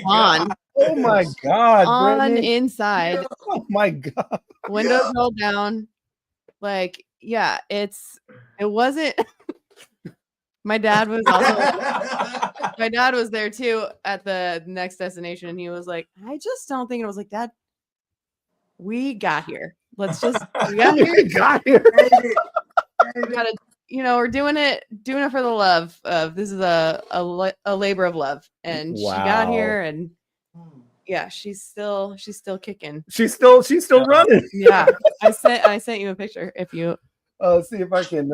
Speaker 15: on.
Speaker 17: Oh my God!
Speaker 15: On
Speaker 17: Brittany.
Speaker 15: inside.
Speaker 17: Oh my God!
Speaker 15: Windows rolled down. Like, yeah, it wasn't. My dad was there too at the next destination, and he was like, I just don't think it was like, Dad, we got here. We got here.
Speaker 17: We got here.
Speaker 15: We gotta, we're doing it for the love of, this is a labor of love. And she got here, and yeah, she's still kicking.
Speaker 17: She's still running.
Speaker 15: Yeah. I sent you a picture if you
Speaker 17: see if I can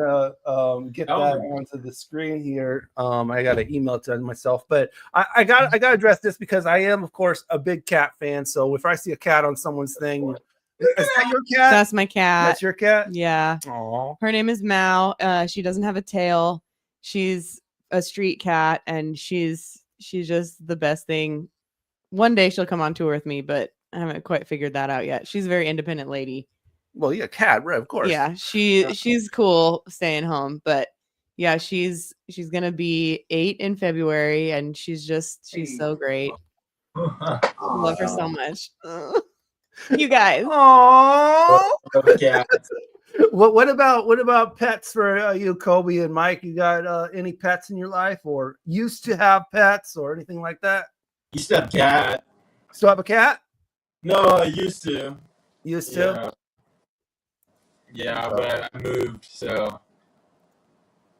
Speaker 17: get that onto the screen here. I got to email it to myself, but I got to address this because I am, of course, a big cat fan. So if I see a cat on someone's thing, is that your cat?
Speaker 15: That's my cat.
Speaker 17: That's your cat?
Speaker 15: Yeah.
Speaker 17: Aww.
Speaker 15: Her name is Mao. She doesn't have a tail. She's a street cat, and she's just the best thing. One day she'll come on tour with me, but I haven't quite figured that out yet. She's a very independent lady.
Speaker 17: Well, yeah, cat, right? Of course.
Speaker 15: Yeah, she's cool staying home, but yeah, she's gonna be 8 in February, and she's so great. Love her so much. You guys.
Speaker 17: Aww.
Speaker 18: Yeah.
Speaker 17: What about pets for you, Koby and Mike? You got any pets in your life, or used to have pets, or anything like that?
Speaker 18: Used to have a cat.
Speaker 17: Still have a cat?
Speaker 18: No, I used to.
Speaker 17: Used to?
Speaker 18: Yeah, but I moved, so.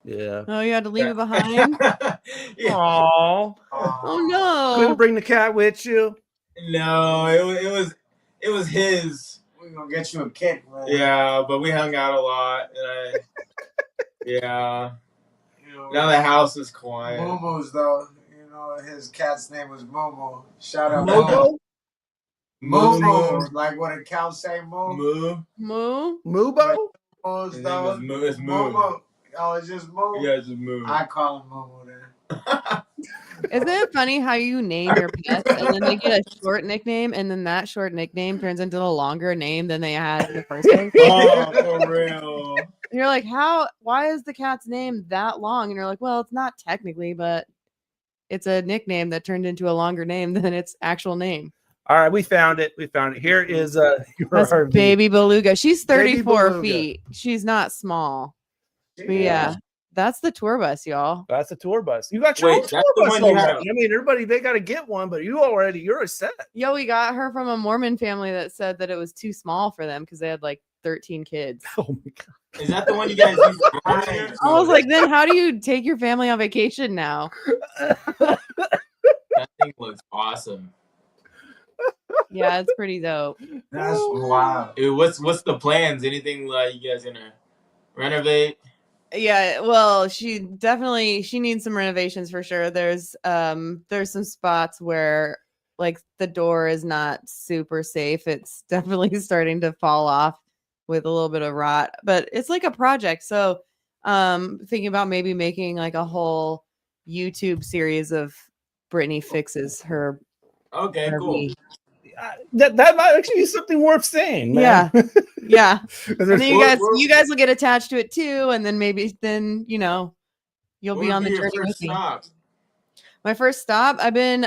Speaker 17: Yeah.
Speaker 15: Oh, you had to leave it behind?
Speaker 17: Aww.
Speaker 15: Oh no.
Speaker 17: Couldn't bring the cat with you?
Speaker 18: No, it was his.
Speaker 16: We're gonna get you a kid, man.
Speaker 18: Yeah, but we hung out a lot, and yeah. Now the house is quiet.
Speaker 16: Momo's though, his cat's name was Momo. Shout out
Speaker 17: Momo.
Speaker 16: Momo, like what a cow say, moo.
Speaker 15: Moo.
Speaker 17: Moobo.
Speaker 16: Momo's though.
Speaker 18: It's Moo.
Speaker 16: Momo. Oh, it's just Moo.
Speaker 18: Yeah, it's just Moo.
Speaker 16: I call him Momo then.
Speaker 15: Isn't it funny how you name your pets and then they get a short nickname, and then that short nickname turns into a longer name than they had in the first place?
Speaker 18: Oh, for real.
Speaker 15: And you're like, why is the cat's name that long? And you're like, well, it's not technically, but it's a nickname that turned into a longer name than its actual name.
Speaker 17: All right, we found it. Here is
Speaker 15: That's baby beluga. She's 34
Speaker 17: beluga.
Speaker 15: feet. She's not small. But yeah, that's the tour bus, y'all.
Speaker 17: That's the tour bus. You got your own tour bus already. I mean, everybody, they got to get one, but you're a set.
Speaker 15: Yo, we got her from a Mormon family that said that it was too small for them because they had like 13 kids.
Speaker 17: Oh my God.
Speaker 18: Is that the one you guys use?
Speaker 15: I was like, then how do you take your family on vacation now?
Speaker 18: That thing looks awesome.
Speaker 15: Yeah, it's pretty dope.
Speaker 16: That's wild.
Speaker 18: What's the plans? Anything like you guys gonna renovate?
Speaker 15: Yeah, well, she needs some renovations for sure. There's some spots where like the door is not super safe. It's definitely starting to fall off with a little bit of rot, but it's like a project. So thinking about maybe making like a whole YouTube series of Brittany fixes her.
Speaker 18: Okay, cool.
Speaker 17: That might actually be something worth saying, man.
Speaker 15: Yeah. And then you guys will get attached to it too, and then maybe you'll be on the journey with me. My first stop, I've been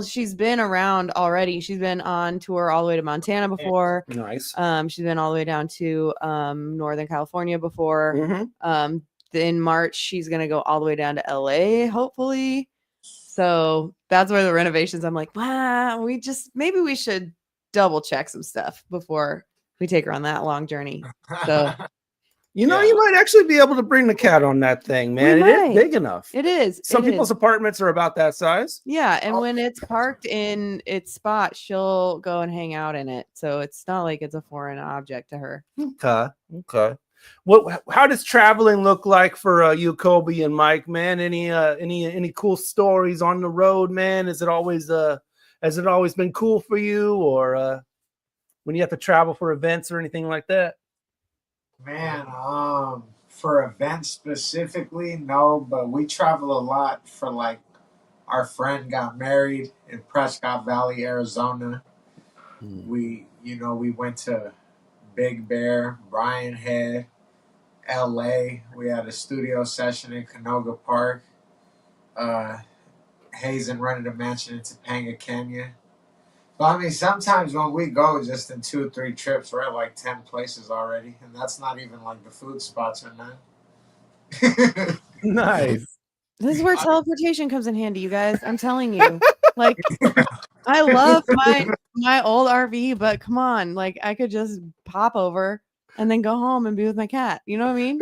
Speaker 15: she's been around already. She's been on tour all the way to Montana before.
Speaker 17: Nice.
Speaker 15: She's been all the way down to Northern California before.
Speaker 17: Mm-hmm.
Speaker 15: In March, she's gonna go all the way down to LA, hopefully. So that's where the renovations. I'm like, wow, maybe we should double check some stuff before we take her on that long journey. So
Speaker 17: you might actually be able to bring the cat on that thing, man. It is big enough.
Speaker 15: It is.
Speaker 17: Some people's apartments are about that size.
Speaker 15: Yeah, and when it's parked in its spot, she'll go and hang out in it. So it's not like it's a foreign object to her.
Speaker 17: Okay. How does traveling look like for you, Koby and Mike, man? Any cool stories on the road, man? Has it always been cool for you, or when you have to travel for events or anything like that?
Speaker 16: Man, for events specifically, no, but we travel a lot for like our friend got married in Prescott Valley, Arizona. We went to Big Bear, Bryan Head, LA. We had a studio session in Canoga Park. Hazen rented a mansion in Topanga, Kenya. But I mean, sometimes when we go just in 2 or 3 trips, we're at like 10 places already. And that's not even like the food spots or none.
Speaker 17: Nice.
Speaker 15: This is where teleportation comes in handy, you guys. I'm telling you. Like, I love my old RV, but come on, like I could just pop over and then go home and be with my cat. You know what I mean?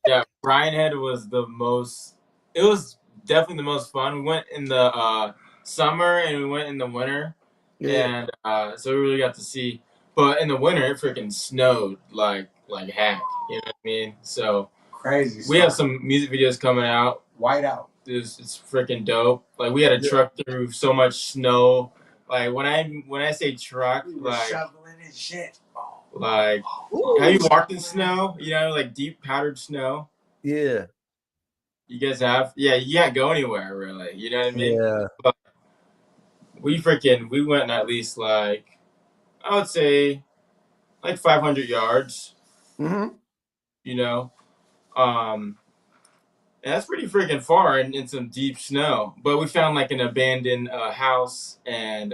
Speaker 18: Yeah, Bryan Head was it was definitely the most fun. We went in the summer and we went in the winter.
Speaker 17: Yeah.
Speaker 18: And so we really got to see. But in the winter, it freaking snowed like heck. You know what I mean? So
Speaker 16: crazy.
Speaker 18: We have some music videos coming out.
Speaker 16: Whiteout.
Speaker 18: It's freaking dope. Like we had a truck through so much snow. Like when I say truck, like
Speaker 16: shoveling and shit.
Speaker 18: Like have you walked in snow? You know, like deep powdered snow.
Speaker 17: Yeah.
Speaker 18: You guys have? Yeah, you can't go anywhere really. You know what I mean?
Speaker 17: Yeah.
Speaker 18: But we went at least like I would say like 500 yards.
Speaker 17: Mm-hmm.
Speaker 18: You know, And that's pretty freaking far in some deep snow. But we found like an abandoned house, and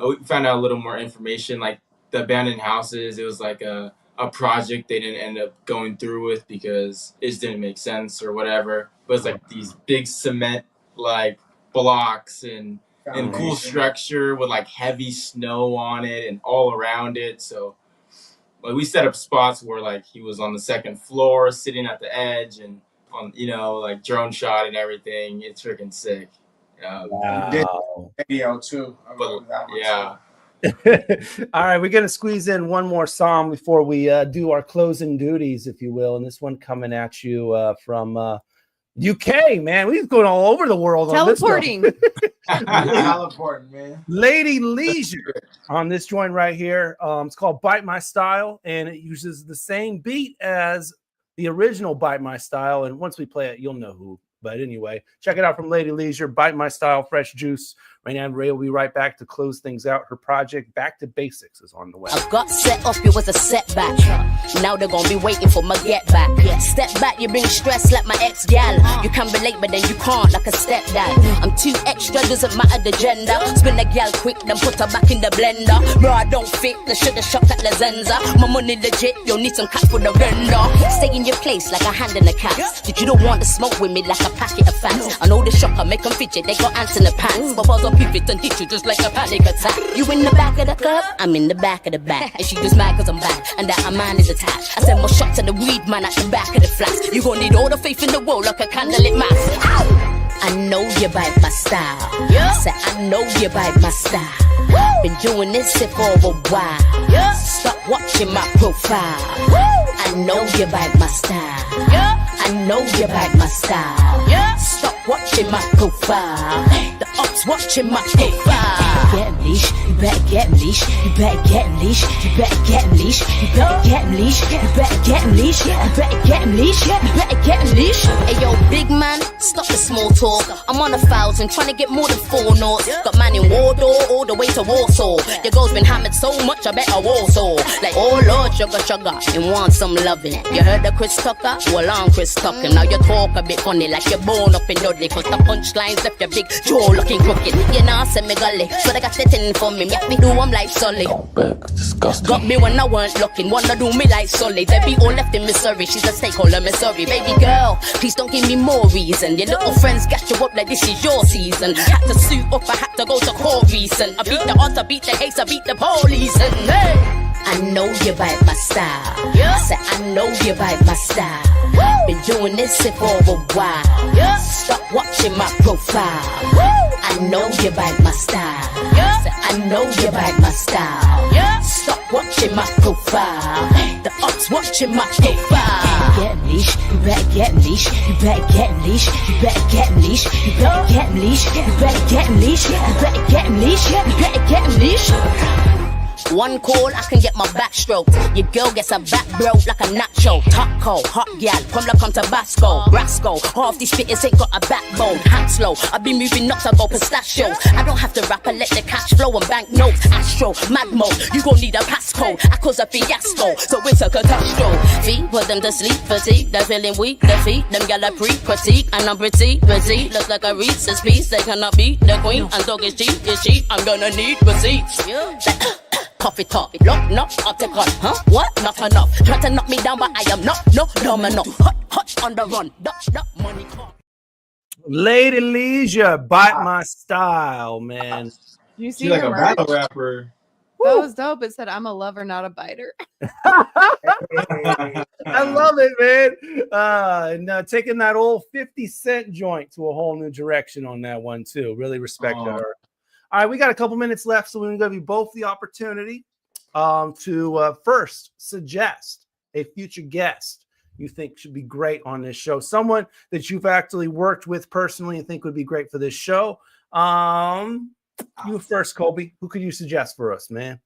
Speaker 18: we found out a little more information. Like the abandoned houses, it was like a project they didn't end up going through with because it just didn't make sense or whatever. But it's like these big cement like blocks and cool structure with like heavy snow on it and all around it. So like we set up spots where like he was on the second floor sitting at the edge and on, you know, like drone shot and everything. It's freaking sick.
Speaker 16: Wow. Video too.
Speaker 18: Yeah.
Speaker 17: All right, we're gonna squeeze in one more song before we do our closing duties, if you will. And this one coming at you from UK, man. We've going all over the world.
Speaker 15: Teleporting.
Speaker 16: Teleporting, man.
Speaker 17: Lady Leisure on this joint right here. It's called Bite My Style, and it uses the same beat as the original Bite My Style. And once we play it, you'll know who. But anyway, check it out from Lady Leisure, Bite My Style, Fresh Juice. Rainier Avenue Radio will be right back to close things out. Her project, Back to Basics, is on the way.
Speaker 2: I got set up, it was a setback. Now they're gonna be waiting for my get back. Step back, you bring stress like my ex-gal. You can relate, but then you can't like a stepdad. I'm too extra, doesn't matter the gender. Spin a gal quick, then put her back in the blender. Bro, I don't fit, they should've shot at Lazenza. My money legit, you'll need some cash for the vendor. Stay in your place like a hand in a cat. Did you don't want to smoke with me like a packet of fans? I know the shocker, make them fidget, they got ants in the pants. But I'll pivot and hit you just like a panic attack. You in the back of the club, I'm in the back of the back. And she just mad cause I'm back, and that her man is attached. I send more shots to the weed man at the back of the flats. You gon' need all the faith in the world like a candlelit mass. Ow! I know you bite my style. Say I know you bite my style. Been doing this shit for a while. Stop watching my profile. I know you bite my style. I know you bite my style. Stop watching my profile. The ops watching my profile. Get leash, you better get leash. You better get leash. You better get leash. You better get leash. You better get leash. You better get leash. You better get leash. Hey yo, big man, stop the small talk. I'm on 1,000, trying to get more than 4 knots. Got man in Wardour all the way to Warsaw. Your girl's been hammered so much, I bet I Warsaw. Like, oh Lord, sugar, and want some loving. You heard of Chris Tucker? Well, I'm Chris Tucker. Now you talk a bit funny, like you're born up in Dudley. Cause the punchlines left your big jaw looking crooked. You know, send me gully, so they got setting for me. Make me do I'm like Sully. Disgusting. Got me when I weren't looking, wanna do me like Sully. They be all left in Missouri, she's a stakeholder, Missouri. Baby girl, please don't give me more reason. Your little friends got you up like this is your season. Had to suit up, I had to go to court reason. I beat the odds, I beat the hates, I beat the police. And hey, I know you bite my style. I said I know you bite my style. Been doing this shit for a while. Stop watching my profile. I know you bite my style. I know you bite my style. Stop watching my profile. The ops watching my profile. Get leash, you better get leash. You better get leash. You better get leash. You better get leash. You better get leash. You better get leash. You better get leash. One call, I can get my back stroked. Your girl gets her back broke like a nacho. Taco, hot gal, come like I'm Tabasco. Rascal, half these fitters ain't got a backbone. Hand slow, I be moving nuts, I go pistachios. I don't have to rap, I let the cash flow and bank notes. Astro, mad mode, you gon' need a passcode. I cause a fiasco, so it's a catastrophe. Put them to sleep, fatigue, they're feeling weak. Their feet, them gal are pre-critique. And I'm pretty, look like a Reese's piece. They cannot beat the queen, and dog is cheap, I'm gonna need receipts. Coffee top, lock, I'll take on, huh? What? Not enough. Try to knock me down, but I am not, no, domino. Hot on the run, duck, money.
Speaker 17: Lady Leisure, Bite My Style, man.
Speaker 15: You see
Speaker 18: She's like
Speaker 15: her
Speaker 18: a
Speaker 15: merch?
Speaker 18: battle rapper.
Speaker 15: That was dope. It said, I'm a lover, not a biter.
Speaker 17: I love it, man. And taking that old 50 Cent joint to a whole new direction on that one, too. Really respect her. All right, we got a couple minutes left, so we're going to give you both the opportunity to first suggest a future guest you think should be great on this show. Someone that you've actually worked with personally and think would be great for this show. You first, Koby. Who could you suggest for us, man?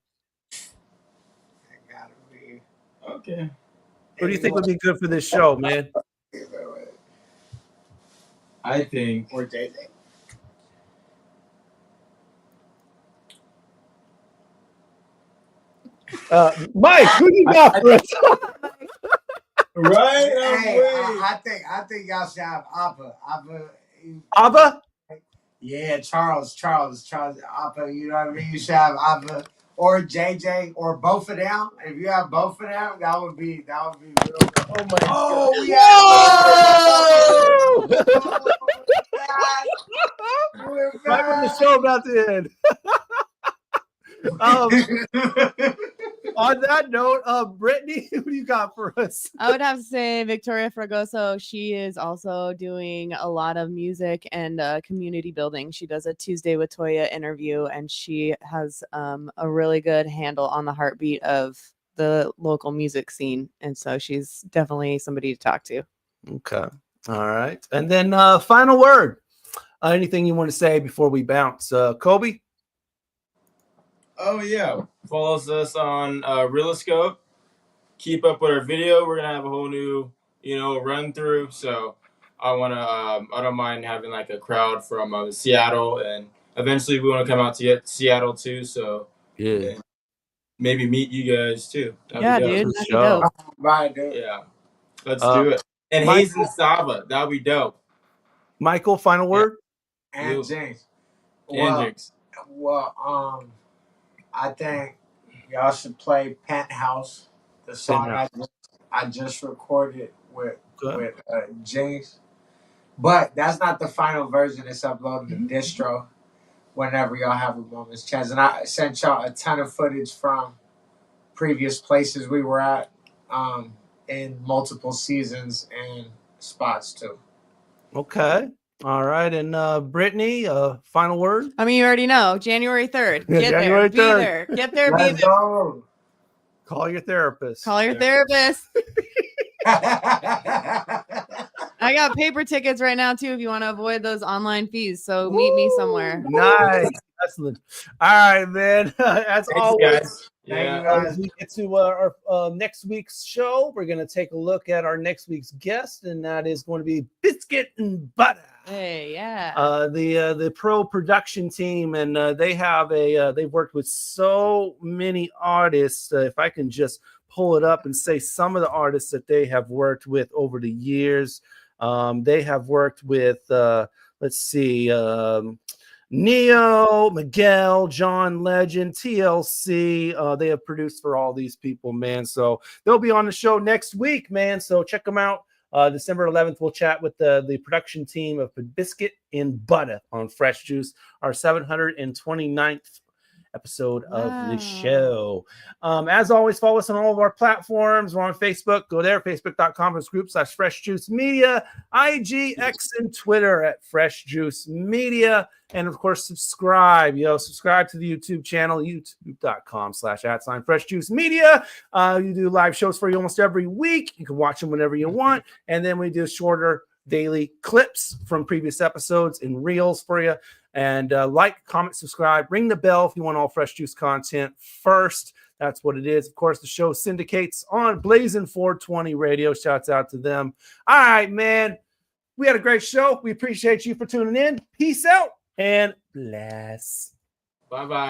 Speaker 18: Okay.
Speaker 17: Who do you think would be good for this show, man?
Speaker 18: I think.
Speaker 16: Or dating.
Speaker 17: Mike, who do you got for us?
Speaker 18: Right?
Speaker 16: I think y'all should have Appa.
Speaker 17: Abba?
Speaker 16: Yeah, Charles, Appa. You know what I mean? You should have Appa or JJ or both of them. If you have both of them, that would be real good.
Speaker 17: Oh my God! Right when the show about to end. On that note, Brittany, who do you got for us?
Speaker 15: I would have to say Victoria Fragoso. She is also doing a lot of music and community building. She does a Tuesday with Toya interview, and she has a really good handle on the heartbeat of the local music scene. And so she's definitely somebody to talk to.
Speaker 17: Okay. All right. And then final word. Anything you want to say before we bounce? Kobe?
Speaker 18: Oh, yeah. Follow us on ReelistScope. Keep up with our video. We're going to have a whole new, run through. So I don't mind having like a crowd from Seattle. And eventually we want to come out to get Seattle too. So
Speaker 17: yeah.
Speaker 18: Maybe meet you guys too.
Speaker 15: That'd be dope. That'd be dope.
Speaker 16: Right, dude.
Speaker 18: Yeah. Let's do it. And Hayes and Sava. That'd be dope.
Speaker 17: Michael, final word?
Speaker 16: And James.
Speaker 18: Well,
Speaker 16: I think y'all should play Penthouse, the song I just recorded with James. But that's not the final version. It's uploaded to distro whenever y'all have a moment's chance. And I sent y'all a ton of footage from previous places we were at in multiple seasons and spots too.
Speaker 17: Okay. All right. And Brittany, final word?
Speaker 15: I mean, you already know. January 3rd. Get
Speaker 17: January 3rd.
Speaker 15: Be there. Get there. Be there.
Speaker 17: Call your therapist.
Speaker 15: Call your therapist. I got paper tickets right now too if you want to avoid those online fees. So meet me somewhere.
Speaker 17: Nice. Excellent. All right, man. As always,
Speaker 18: guys. Yeah.
Speaker 17: As we get to our next week's show, we're going to take a look at our next week's guest, and that is going to be Biscuit and Butter.
Speaker 15: Hey, yeah.
Speaker 17: The pro production team, and they have they've worked with so many artists. If I can just pull it up and say some of the artists that they have worked with over the years. They have worked with let's see, Neo, Miguel, John Legend, TLC. They have produced for all these people, man. So they'll be on the show next week, man. So check them out. December 11th, we'll chat with the production team of Biscuit and Butter on Fresh Juice, our 729th episode of the show. As always, follow us on all of our platforms. We're on Facebook. Go there, facebook.com/freshjuicemedia, IG, X, and Twitter at Fresh Juice Media. And of course, subscribe. Subscribe to the YouTube channel, youtube.com/@FreshJuiceMedia. You do live shows for you almost every week. You can watch them whenever you want. And then we do shorter daily clips from previous episodes in reels for you. And like, comment, subscribe, ring the bell if you want all Fresh Juice content first. That's what it is. Of course, the show syndicates on Blazing 420 Radio. Shouts out to them. All right, man. We had a great show. We appreciate you for tuning in. Peace out and bless.
Speaker 18: Bye-bye.